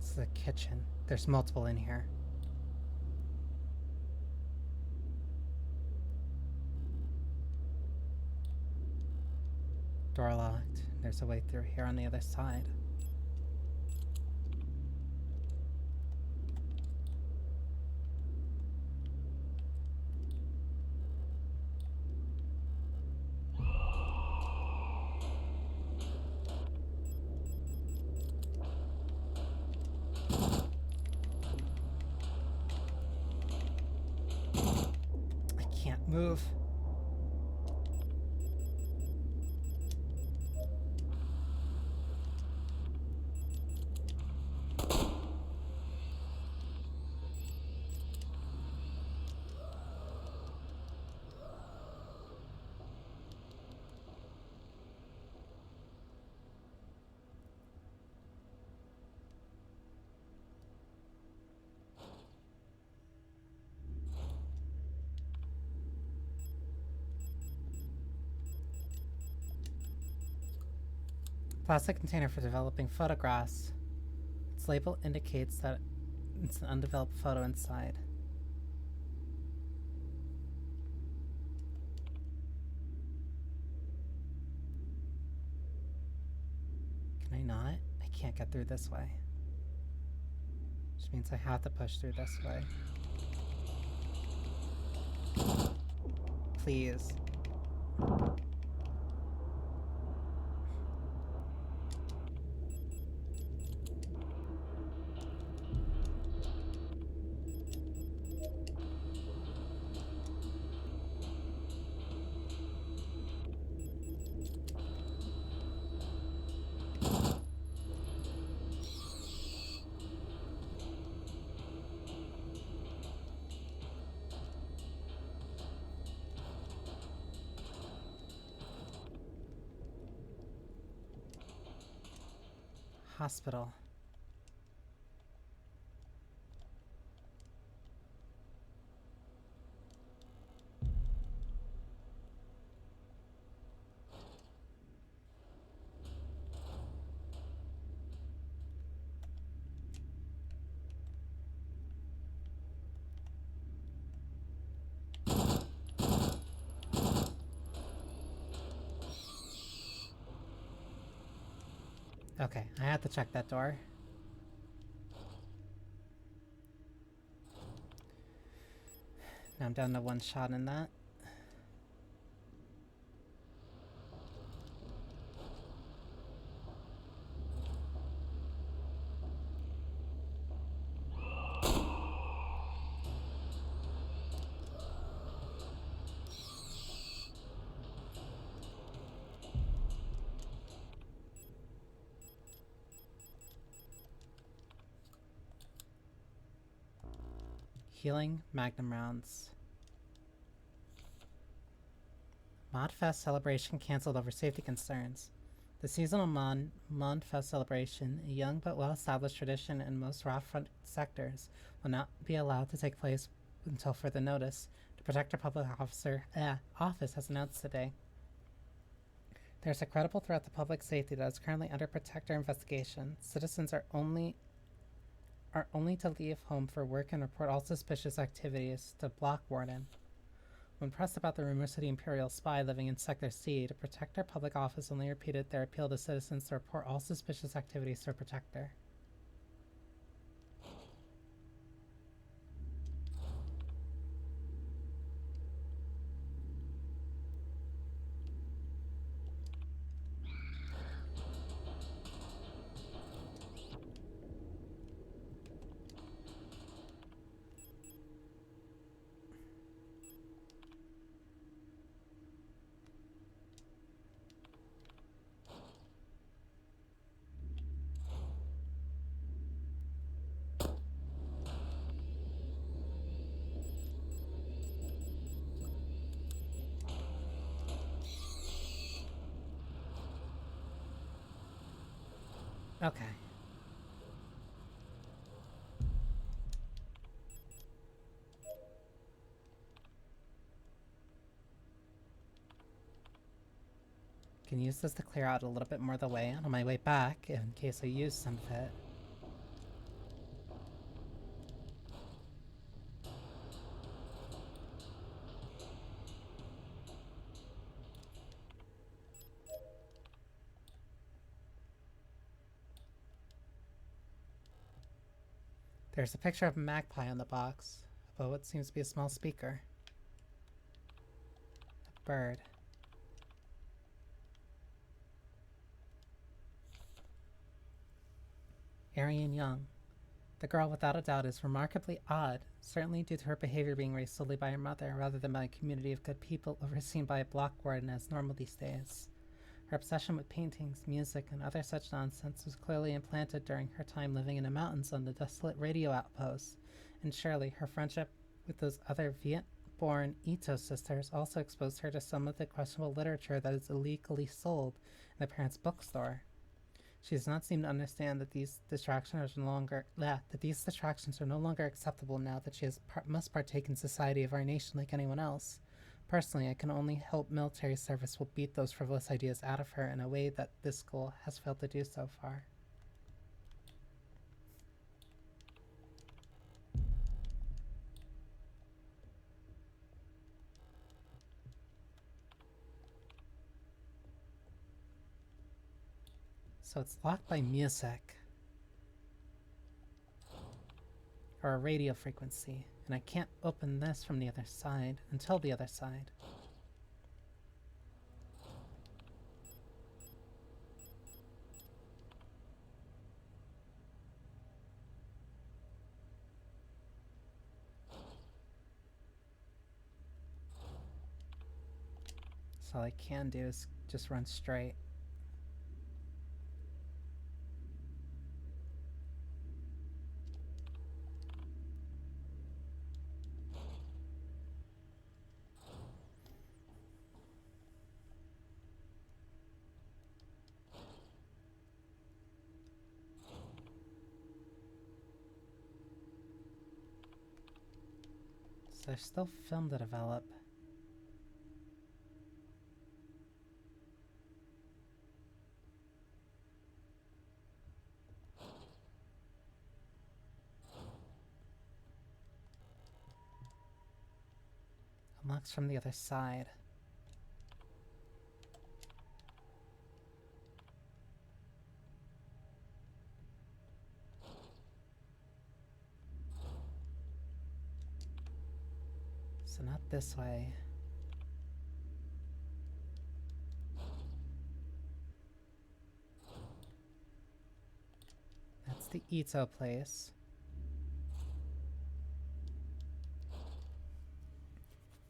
It's the kitchen. There's multiple in here. Door locked. There's a way through here on the other side. I can't move. Plastic container for developing photographs. Its label indicates that it's an undeveloped photo inside. Can I not? I can't get through this way. Which means I have to push through this way. Please. Hospital. Okay, I had to check that door. Now I'm down to one shot in that. Healing Magnum rounds. Modfest celebration cancelled over safety concerns. The seasonal Monfest celebration, a young but well-established tradition in most Rockfront sectors, will not be allowed to take place until further notice, the Protector Public Office has announced today. There's a credible threat to public safety that is currently under Protector investigation. Citizens are only to leave home for work and report all suspicious activities to Block Warden. When pressed about the rumors of the Imperial spy living in Sector C, the Protector Public Office only repeated their appeal to citizens to report all suspicious activities to a Protector. Okay. Can use this to clear out a little bit more of the way on my way back in case I use some of it. There's a picture of a magpie on the box, above what seems to be a small speaker. A bird. Arian Young. The girl, without a doubt, is remarkably odd, certainly due to her behavior being raised solely by her mother, rather than by a community of good people overseen by a block warden as normal these days. Her obsession with paintings, music, and other such nonsense was clearly implanted during her time living in the mountains on the desolate radio outpost, and surely her friendship with those other Viet-born Ito sisters also exposed her to some of the questionable literature that is illegally sold in the parents' bookstore. She does not seem to understand that these distractions are no longer acceptable now that she must partake in society of our nation like anyone else. Personally, I can only hope military service will beat those frivolous ideas out of her in a way that this school has failed to do so far. So it's locked by music. Or a radio frequency, and I can't open this from the other side until the other side. So all I can do is just run straight. So there's still film to develop. Unlocks from the other side. So not this way. That's the Ito place.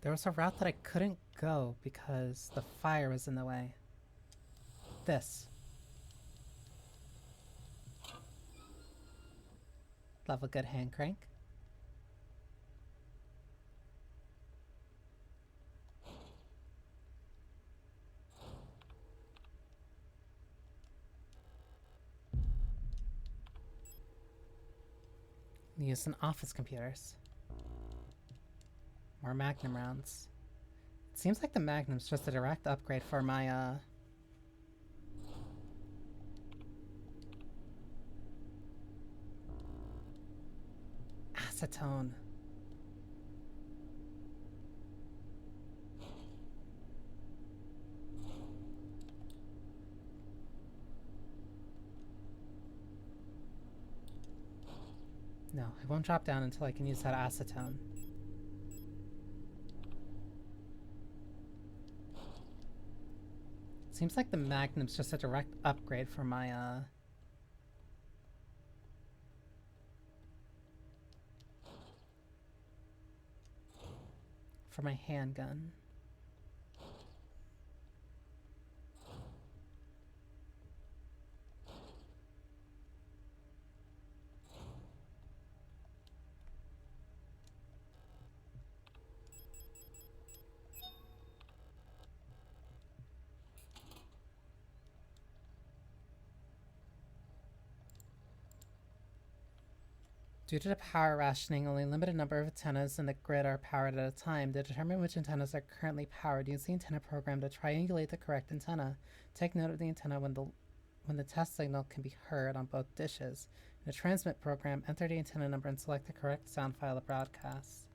There was a route that I couldn't go because the fire was in the way. This. Love a good hand crank. Used in office computers. More Magnum rounds. It seems like the Magnum's just a direct upgrade for my, acetone. No, it won't drop down until I can use that acetone. Seems like the Magnum's just a direct upgrade for my, for my handgun. Due to the power rationing, only a limited number of antennas in the grid are powered at a time. To determine which antennas are currently powered, use the antenna program to triangulate the correct antenna. Take note of the antenna when the test signal can be heard on both dishes. In the transmit program, enter the antenna number and select the correct sound file to broadcast.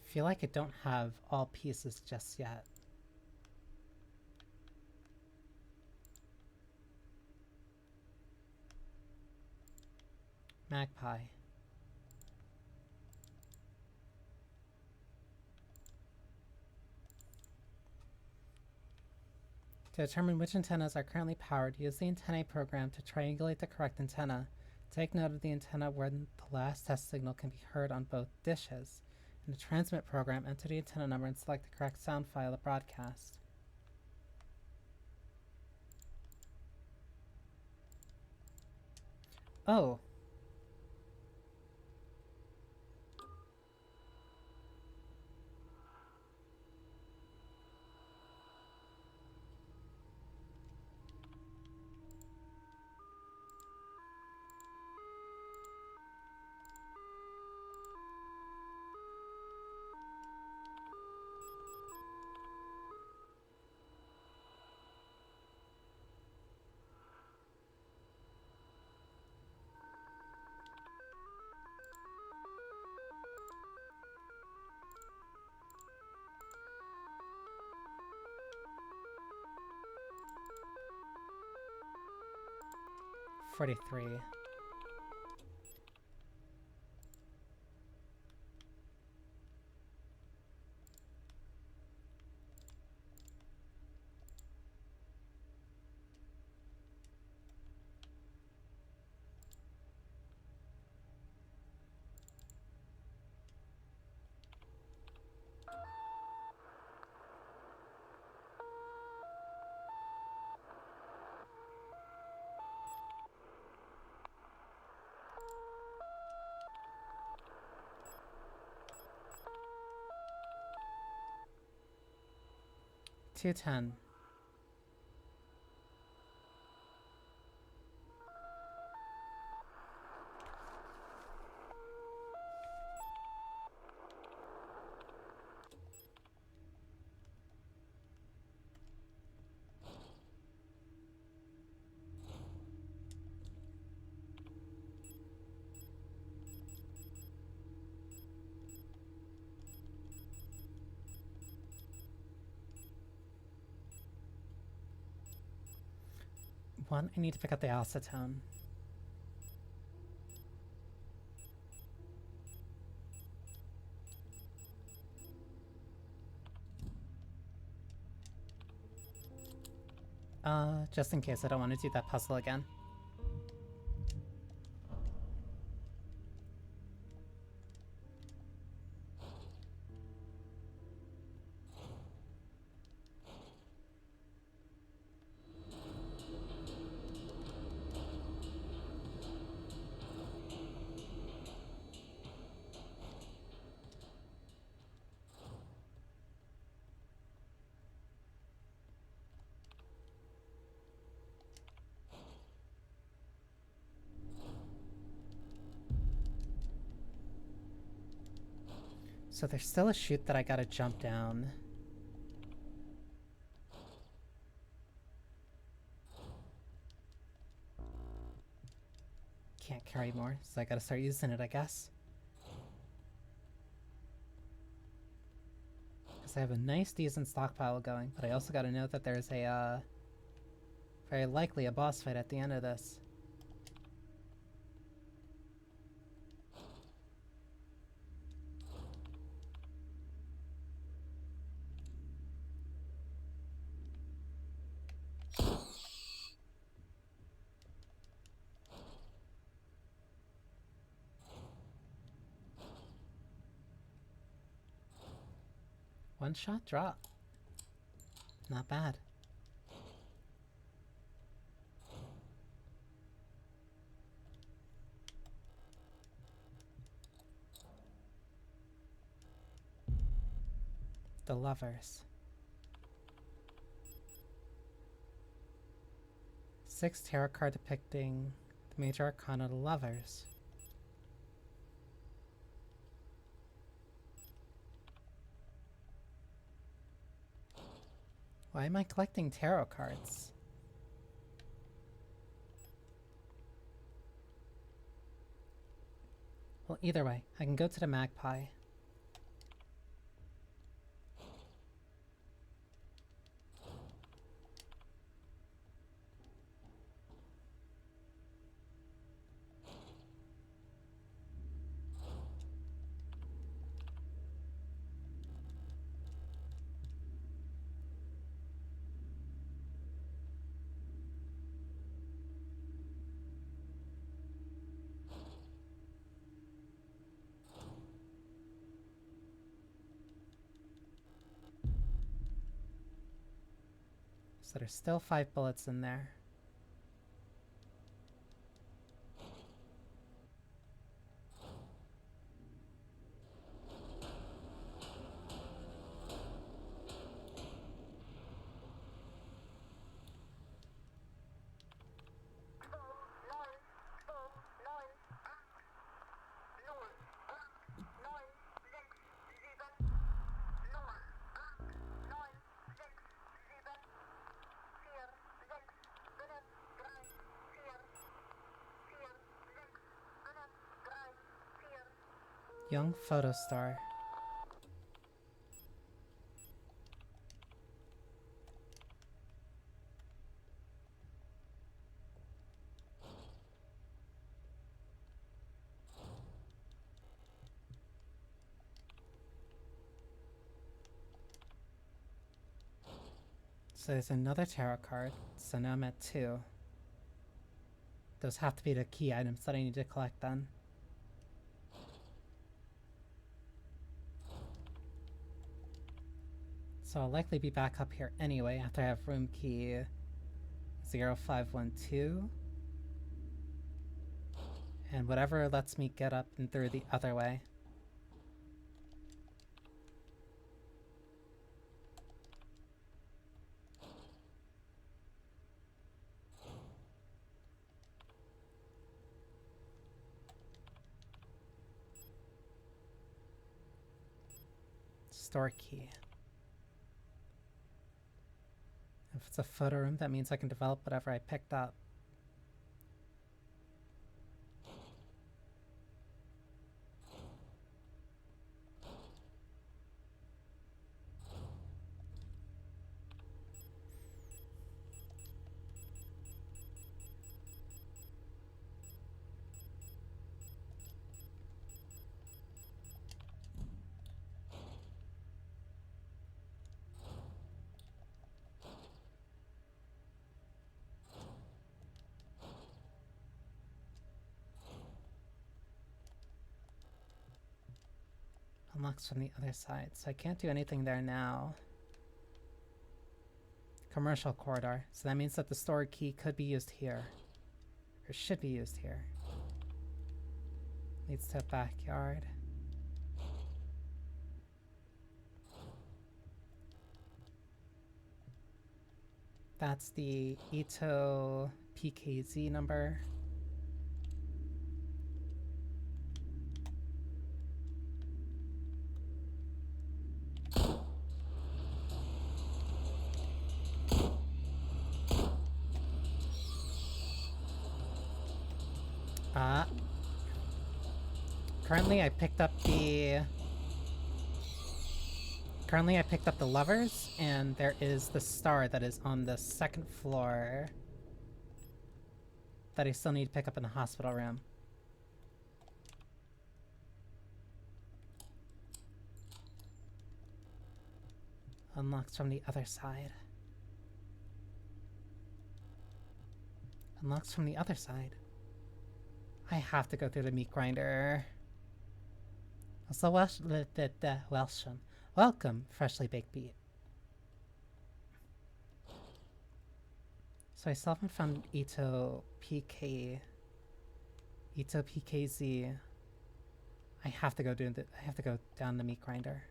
I feel like I don't have all pieces just yet. Magpie. To determine which antennas are currently powered, use the antennae program to triangulate the correct antenna. Take note of the antenna where the last test signal can be heard on both dishes. In the transmit program, enter the antenna number and select the correct sound file to broadcast. Oh. $43. $210. One, I need to pick up the acetone. Just in case I don't want to do that puzzle again. So there's still a chute that I gotta jump down. Can't carry more, so I gotta start using it, I guess. Because I have a nice, decent stockpile going, but I also gotta note that there's a, very likely a boss fight at the end of this. One shot drop. Not bad. The lovers. 6 tarot card depicting the major arcana, the lovers. Why am I collecting tarot cards? Well, either way, I can go to the magpie. So there's still 5 bullets in there. Young Photostar. So there's another tarot card, so now I'm at 2. Those have to be the key items that I need to collect then. So I'll likely be back up here anyway after I have room key 0512. And whatever lets me get up and through the other way. Store key. If it's a photo room, that means I can develop whatever I picked up. unlocks from the other side, so I can't do anything there now. Commercial corridor, so that means that the store key could be used here. Or should be used here. Leads to a backyard. That's the Ito PKZ number. Currently I picked up the levers, and there is the star that is on the second floor that I still need to pick up in the hospital room. Unlocks from the other side. Unlocks from the other side. I have to go through the meat grinder. Also, Welsham. Welcome, freshly baked beet. So I still haven't found Ito PKZ. I have to go down the meat grinder.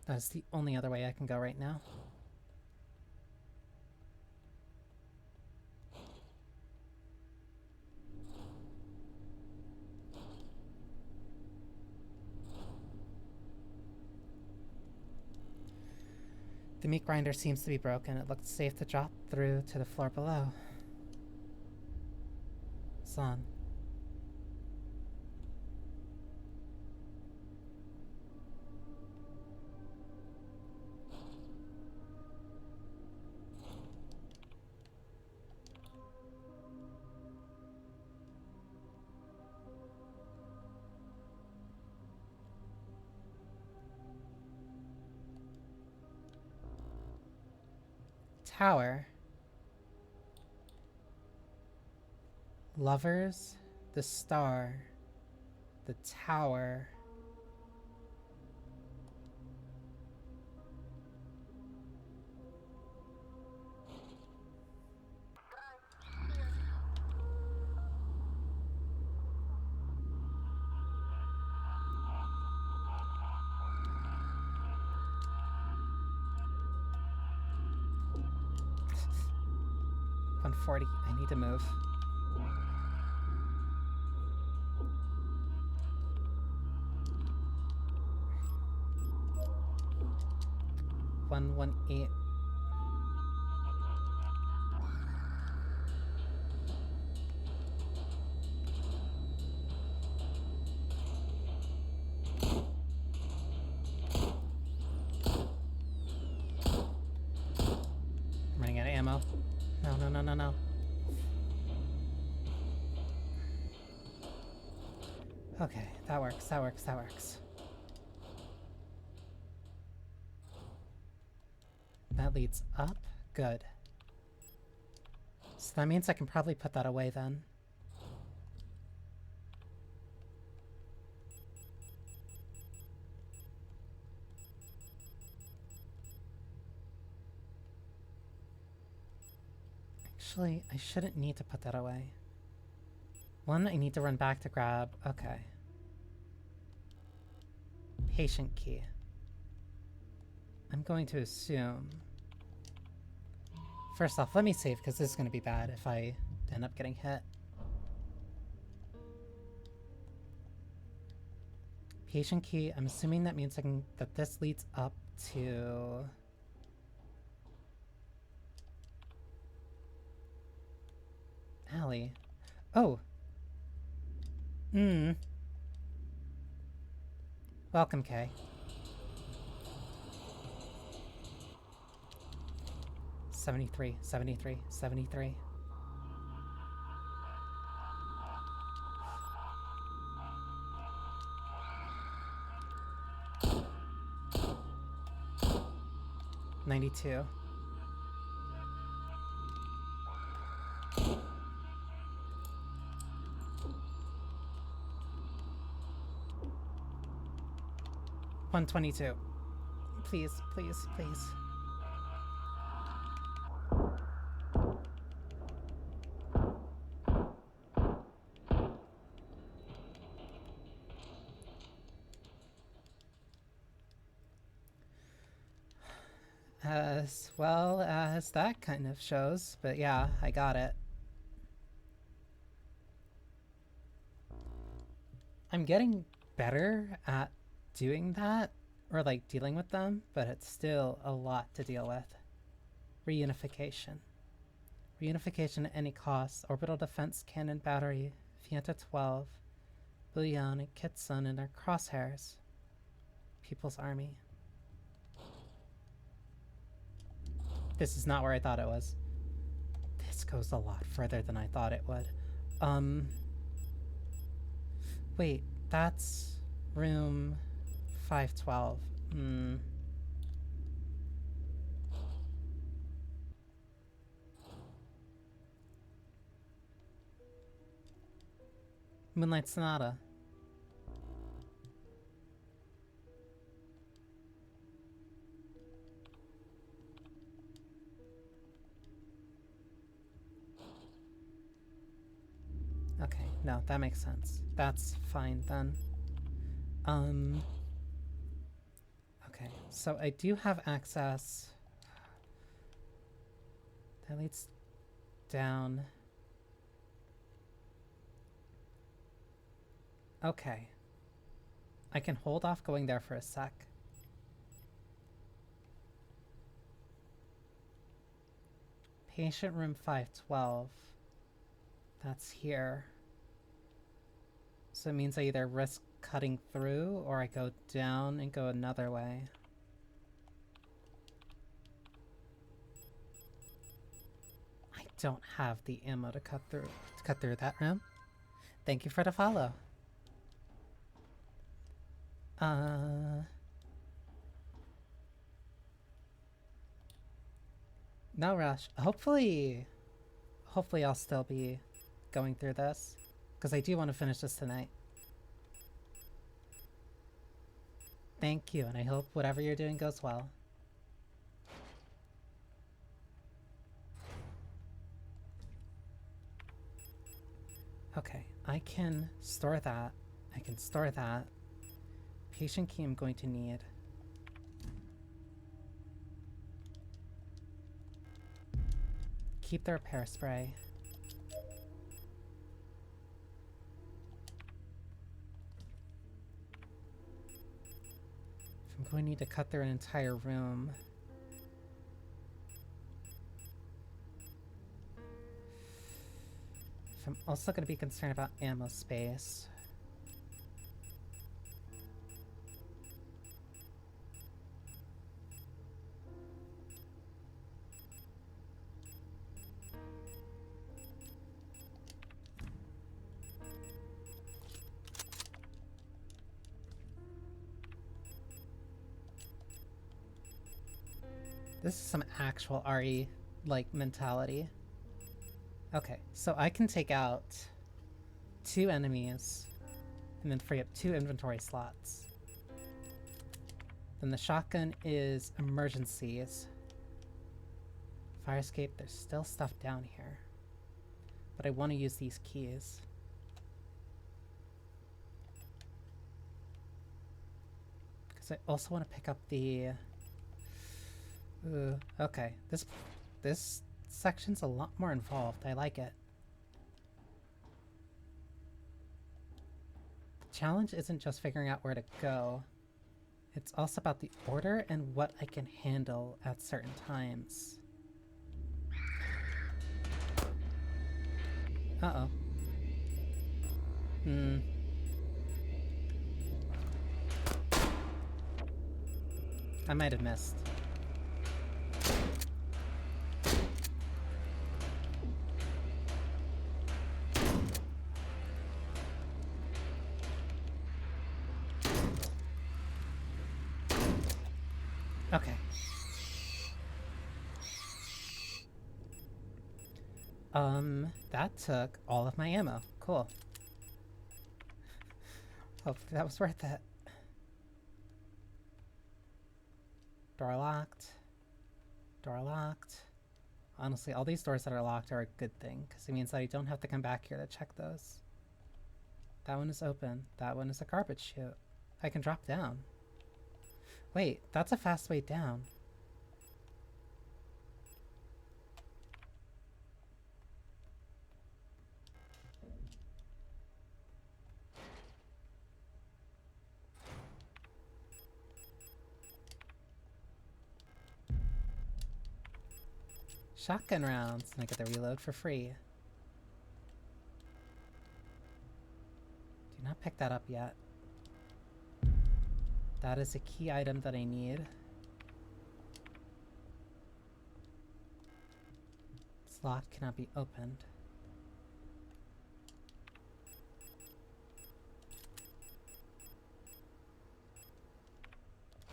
That's the only other way I can go right now. The meat grinder seems to be broken. It looked safe to drop through to the floor below. It's on. Tower. Lovers. The star. The tower. $140. I need to move. $118. I'm running out of ammo. No. Okay, that works. That leads up. Good. So that means I can probably put that away then. Actually, I shouldn't need to put that away. One, I need to run back to grab... Okay. Patient key. I'm going to assume... First off, let me save, because this is going to be bad if I end up getting hit. Patient key, I'm assuming that means that this leads up to... Alley. Oh! Welcome, Kay. 73. 92. 122. Please, please, please. As well as that kind of shows, but yeah, I got it. I'm getting better at doing that, or like dealing with them, but it's still a lot to deal with. Reunification. Reunification at any cost. Orbital defense cannon battery, Fienta 12, Bullion and Kitsun in their crosshairs. People's Army. This is not where I thought it was. This goes a lot further than I thought it would. Wait, that's room 512. Moonlight Sonata. Okay, no, that makes sense. That's fine then. Okay, so I do have access. That leads down. Okay. I can hold off going there for a sec. Patient room 512. That's here. So it means I either risk cutting through or I go down and go another way. I don't have the ammo to cut through that room. Thank you for the follow. No rush. Hopefully I'll still be going through this, because I do want to finish this tonight. Thank you, and I hope whatever you're doing goes well. Okay, I can store that. I can store that. Patient key I'm going to need. Keep the repair spray. I'm going to need to cut through an entire room. If I'm also going to be concerned about ammo space. This is some actual RE, like, mentality. Okay, so I can take out 2 enemies and then free up 2 inventory slots. Then the shotgun is emergencies. Fire escape, there's still stuff down here. But I want to use these keys. Because I also want to pick up the... okay. This section's a lot more involved. I like it. The challenge isn't just figuring out where to go. It's also about the order and what I can handle at certain times. Uh-oh. I might have missed. Okay. That took all of my ammo. Cool. Hopefully that was worth it. Door locked. Door locked. Honestly, all these doors that are locked are a good thing, because it means that I don't have to come back here to check those. That one is open. That one is a garbage chute. I can drop down. Wait, that's a fast way down. Shotgun rounds, and I get the reload for free. Do not pick that up yet. That is a key item that I need. This lock cannot be opened.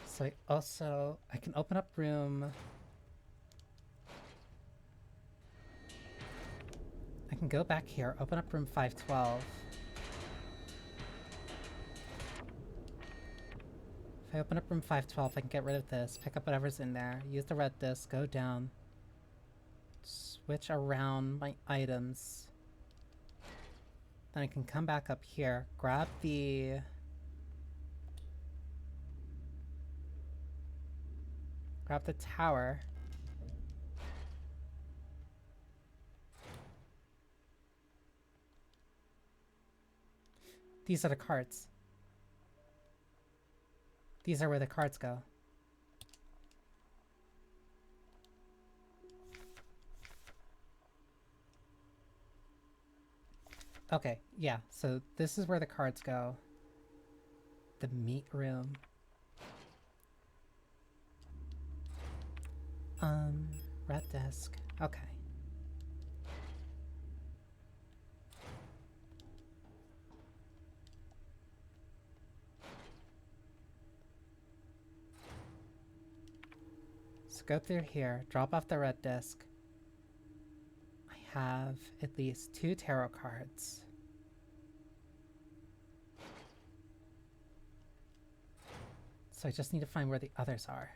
So I can open up room. I can go back here, open up room 512. If I open up room 512, I can get rid of this, pick up whatever's in there, use the red disc, go down, switch around my items. Then I can come back up here, grab the tower. These are the cards. These are where the cards go. Okay, yeah, so this is where the cards go. The meat room. Red disc. Okay. So go through here, drop off the red disc. I have at least 2 tarot cards. So I just need to find where the others are.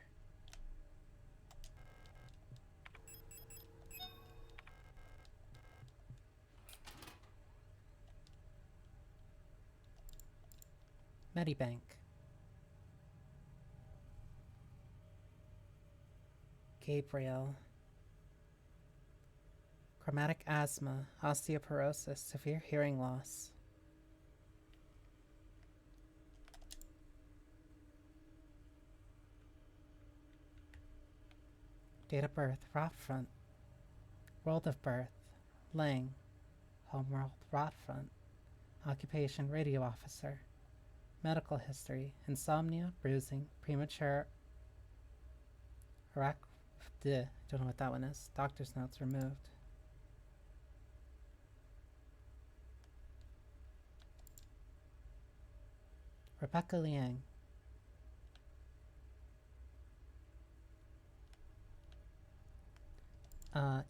Medibank. Gabriel. Chromatic asthma, osteoporosis, severe hearing loss. Date of birth, Rotfront. World of birth, Lang. Homeworld, Rotfront. Occupation, radio officer. Medical history, insomnia, bruising, premature don't know what that one is. Doctor's notes removed. Rebecca Liang.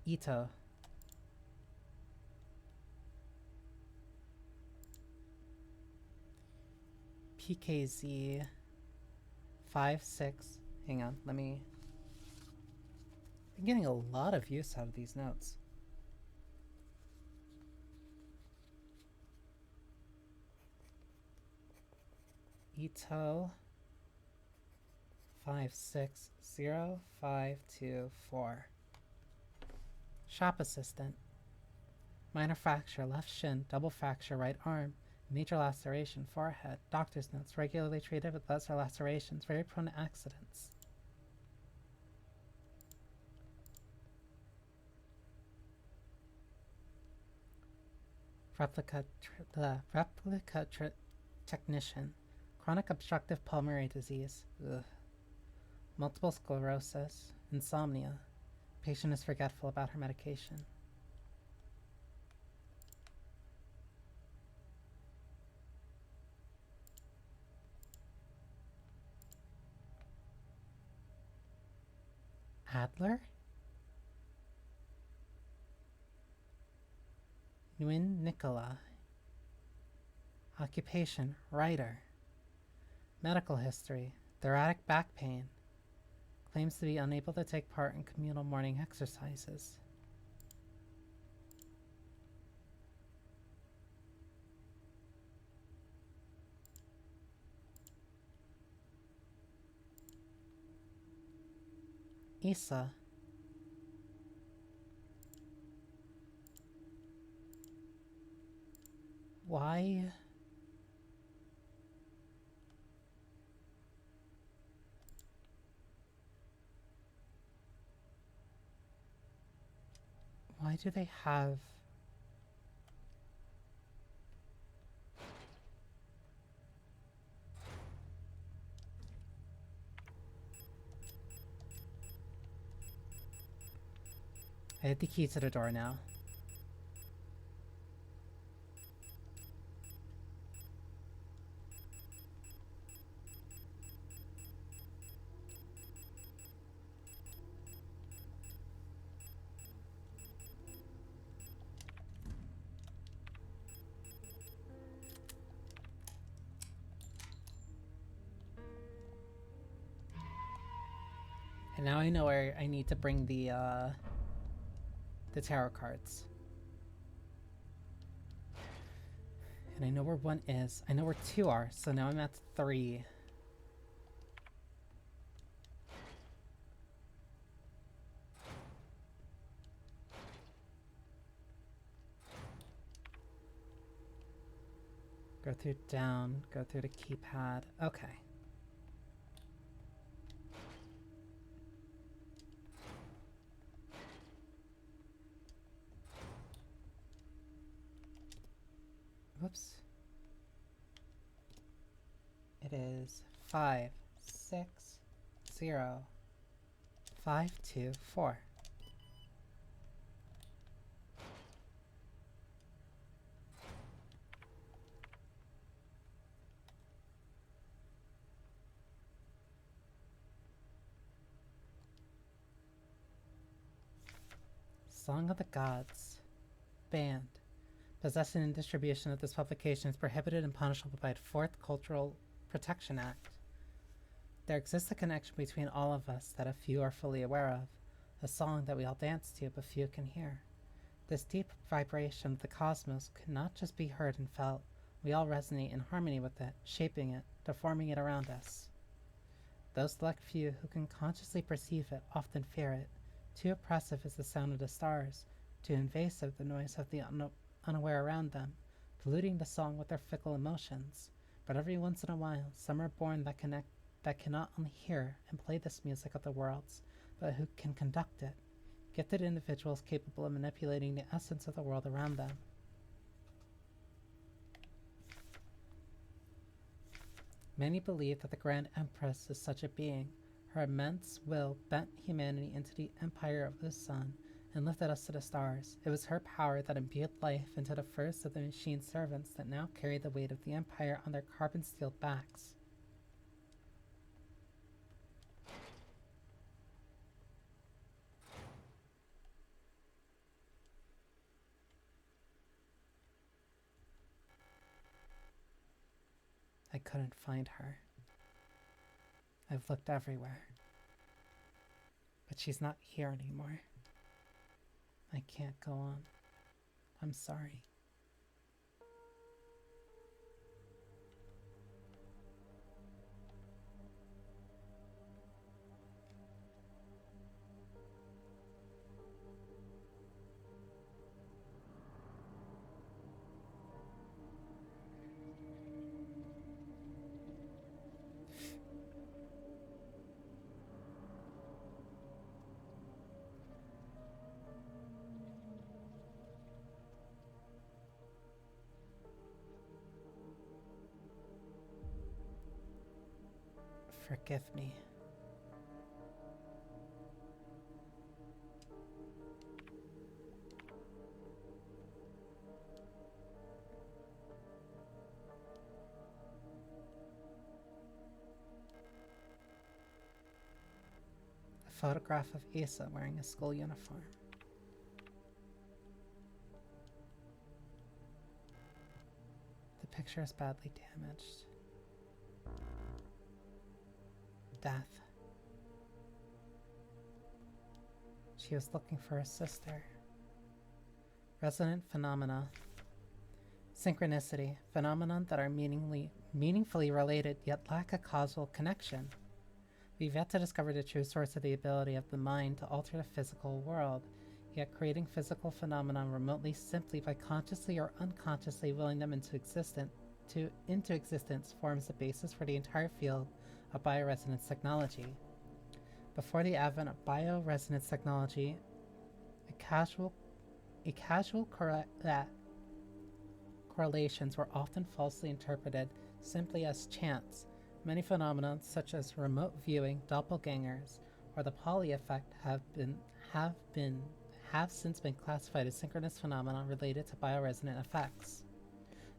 Ito. PKZ 56. Hang on, let me. I'm getting a lot of use out of these notes. Ito 560524. Shop assistant. Minor fracture, left shin, double fracture, right arm. Major laceration, forehead. Doctor's notes, regularly treated with lesser lacerations, very prone to accidents. Replica technician. Chronic obstructive pulmonary disease. Ugh. Multiple sclerosis. Insomnia. Patient is forgetful about her medication. Adler? Nguyen Nicola. Occupation, writer. Medical history, thoracic back pain. Claims to be unable to take part in communal morning exercises. Issa. Why? Why do they have... I have the key to the door now. And now I know where I need to bring the tarot cards. And I know where one is. I know where two are, so now I'm at 3. Go through down, go through the keypad. Okay. Whoops. It is 5, 6, 0, 5, 2, 4. Song of the Gods. Banned. Possession and distribution of this publication is prohibited and punishable by the 4th Cultural Protection Act. There exists a connection between all of us that a few are fully aware of, a song that we all dance to but few can hear. This deep vibration of the cosmos could not just be heard and felt, we all resonate in harmony with it, shaping it, deforming it around us. Those select few who can consciously perceive it often fear it. Too oppressive is the sound of the stars, too invasive the noise of the unaware around them, polluting the song with their fickle emotions. But every once in a while, some are born that cannot only hear and play this music of the worlds, but who can conduct it. Gifted individuals capable of manipulating the essence of the world around them. Many believe that the Grand Empress is such a being. Her immense will bent humanity into the empire of the sun and lifted us to the stars. It was her power that imbued life into the first of the machine servants that now carry the weight of the empire on their carbon-steeled backs. I couldn't find her. I've looked everywhere. But she's not here anymore. I can't go on. I'm sorry. Forgive me. A photograph of Issa wearing a school uniform. The picture is badly damaged. Death. She was looking for her sister. Resonant phenomena. Synchronicity. Phenomena that are meaningfully related yet lack a causal connection. We've yet to discover the true source of the ability of the mind to alter the physical world, yet creating physical phenomena remotely simply by consciously or unconsciously willing them into existence forms the basis for the entire field of bioresonance technology. Before the advent of bioresonance technology, correlations were often falsely interpreted simply as chance. Many phenomena, such as remote viewing, doppelgangers, or the Pauli effect, have since been classified as synchronous phenomena related to bioresonant effects.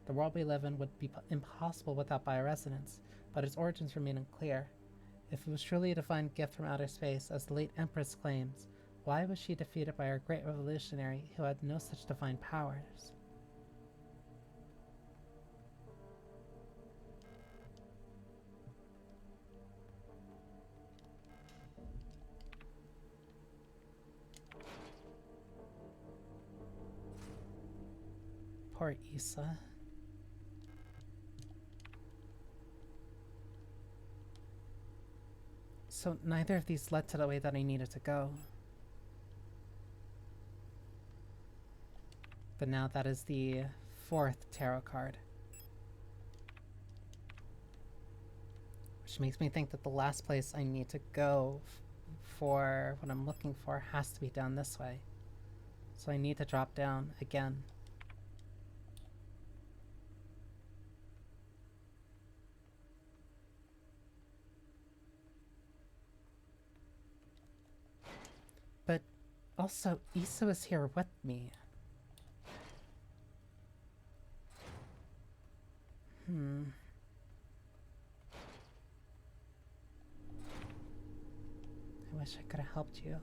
The world we live in would be impossible without bioresonance, but its origins remain unclear. If it was truly a divine gift from outer space, as the late Empress claims, why was she defeated by our great revolutionary who had no such divine powers? Poor Issa. So neither of these led to the way that I needed to go. But now that is the 4th tarot card. Which makes me think that the last place I need to go for what I'm looking for has to be down this way. So I need to drop down again. But also, Issa is here with me. I wish I could have helped you.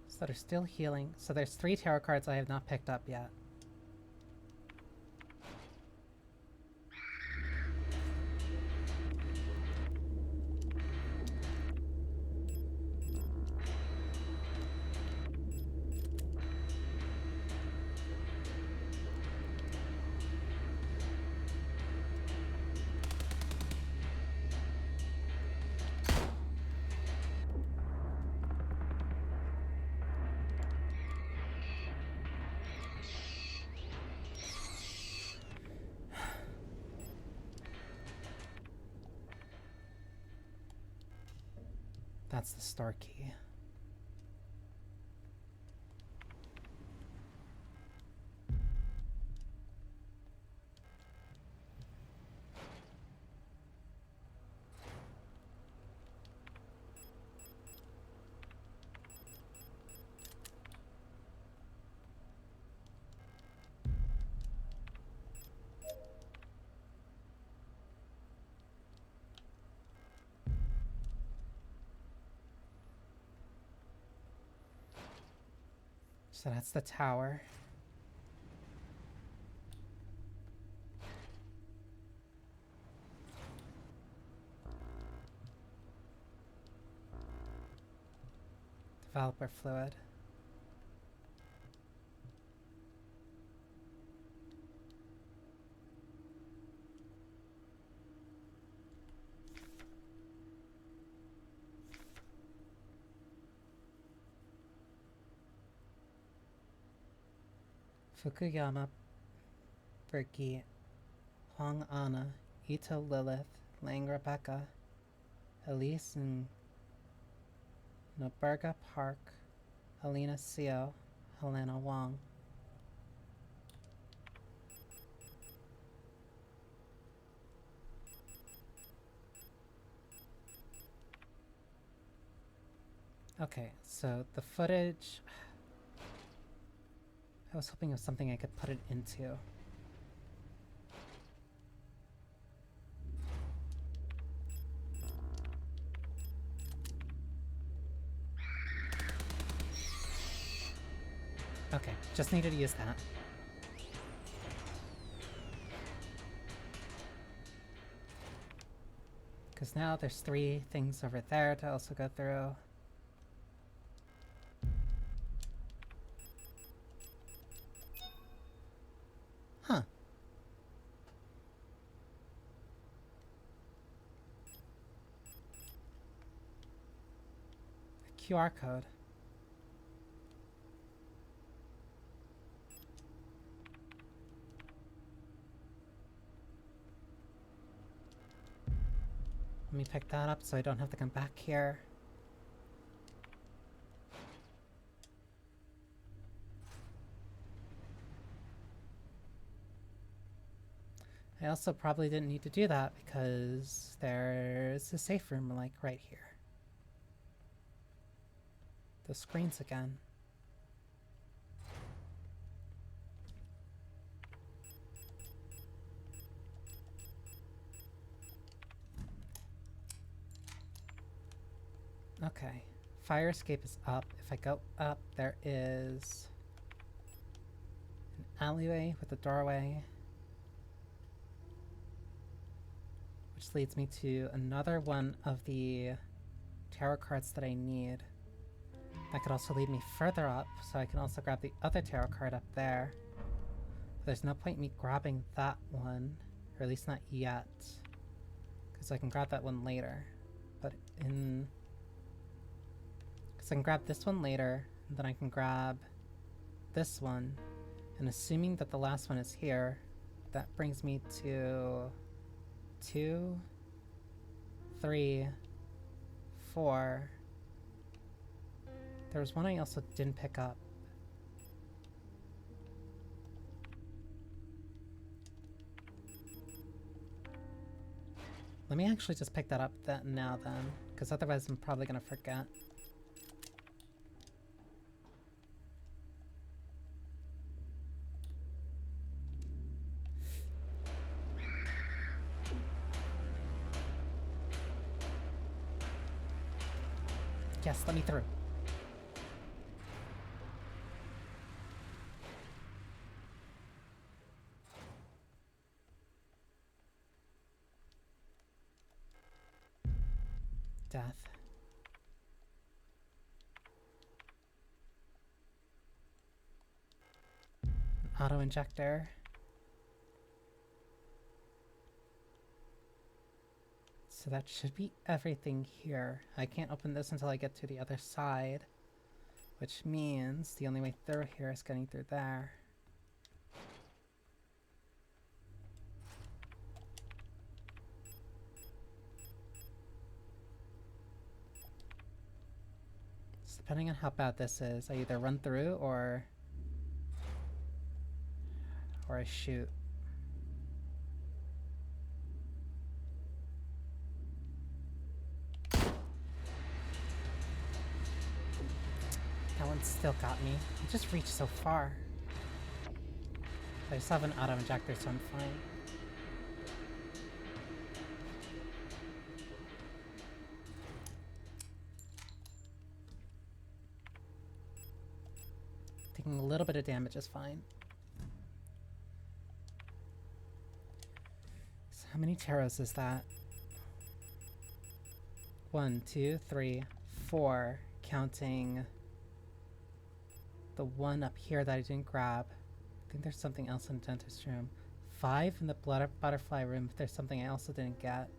So they're still healing. So there's 3 tarot cards I have not picked up yet. That's the star key. So that's the tower. Developer fluid. Fukuyama, Berkey, Hong Anna, Ito Lilith, Lang Rebecca, Elise and Noberga Park, Helena Seo, Helena Wong. Okay, so the footage... I was hoping it was something I could put it into. Just needed to use that. Because now there's 3 things over there to also go through. Huh. A QR code. Let me pick that up so I don't have to come back here. I also probably didn't need to do that because there's a safe room like right here. The screens again. Okay, fire escape is up. If I go up, there is an alleyway with a doorway, which leads me to another one of the tarot cards that I need. That could also lead me further up, so I can also grab the other tarot card up there. But there's no point in me grabbing that one, or at least not yet, because I can grab that one later. But in... Because I can grab this one later, and then I can grab this one, and assuming that the last one is here, that brings me to 2, 3, 4. There was one I also didn't pick up. Let me actually just pick that up now then, because otherwise I'm probably gonna forget. Yes, let me through. Death. Auto injector. So that should be everything here. I can't open this until I get to the other side, which means the only way through here is getting through there. So depending on how bad this is, I either run through or I shoot. That one still got me. I just reached so far. I just have an auto injector, so I'm fine. Taking a little bit of damage is fine. So how many tarots is that? 1, 2, 3, 4, counting the one up here that I didn't grab. I think there's something else in the dentist room. 5 in the butterfly room if there's something I also didn't get.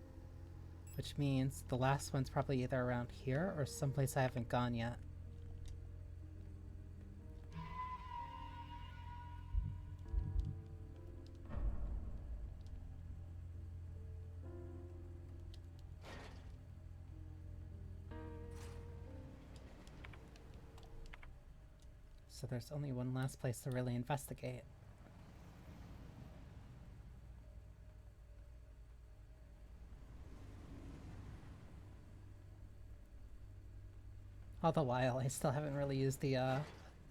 Which means the last one's probably either around here or someplace I haven't gone yet. So there's only one last place to really investigate. All the while, I still haven't really used the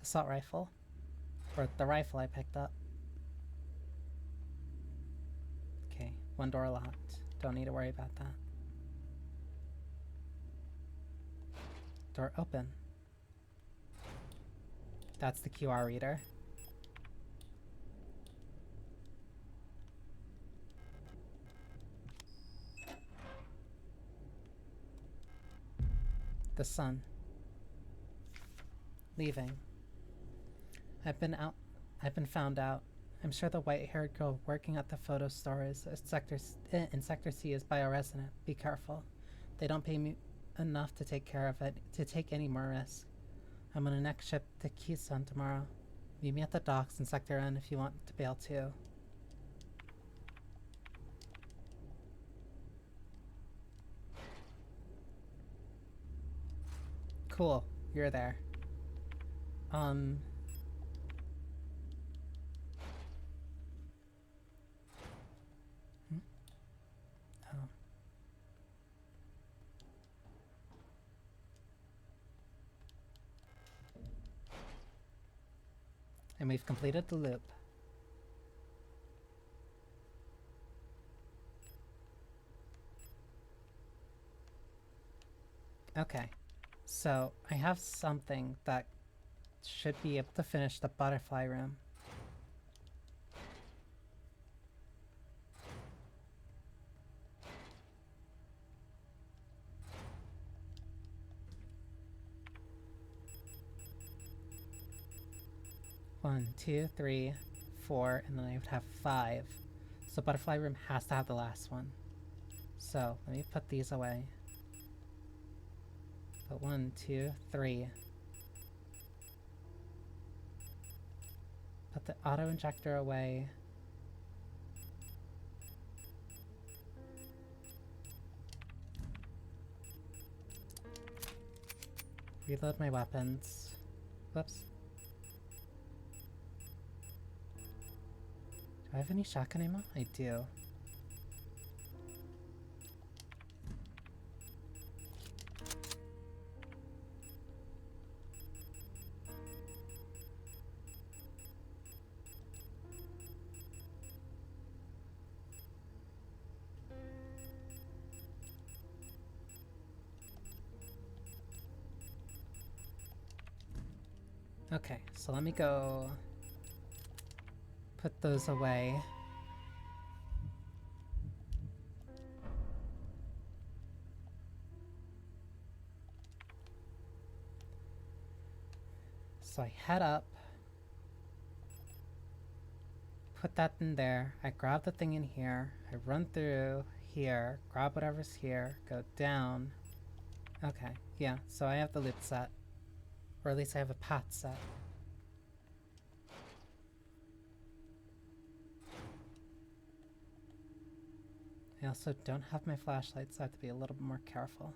assault rifle. Or the rifle I picked up. Okay, one door locked. Don't need to worry about that. Door open. That's the QR reader. The sun. Leaving. I've been found out. I'm sure the white-haired girl working at the photo store in Sector C is bioresonant. Be careful. They don't pay me enough to take any more risk. I'm on the next ship to Kisan tomorrow. Meet me at the docks in Sector N if you want to bail too. Cool. You're there. Oh. And we've completed the loop. Okay. So, I have something that should be able to finish the butterfly room. One, two, three, four, and then I would have 5. So butterfly room has to have the last one. So let me put these away. Put 1, 2, 3. Put the auto injector away. Reload my weapons. Whoops. Do I have any shotgun ammo? I do. Okay, so let me go put those away. So I head up, put that in there, I grab the thing in here, I run through here, grab whatever's here, go down. Okay, yeah, so I have the loop set. Or at least I have a path set. I also don't have my flashlight, so I have to be a little bit more careful.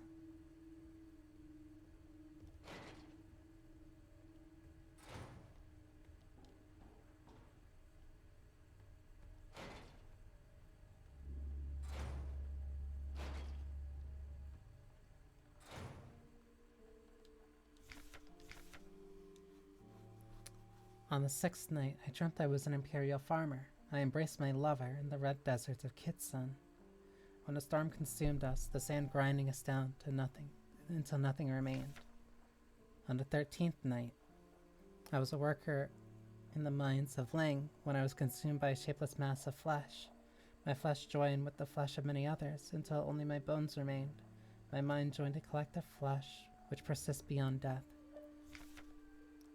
On the 6th night, I dreamt I was an imperial farmer. I embraced my lover in the red deserts of Kitsun. When a storm consumed us, the sand grinding us down to nothing, until nothing remained. On the 13th night, I was a worker in the mines of Ling when I was consumed by a shapeless mass of flesh. My flesh joined with the flesh of many others until only my bones remained. My mind joined a collective flesh which persists beyond death.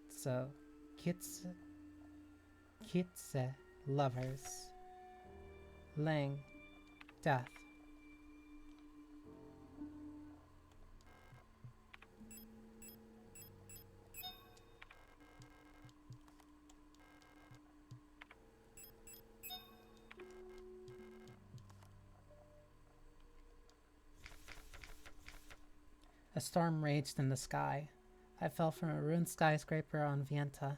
So, Kitse, lovers. Ling, death. A storm raged in the sky. I fell from a ruined skyscraper on Vienta,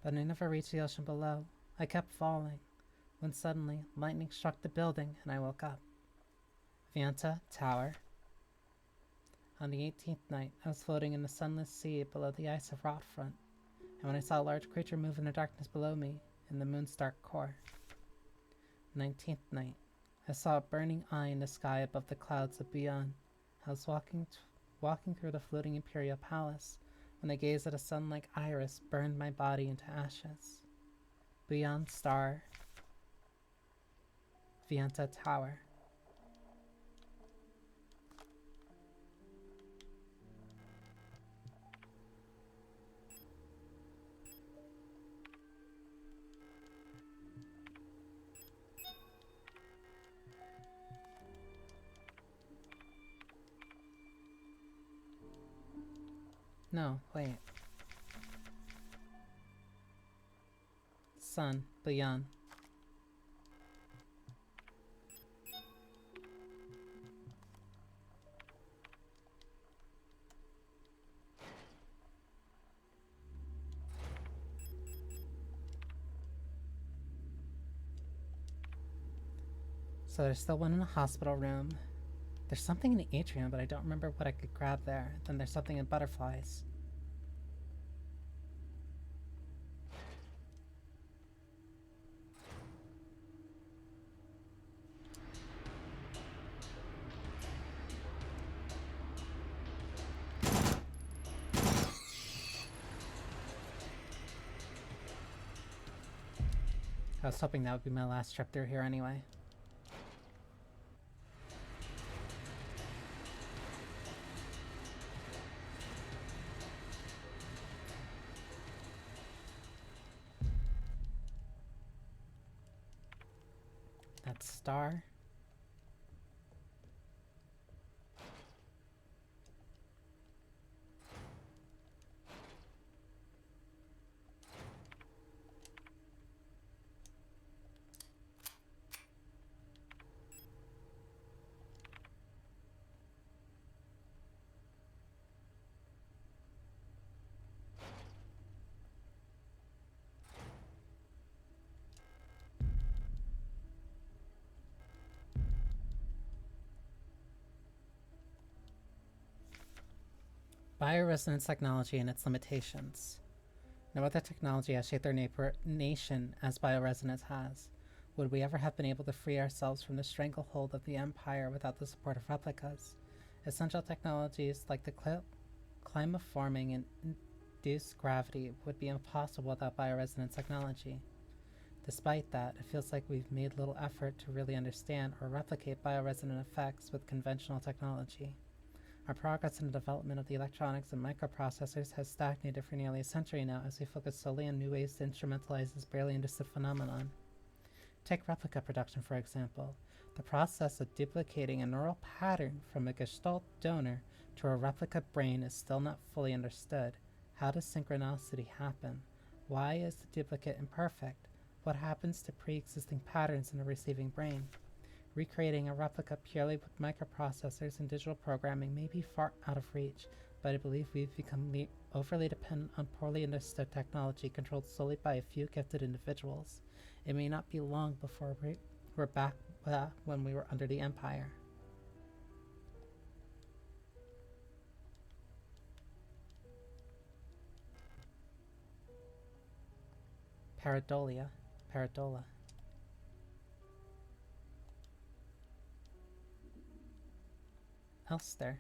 but I never reached the ocean below. I kept falling, when suddenly lightning struck the building and I woke up. Vienta Tower. On the 18th night, I was floating in the sunless sea below the ice of Rotfront, and when I saw a large creature move in the darkness below me, in the moon's dark core. 19th night, I saw a burning eye in the sky above the clouds of beyond. I was walking through the floating imperial palace when the gaze at a sun-like iris burned my body into ashes. Beyond star. Vienta Tower. No, wait. Sun, beyond. So there's still one in the hospital room. There's something in the atrium, but I don't remember what I could grab there. Then there's something in butterflies. I was hoping that would be my last trip through here anyway. That star. Bioresonance technology and its limitations. No other technology has shaped our nation as bioresonance has. Would we ever have been able to free ourselves from the stranglehold of the Empire without the support of replicas? Essential technologies like the climaforming and induced gravity would be impossible without bioresonance technology. Despite that, it feels like we've made little effort to really understand or replicate bioresonant effects with conventional technology. Our progress in the development of the electronics and microprocessors has stagnated for nearly a century now as we focus solely on new ways to instrumentalize this barely understood phenomenon. Take replica production, for example. The process of duplicating a neural pattern from a Gestalt donor to a replica brain is still not fully understood. How does synchronicity happen? Why is the duplicate imperfect? What happens to pre-existing patterns in the receiving brain? Recreating a replica purely with microprocessors and digital programming may be far out of reach, but I believe we've become overly dependent on poorly understood technology controlled solely by a few gifted individuals. It may not be long before we're back when we were under the Empire. Paradolia. Paradola. Elster.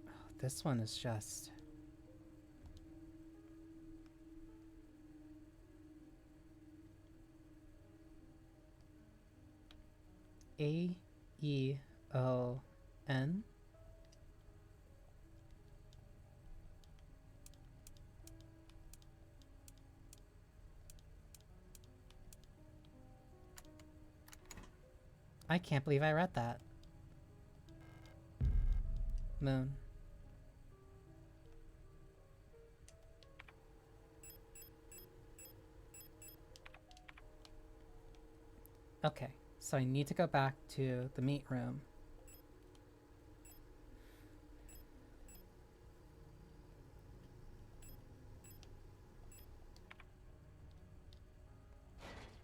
Oh, this one is just... A-E-O-N? I can't believe I read that. Moon. Okay, so I need to go back to the meat room.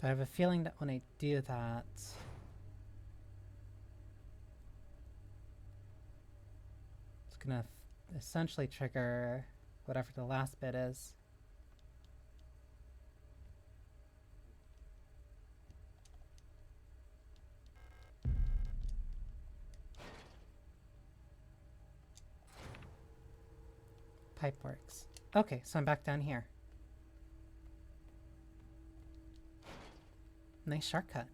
But I have a feeling that when I do that... it's gonna essentially trigger whatever the last bit is. Pipeworks. Okay, so I'm back down here. Nice shortcut.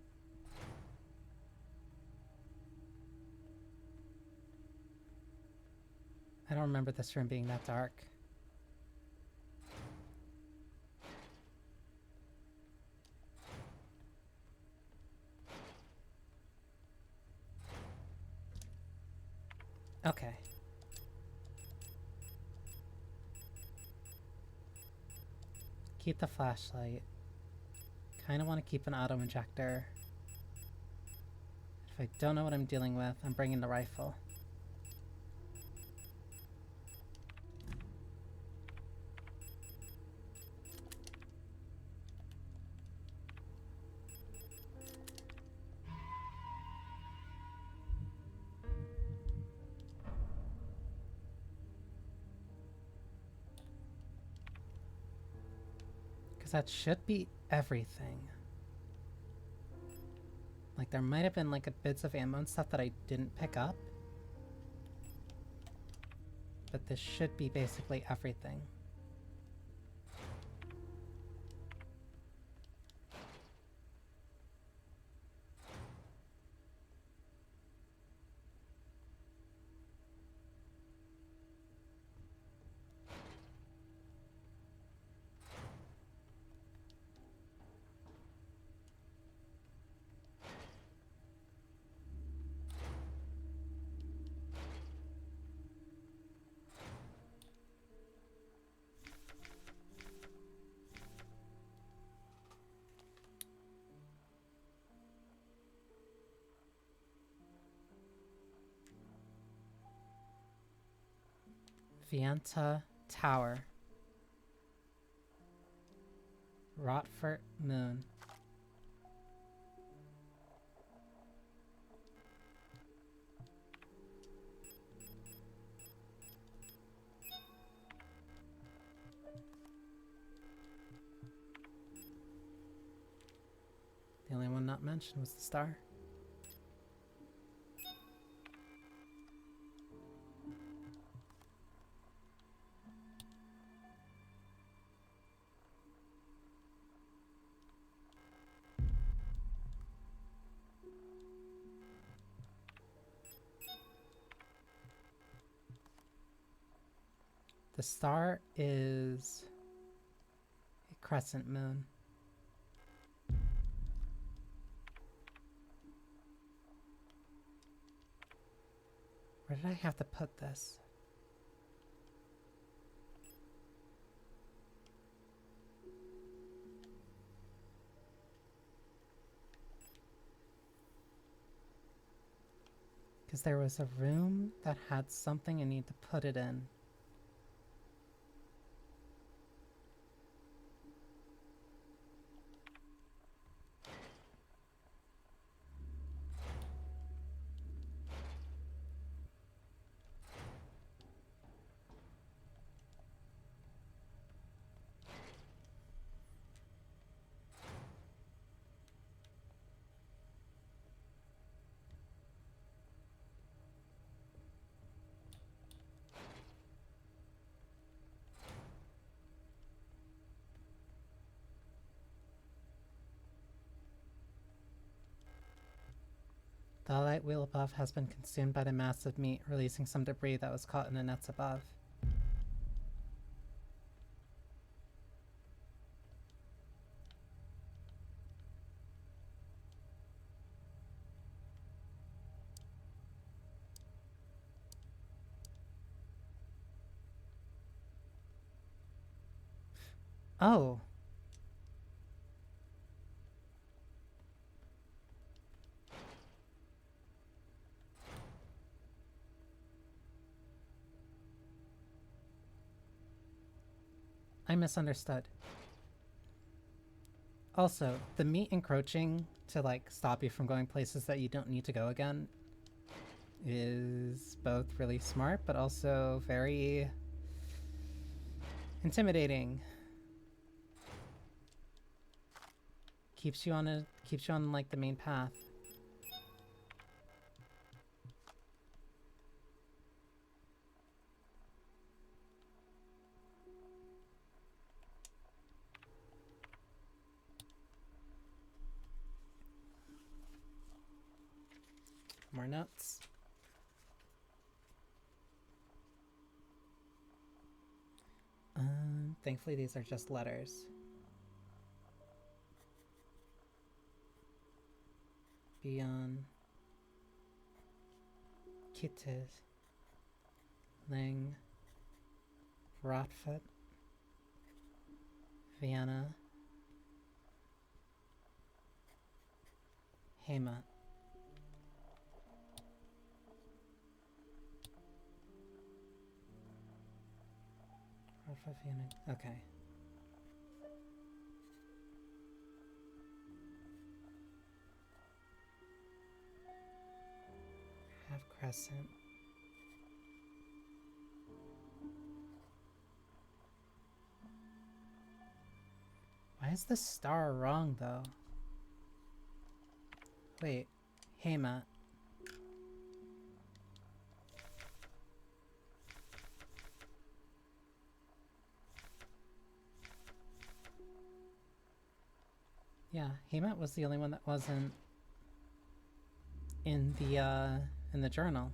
I don't remember this room being that dark. Okay. Keep the flashlight. Kinda want to keep an auto injector. If I don't know what I'm dealing with, I'm bringing the rifle. Because that should be everything. Like, there might have been, like, a bits of ammo and stuff that I didn't pick up. But this should be basically everything. Vienta Tower. Rotfort Moon. The only one not mentioned was the star. The star is a crescent moon. Where did I have to put this? Because there was a room that had something I need to put it in. The light wheel above has been consumed by the mass of meat, releasing some debris that was caught in the nets above. Oh. I misunderstood. Also, the meat encroaching to, like, stop you from going places that you don't need to go again is both really smart, but also very intimidating. Keeps you on like the main path. more notes. Thankfully these are just letters. Bion, Kitted, Ling, Rotfoot, Vienna, Hema. Rotfoot, Vienna. Okay. Half crescent. Why is the star wrong though? Wait, Hema. Yeah, Hamet was the only one that wasn't in the journal.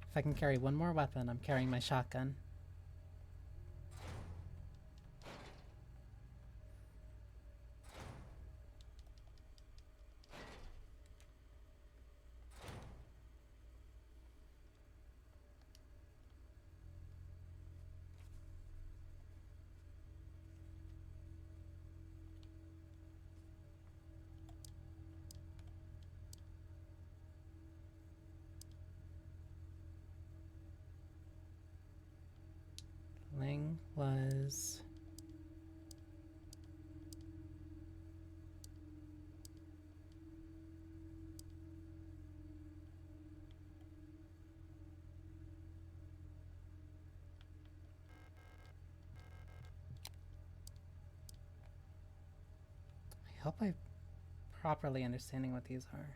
If I can carry one more weapon, I'm carrying my shotgun. Ling was... I hope I'm properly understanding what these are.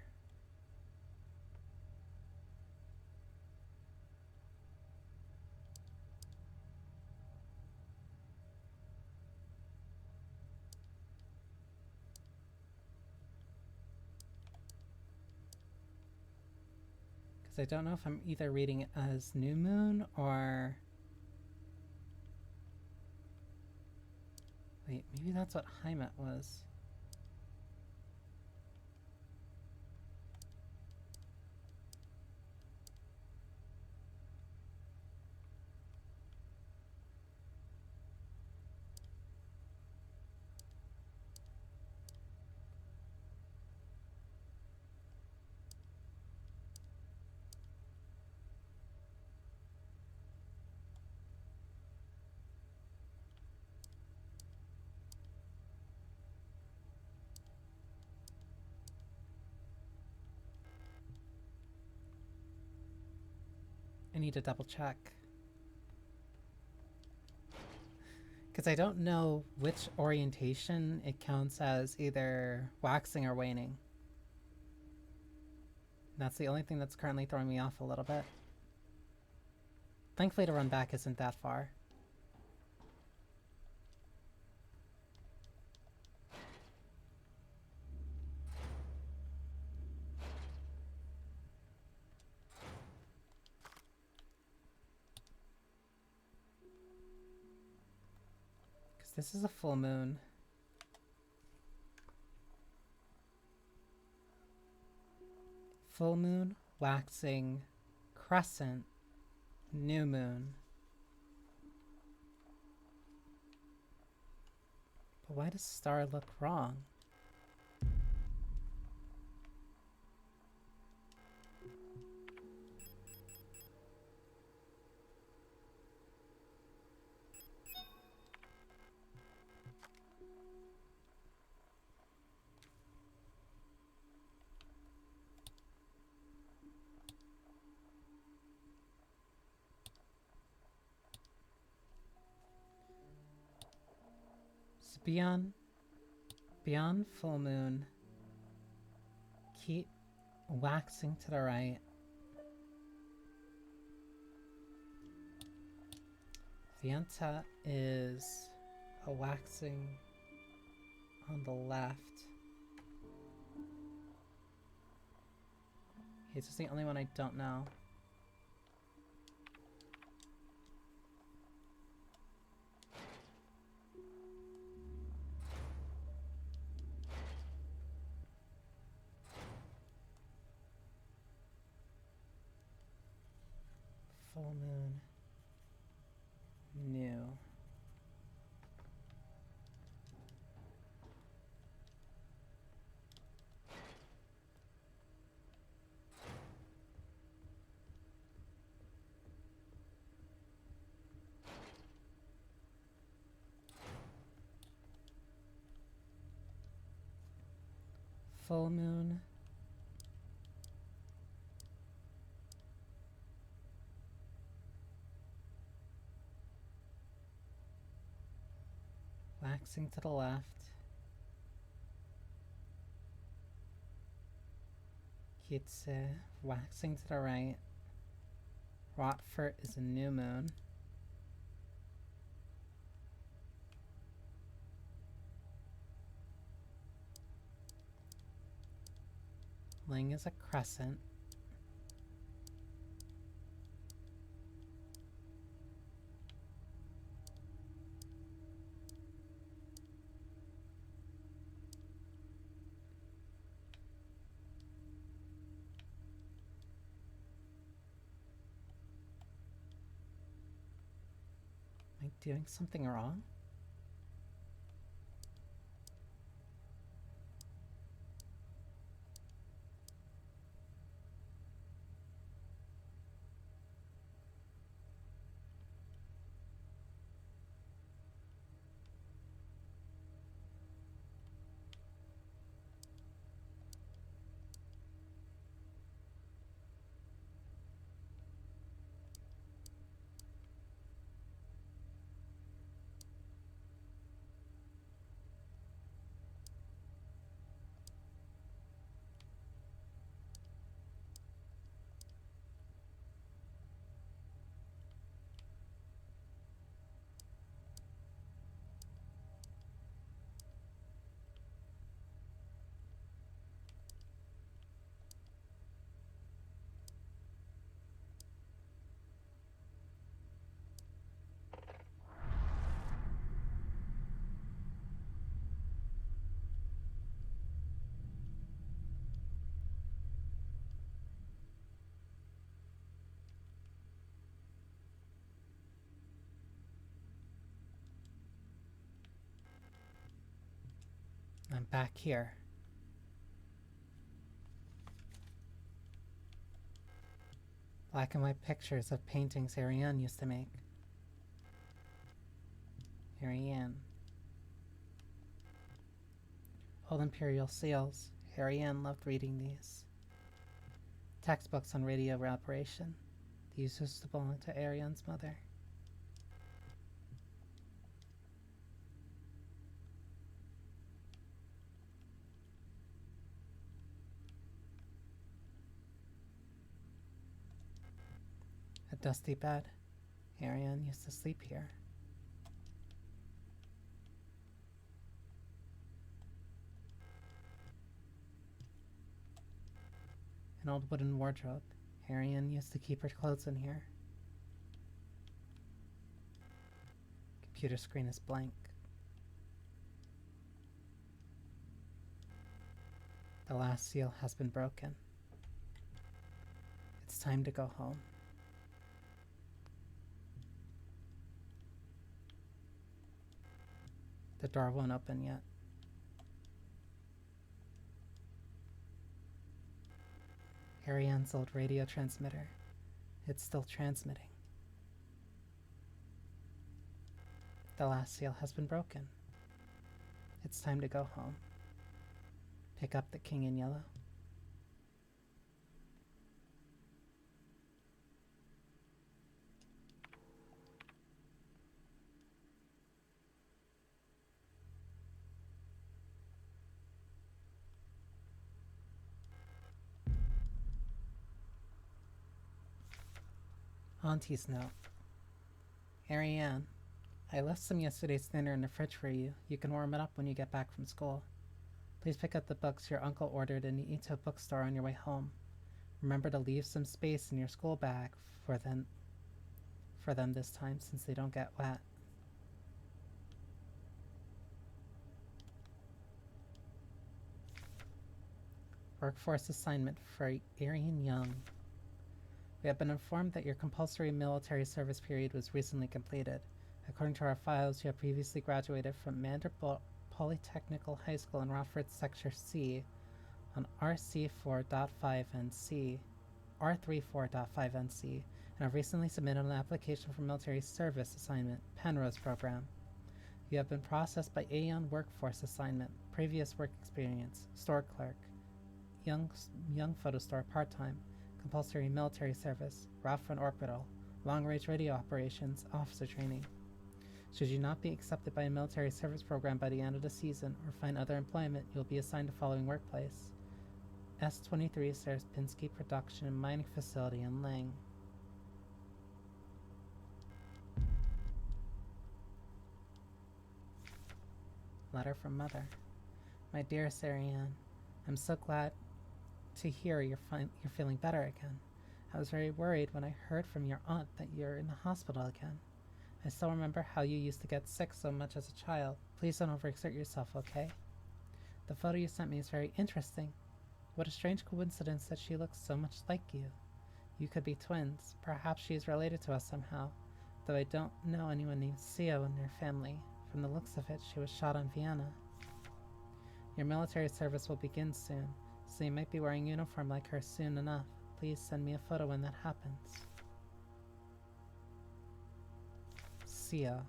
Because I don't know if I'm either reading it as new moon or... Wait, maybe that's what Heimat was. I need to double check. Because I don't know which orientation it counts as either waxing or waning. That's the only thing that's currently throwing me off a little bit. Thankfully to run back isn't that far. Because this is a full moon. Full moon, waxing, crescent, new moon. But why does star look wrong? So beyond full moon, keep waxing to the right. Vienta is a waxing on the left. He's just the only one I don't know. Full moon. New. Full moon. Waxing to the left. Kitse, waxing to the right. Rotfort is a new moon. Ling is a crescent. Am I doing something wrong? I'm back here. Black and white pictures of paintings Ariane used to make. Ariane. Old imperial seals. Ariane loved reading these. Textbooks on radio operation. These used to belong to Ariane's mother. A dusty bed. Ariane used to sleep here. An old wooden wardrobe. Ariane used to keep her clothes in here. Computer screen is blank. The last seal has been broken. It's time to go home. The door won't open yet. Ariane's old radio transmitter. It's still transmitting. The last seal has been broken. It's time to go home. Pick up the king in yellow. Auntie's note. Ariane, I left some yesterday's dinner in the fridge for you. You can warm it up when you get back from school. Please pick up the books your uncle ordered in the Ito bookstore on your way home. Remember to leave some space in your school bag for them this time, since they don't get wet. Workforce assignment for Arian Young. We have been informed that your compulsory military service period was recently completed. According to our files, you have previously graduated from Vanderbilt Polytechnical High School in Rockford Sector C on RC4.5NC, R34.5NC, and have recently submitted an application for military service assignment, Penrose program. You have been processed by Aeon Workforce assignment, previous work experience, store clerk, young photo store part-time, compulsory military service, route front orbital, long-range radio operations, officer training. Should you not be accepted by a military service program by the end of the season or find other employment, you'll be assigned the following workplace: S23 Serpinski Production and Mining Facility in Lang. Letter from Mother. My dearest Ariane, I'm so glad to hear you're feeling better again. I was very worried when I heard from your aunt that you're in the hospital again. I still remember how you used to get sick so much as a child. Please don't overexert yourself, okay? The photo you sent me is very interesting. What a strange coincidence that she looks so much like you. You could be twins. Perhaps she is related to us somehow, though I don't know anyone named Sio in your family. From the looks of it, she was shot in Vienna. Your military service will begin soon, so you might be wearing uniform like her soon enough. Please send me a photo when that happens. Sia.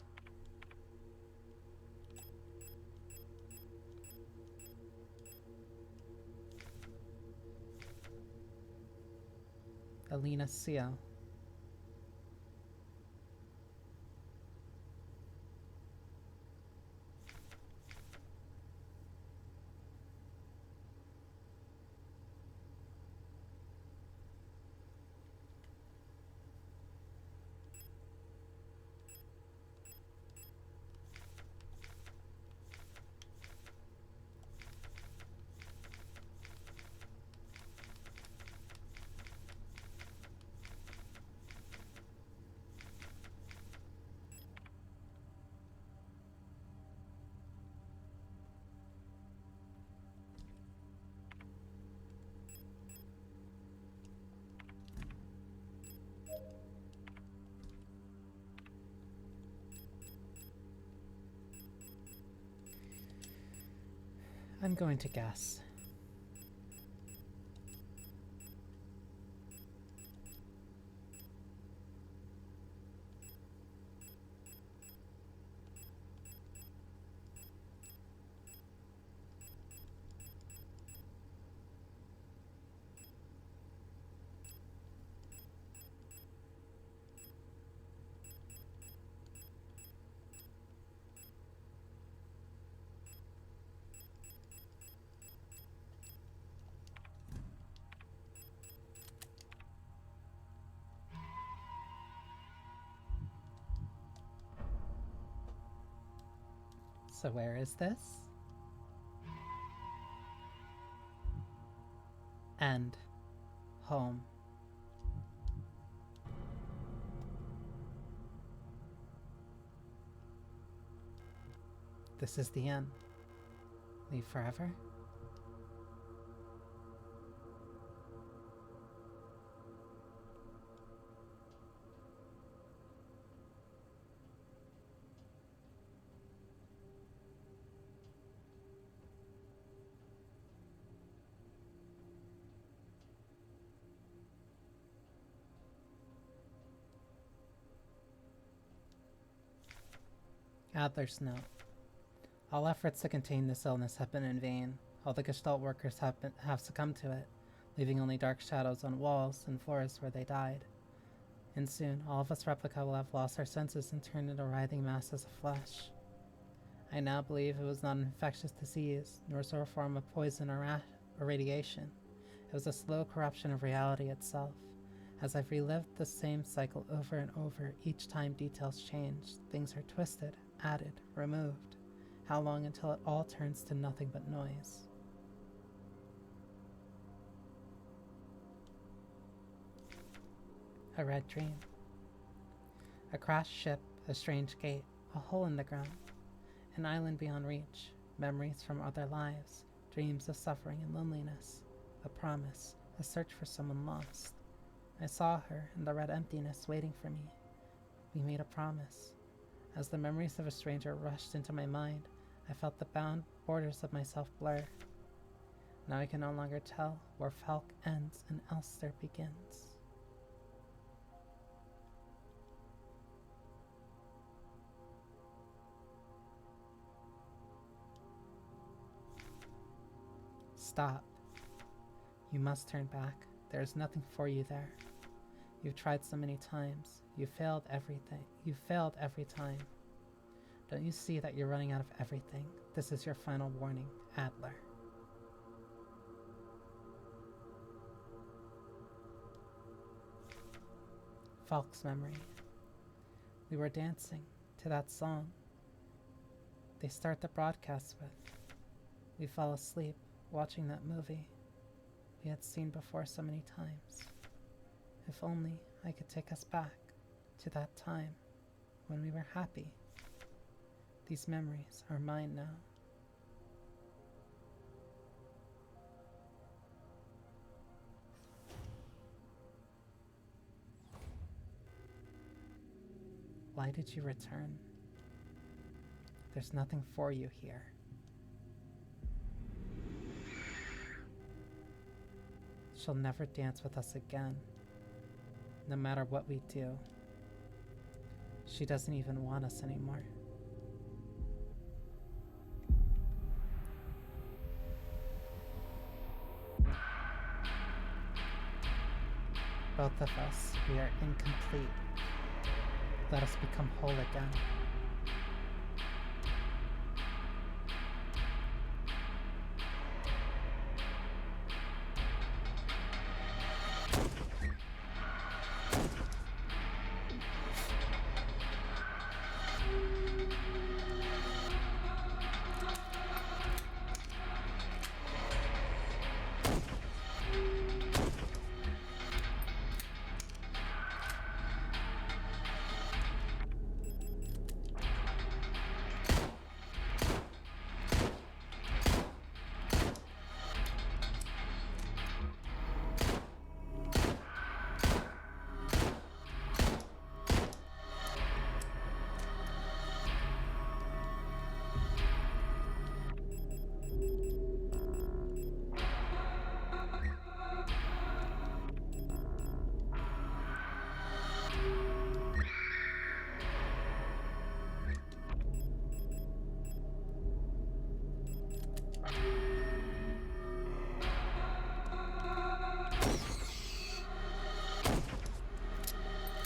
Alina Sia. I'm going to guess. So where is this? End. Home. This is the end. Leave forever? Adler's note. All efforts to contain this illness have been in vain. All the Gestalt workers have succumbed to it, leaving only dark shadows on walls and floors where they died. And soon, all of us replica will have lost our senses and turned into writhing masses of flesh. I now believe it was not an infectious disease, nor a form of poison or radiation. It was a slow corruption of reality itself. As I've relived the same cycle over and over, each time details change, things are twisted, added, removed. How long until it all turns to nothing but noise? A red dream. A crashed ship, a strange gate, a hole in the ground, an island beyond reach, memories from other lives, dreams of suffering and loneliness, a promise, a search for someone lost. I saw her in the red emptiness waiting for me. We made a promise. As the memories of a stranger rushed into my mind, I felt the bound borders of myself blur. Now I can no longer tell where Falk ends and Elster begins. Stop. You must turn back. There is nothing for you there. You've tried so many times. You failed everything. You failed every time. Don't you see that you're running out of everything? This is your final warning, Adler. Falk's memory. We were dancing to that song they start the broadcast with. We fell asleep watching that movie we had seen before so many times. If only I could take us back to that time when we were happy. These memories are mine now. Why did you return? There's nothing for you here. She'll never dance with us again, no matter what we do. She doesn't even want us anymore. Both of us, we are incomplete. Let us become whole again.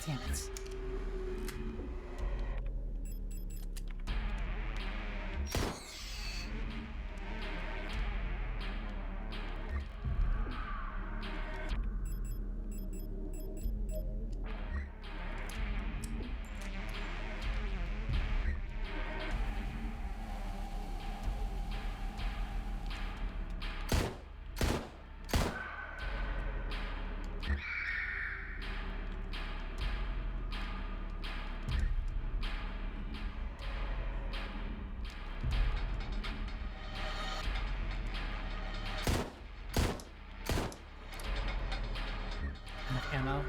Damn it. Ammo.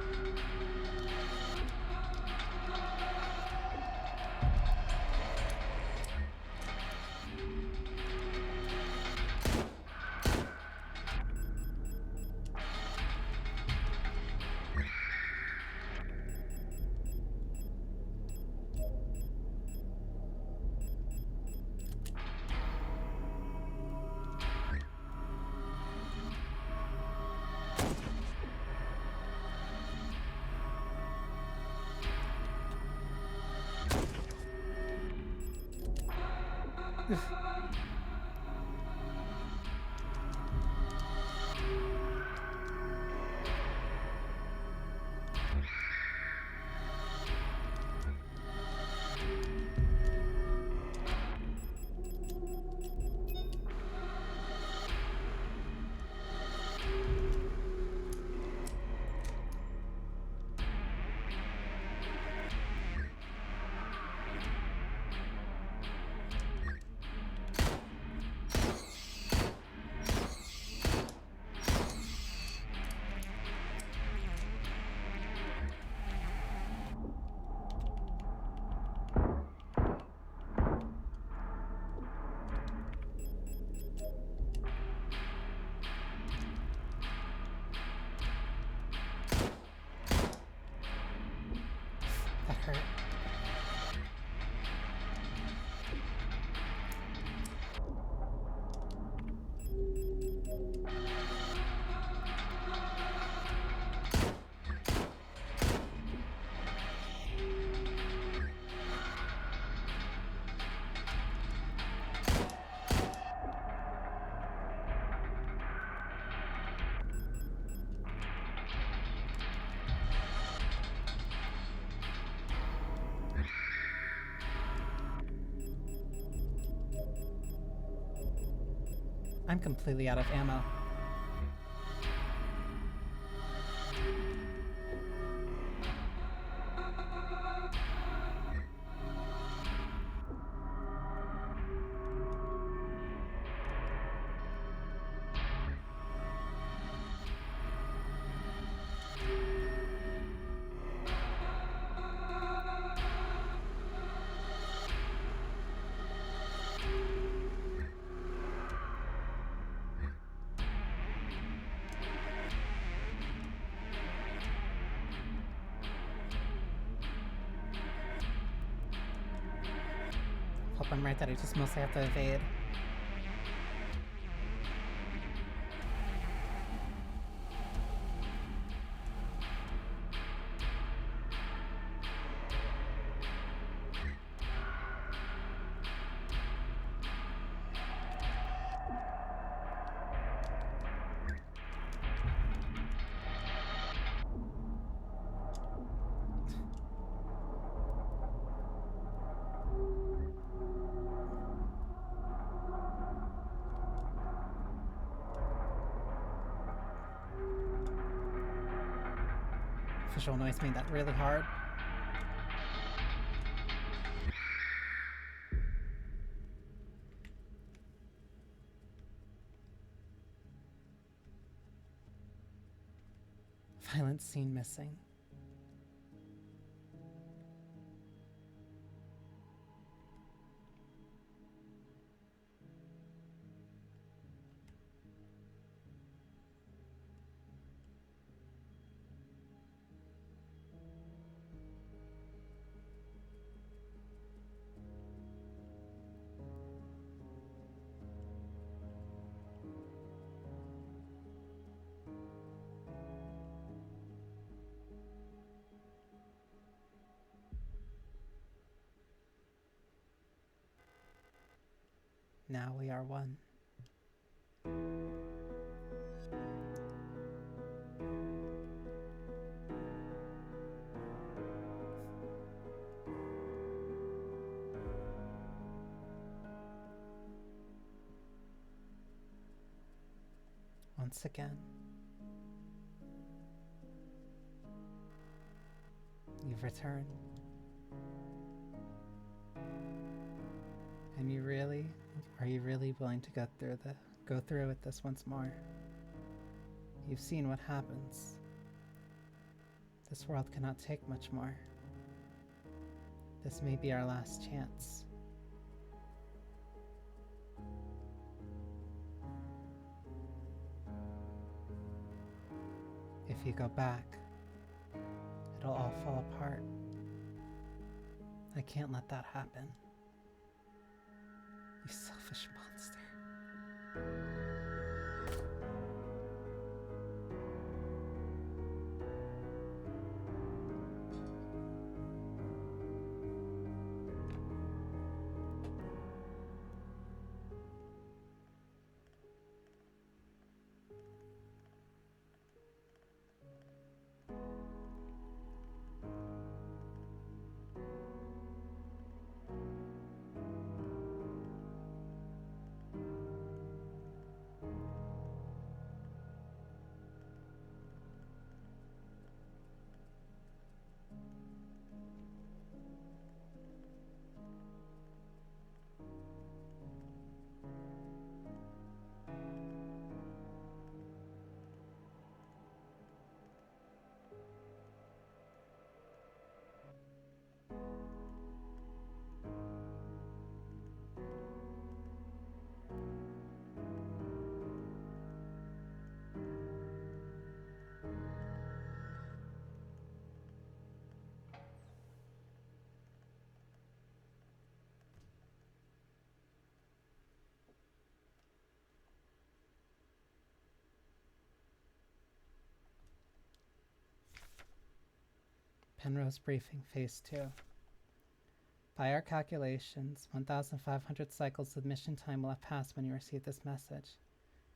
I'm completely out of ammo. Hope I'm right that I just mostly have to evade. Visual noise made that really hard. Violent scene missing. Now we are one. Once again, you've returned. And are you really willing to go through with this once more? You've seen what happens. This world cannot take much more. This may be our last chance. If you go back, it'll all fall apart. I can't let that happen. You selfish monster. Penrose Briefing, Phase 2. By our calculations, 1,500 cycles of mission time will have passed when you receive this message.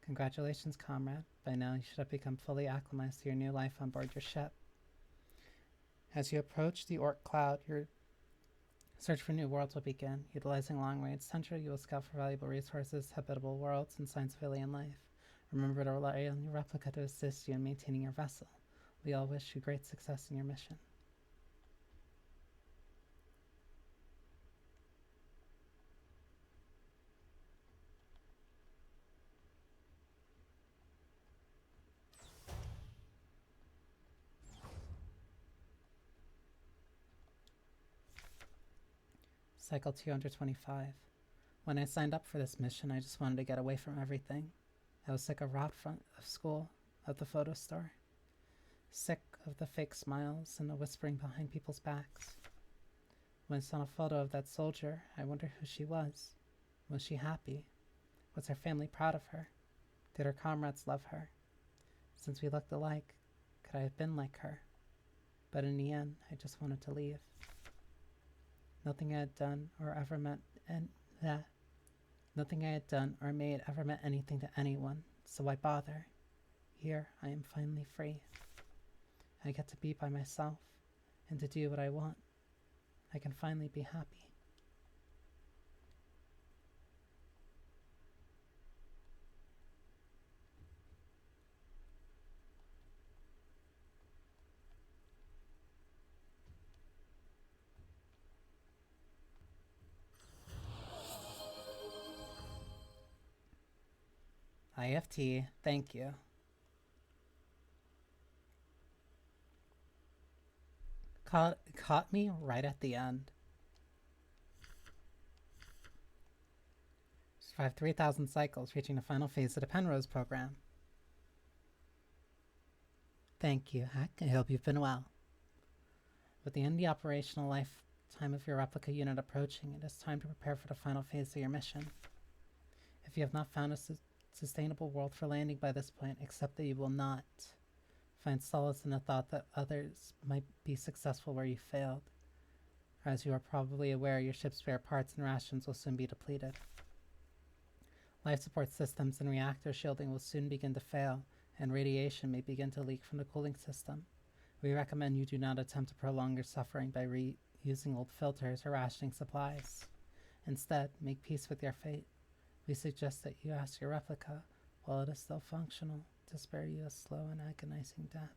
Congratulations, comrade. By now you should have become fully acclimatized to your new life on board your ship. As you approach the Orc Cloud, your Search for new worlds will begin. Utilizing long-range sensor, you will scout for valuable resources, habitable worlds, and signs of alien life. Remember to rely on your replica to assist you in maintaining your vessel. We all wish you great success in your mission. Cycle 225. When I signed up for this mission, I just wanted to get away from everything. I was sick of rot front of school, of the photo store. Sick of the fake smiles and the whispering behind people's backs. When I saw a photo of that soldier, I wondered who she was. Was she happy? Was her family proud of her? Did her comrades love her? Since we looked alike, could I have been like her? But in the end, I just wanted to leave. Nothing I had done or ever meant Nothing I had done or made ever meant anything to anyone, so why bother? Here, I am finally free. I get to be by myself and to do what I want. I can finally be happy. IFT, thank you. Caught me right at the end. Survived 3,000 cycles, reaching the final phase of the Penrose program. Thank you, Hack. I hope you've been well. With the end of the operational lifetime of your replica unit approaching, it is time to prepare for the final phase of your mission. If you have not found a sustainable world for landing by this point, accept that you will not. Find solace in the thought that others might be successful where you failed. As you are probably aware, your ship's spare parts and rations will soon be depleted. Life support systems and reactor shielding will soon begin to fail, and radiation may begin to leak from the cooling system. We recommend you do not attempt to prolong your suffering by reusing old filters or rationing supplies. Instead, make peace with your fate. We suggest that you ask your replica, while it is still functional, to spare you a slow and agonizing death,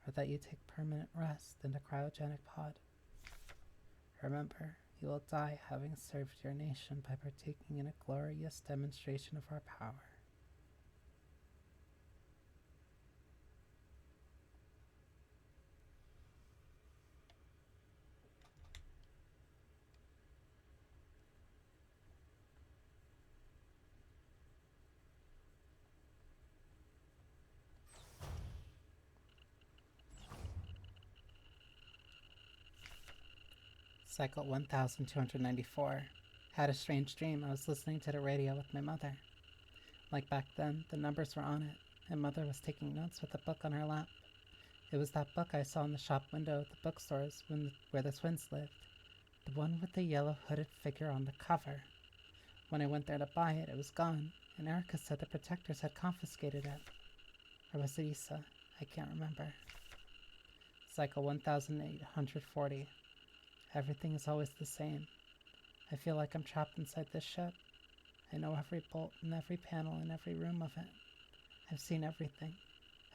or that you take permanent rest in the cryogenic pod. Remember, you will die having served your nation by partaking in a glorious demonstration of our power. Cycle 1294. Had a strange dream. I was listening to the radio with my mother. Like back then, the numbers were on it, and Mother was taking notes with a book on her lap. It was that book I saw in the shop window at the bookstores where the twins lived. The one with the yellow hooded figure on the cover. When I went there to buy it, it was gone, and Erica said the protectors had confiscated it. Or was it Issa? I can't remember. Cycle 1840. Everything is always the same. I feel like I'm trapped inside this ship. I know every bolt and every panel and every room of it. I've seen everything.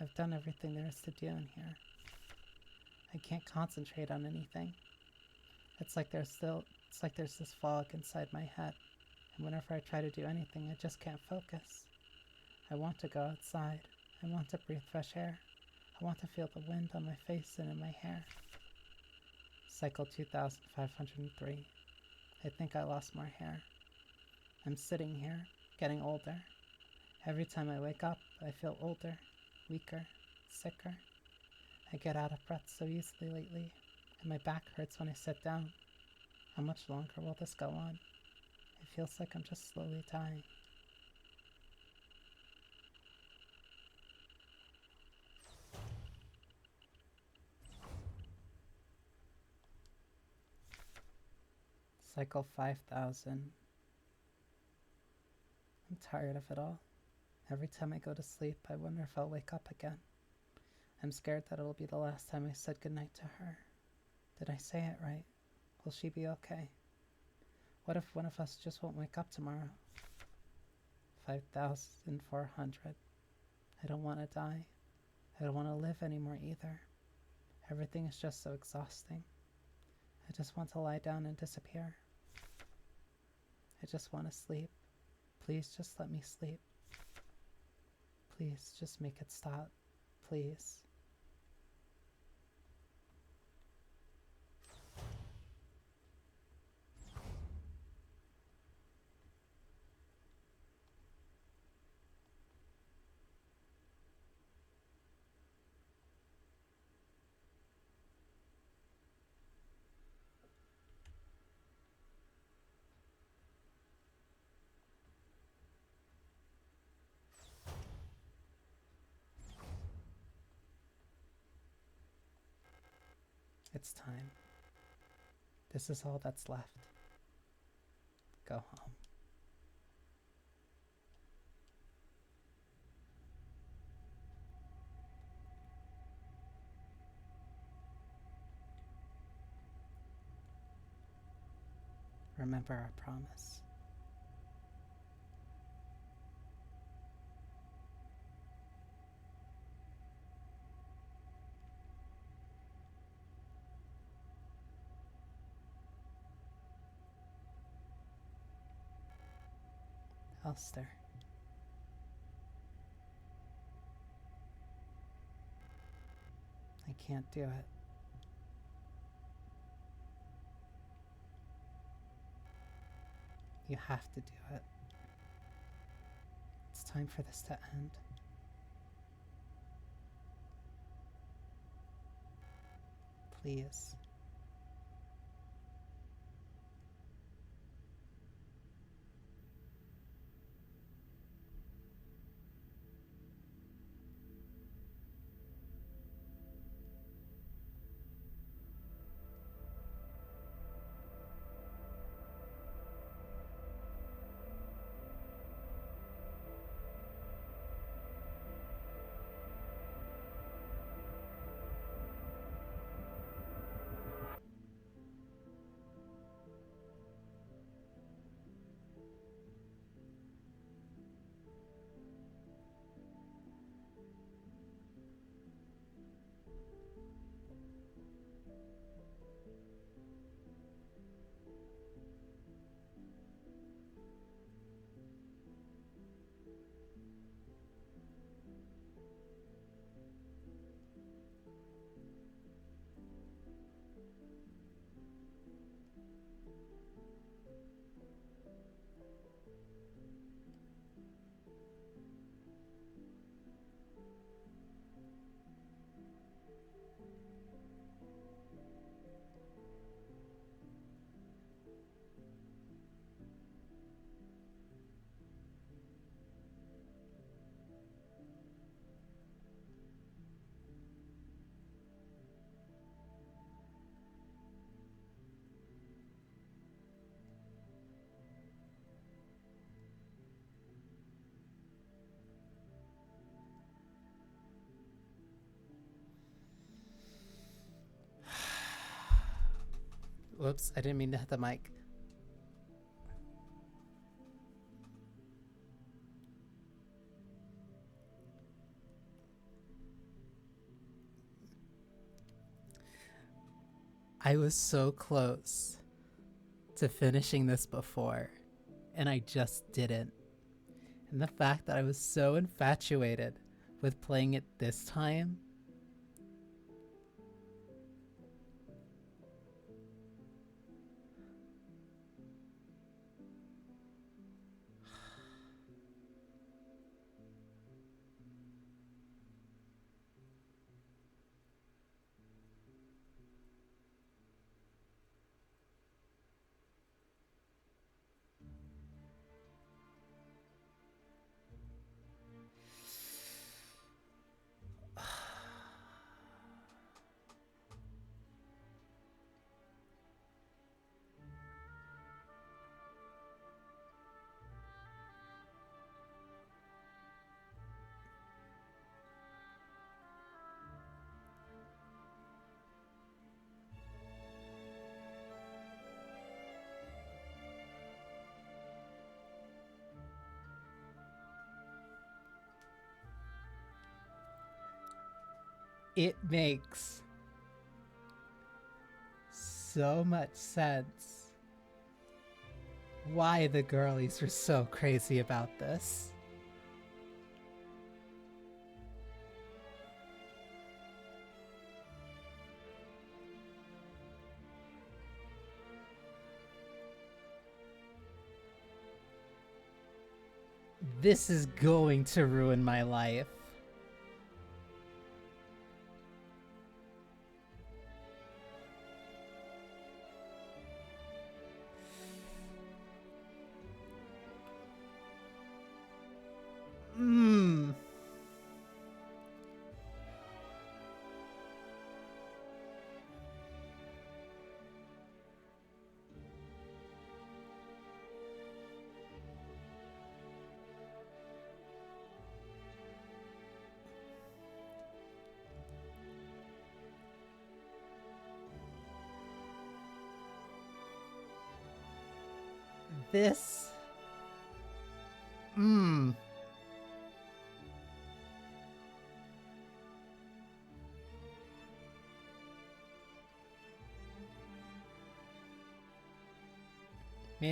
I've done everything there is to do in here. I can't concentrate on anything. It's like there's this fog inside my head, and whenever I try to do anything, I just can't focus. I want to go outside. I want to breathe fresh air. I want to feel the wind on my face and in my hair. Cycle 2503. I think I lost more hair. I'm sitting here, getting older. Every time I wake up, I feel older, weaker, sicker. I get out of breath so easily lately, and my back hurts when I sit down. How much longer will this go on? It feels like I'm just slowly dying. Cycle 5000. I'm tired of it all. Every time I go to sleep, I wonder if I'll wake up again. I'm scared that it'll be the last time I said goodnight to her. Did I say it right? Will she be okay? What if one of us just won't wake up tomorrow? 5,400. I don't want to die. I don't want to live anymore either. Everything is just so exhausting. I just want to lie down and disappear. I just want to sleep. Please just let me sleep. Please just make it stop. Please. It's time. This is all that's left. Go home. Remember our promise. Elster. I can't do it. You have to do it. It's time for this to end. Please. Whoops, I didn't mean to hit the mic. I was so close to finishing this before, and I just didn't. And the fact that I was so infatuated with playing it this time. it makes so much sense why the girlies were so crazy about this. This is going to ruin my life. This. Made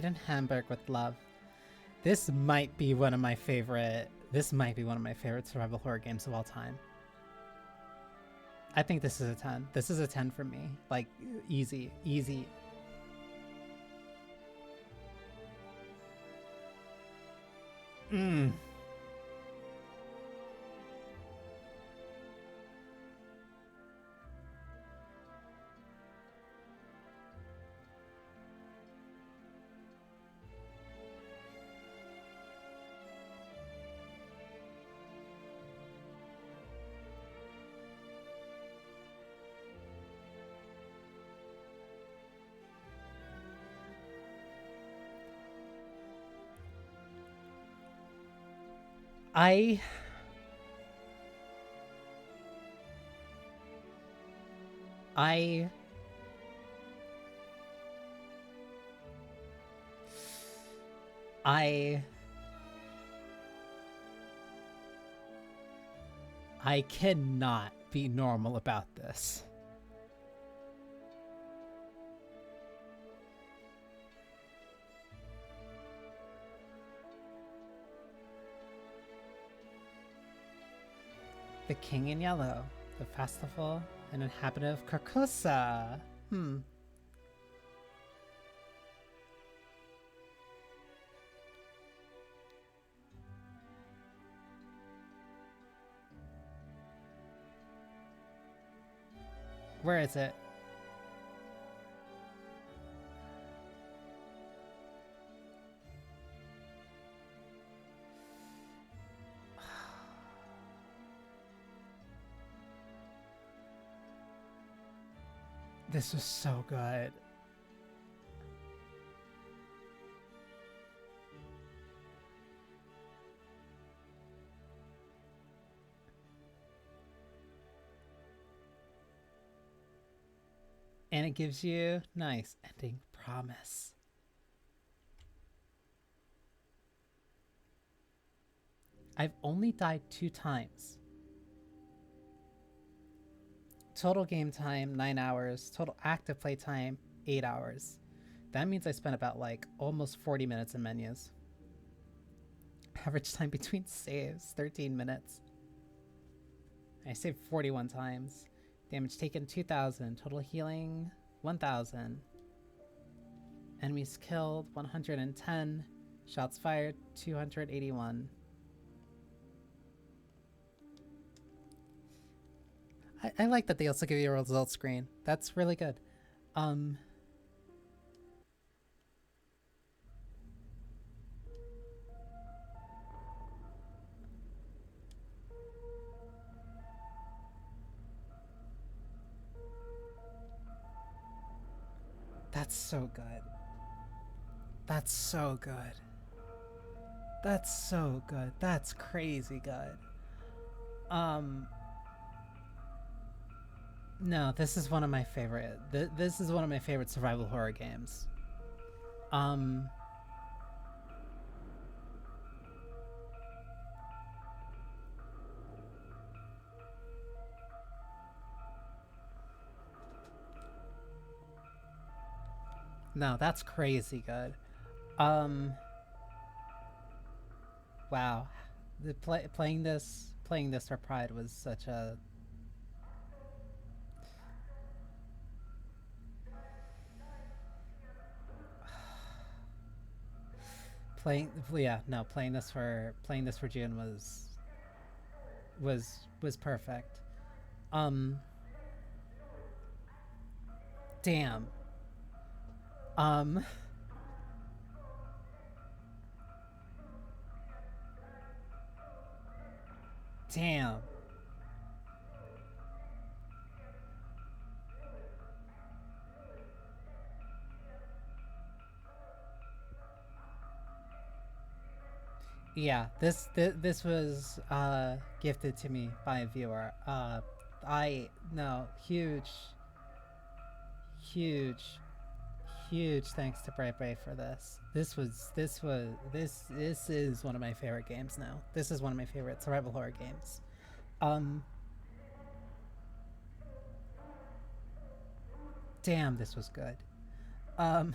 in Hamburg with love. This might be one of my favorite. This might be one of my favorite survival horror games of all time. I think this is a 10. This is a 10 for me. Like, easy, easy. I cannot be normal about this. The King in Yellow, the festival, an inhabitant of Carcosa. Where is it? This was so good. And it gives you nice ending promise. I've only died 2 times. Total game time, 9 hours. Total active play time, 8 hours. That means I spent about like almost 40 minutes in menus. Average time between saves, 13 minutes. I saved 41 times. Damage taken, 2,000. Total healing, 1,000. Enemies killed, 110. Shots fired, 281. I like that they also give you a results screen. That's really good. That's so good. That's so good. That's so good. That's crazy good. No, this is one of my favorite. This is one of my favorite survival horror games. No, that's crazy good. Um, wow. Playing this for Pride was such a playing this for June was perfect. Um, damn. Um, damn. Yeah, this was gifted to me by a viewer. I no huge huge thanks to Brave Brave for this. This is one of my favorite games now. This is one of my favorite survival horror games. Um, damn, this was good. Um,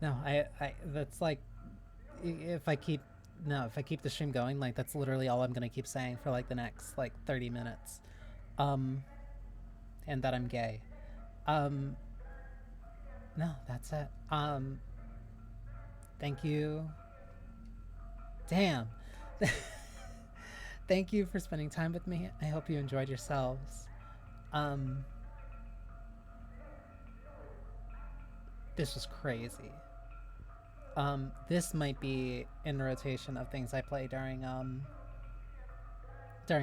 no, I that's like if I keep no, if I keep the stream going, like that's literally all I'm gonna keep saying for like the next like 30 minutes. Um, and that I'm gay. Um, no, that's it. Thank you. Damn. Thank you for spending time with me. I hope you enjoyed yourselves. Um, this was crazy. This might be in rotation of things I play during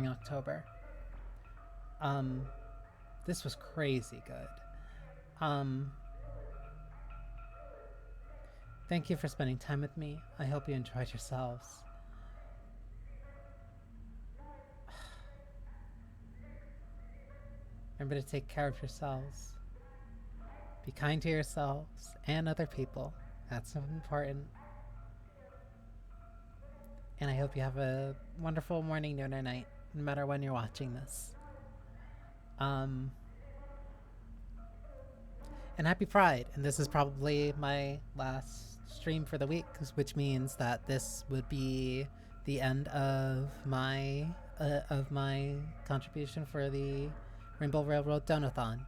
October. Um, this was crazy good. Um, thank you for spending time with me. I hope you enjoyed yourselves. Remember to take care of yourselves. Be kind to yourselves and other people. That's so important. And I hope you have a wonderful morning, noon, or night, no matter when you're watching this. Um, and happy Pride. And this is probably my last stream for the week, which means that this would be the end of my contribution for the Rainbow Railroad Donathon.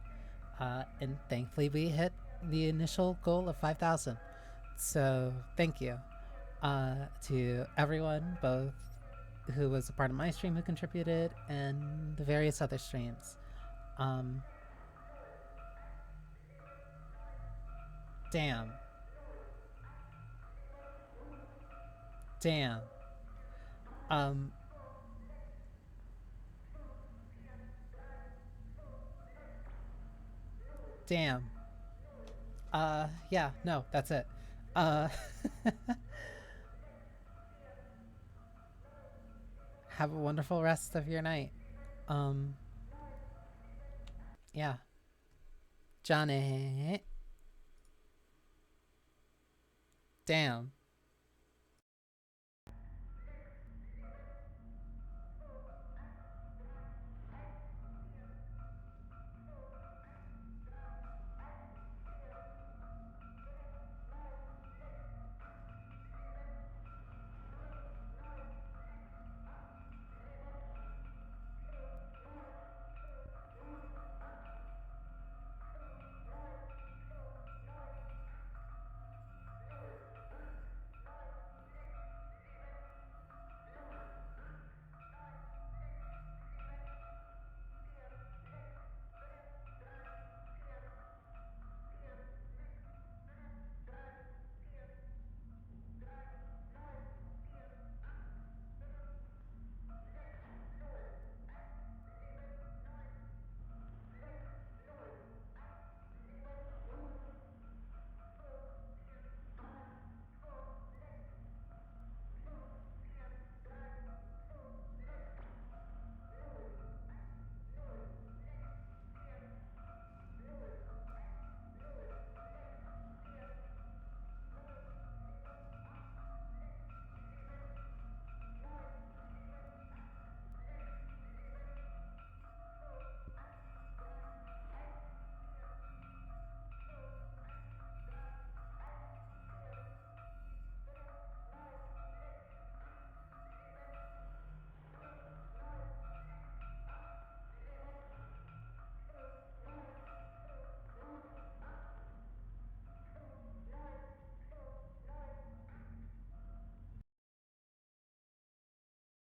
And thankfully, we hit the initial goal of 5,000. So thank you to everyone, both who was a part of my stream who contributed and the various other streams. Um, damn. Damn. Um, damn. Yeah, no, that's it. Uh, have a wonderful rest of your night. Um, yeah. Johnny. Damn.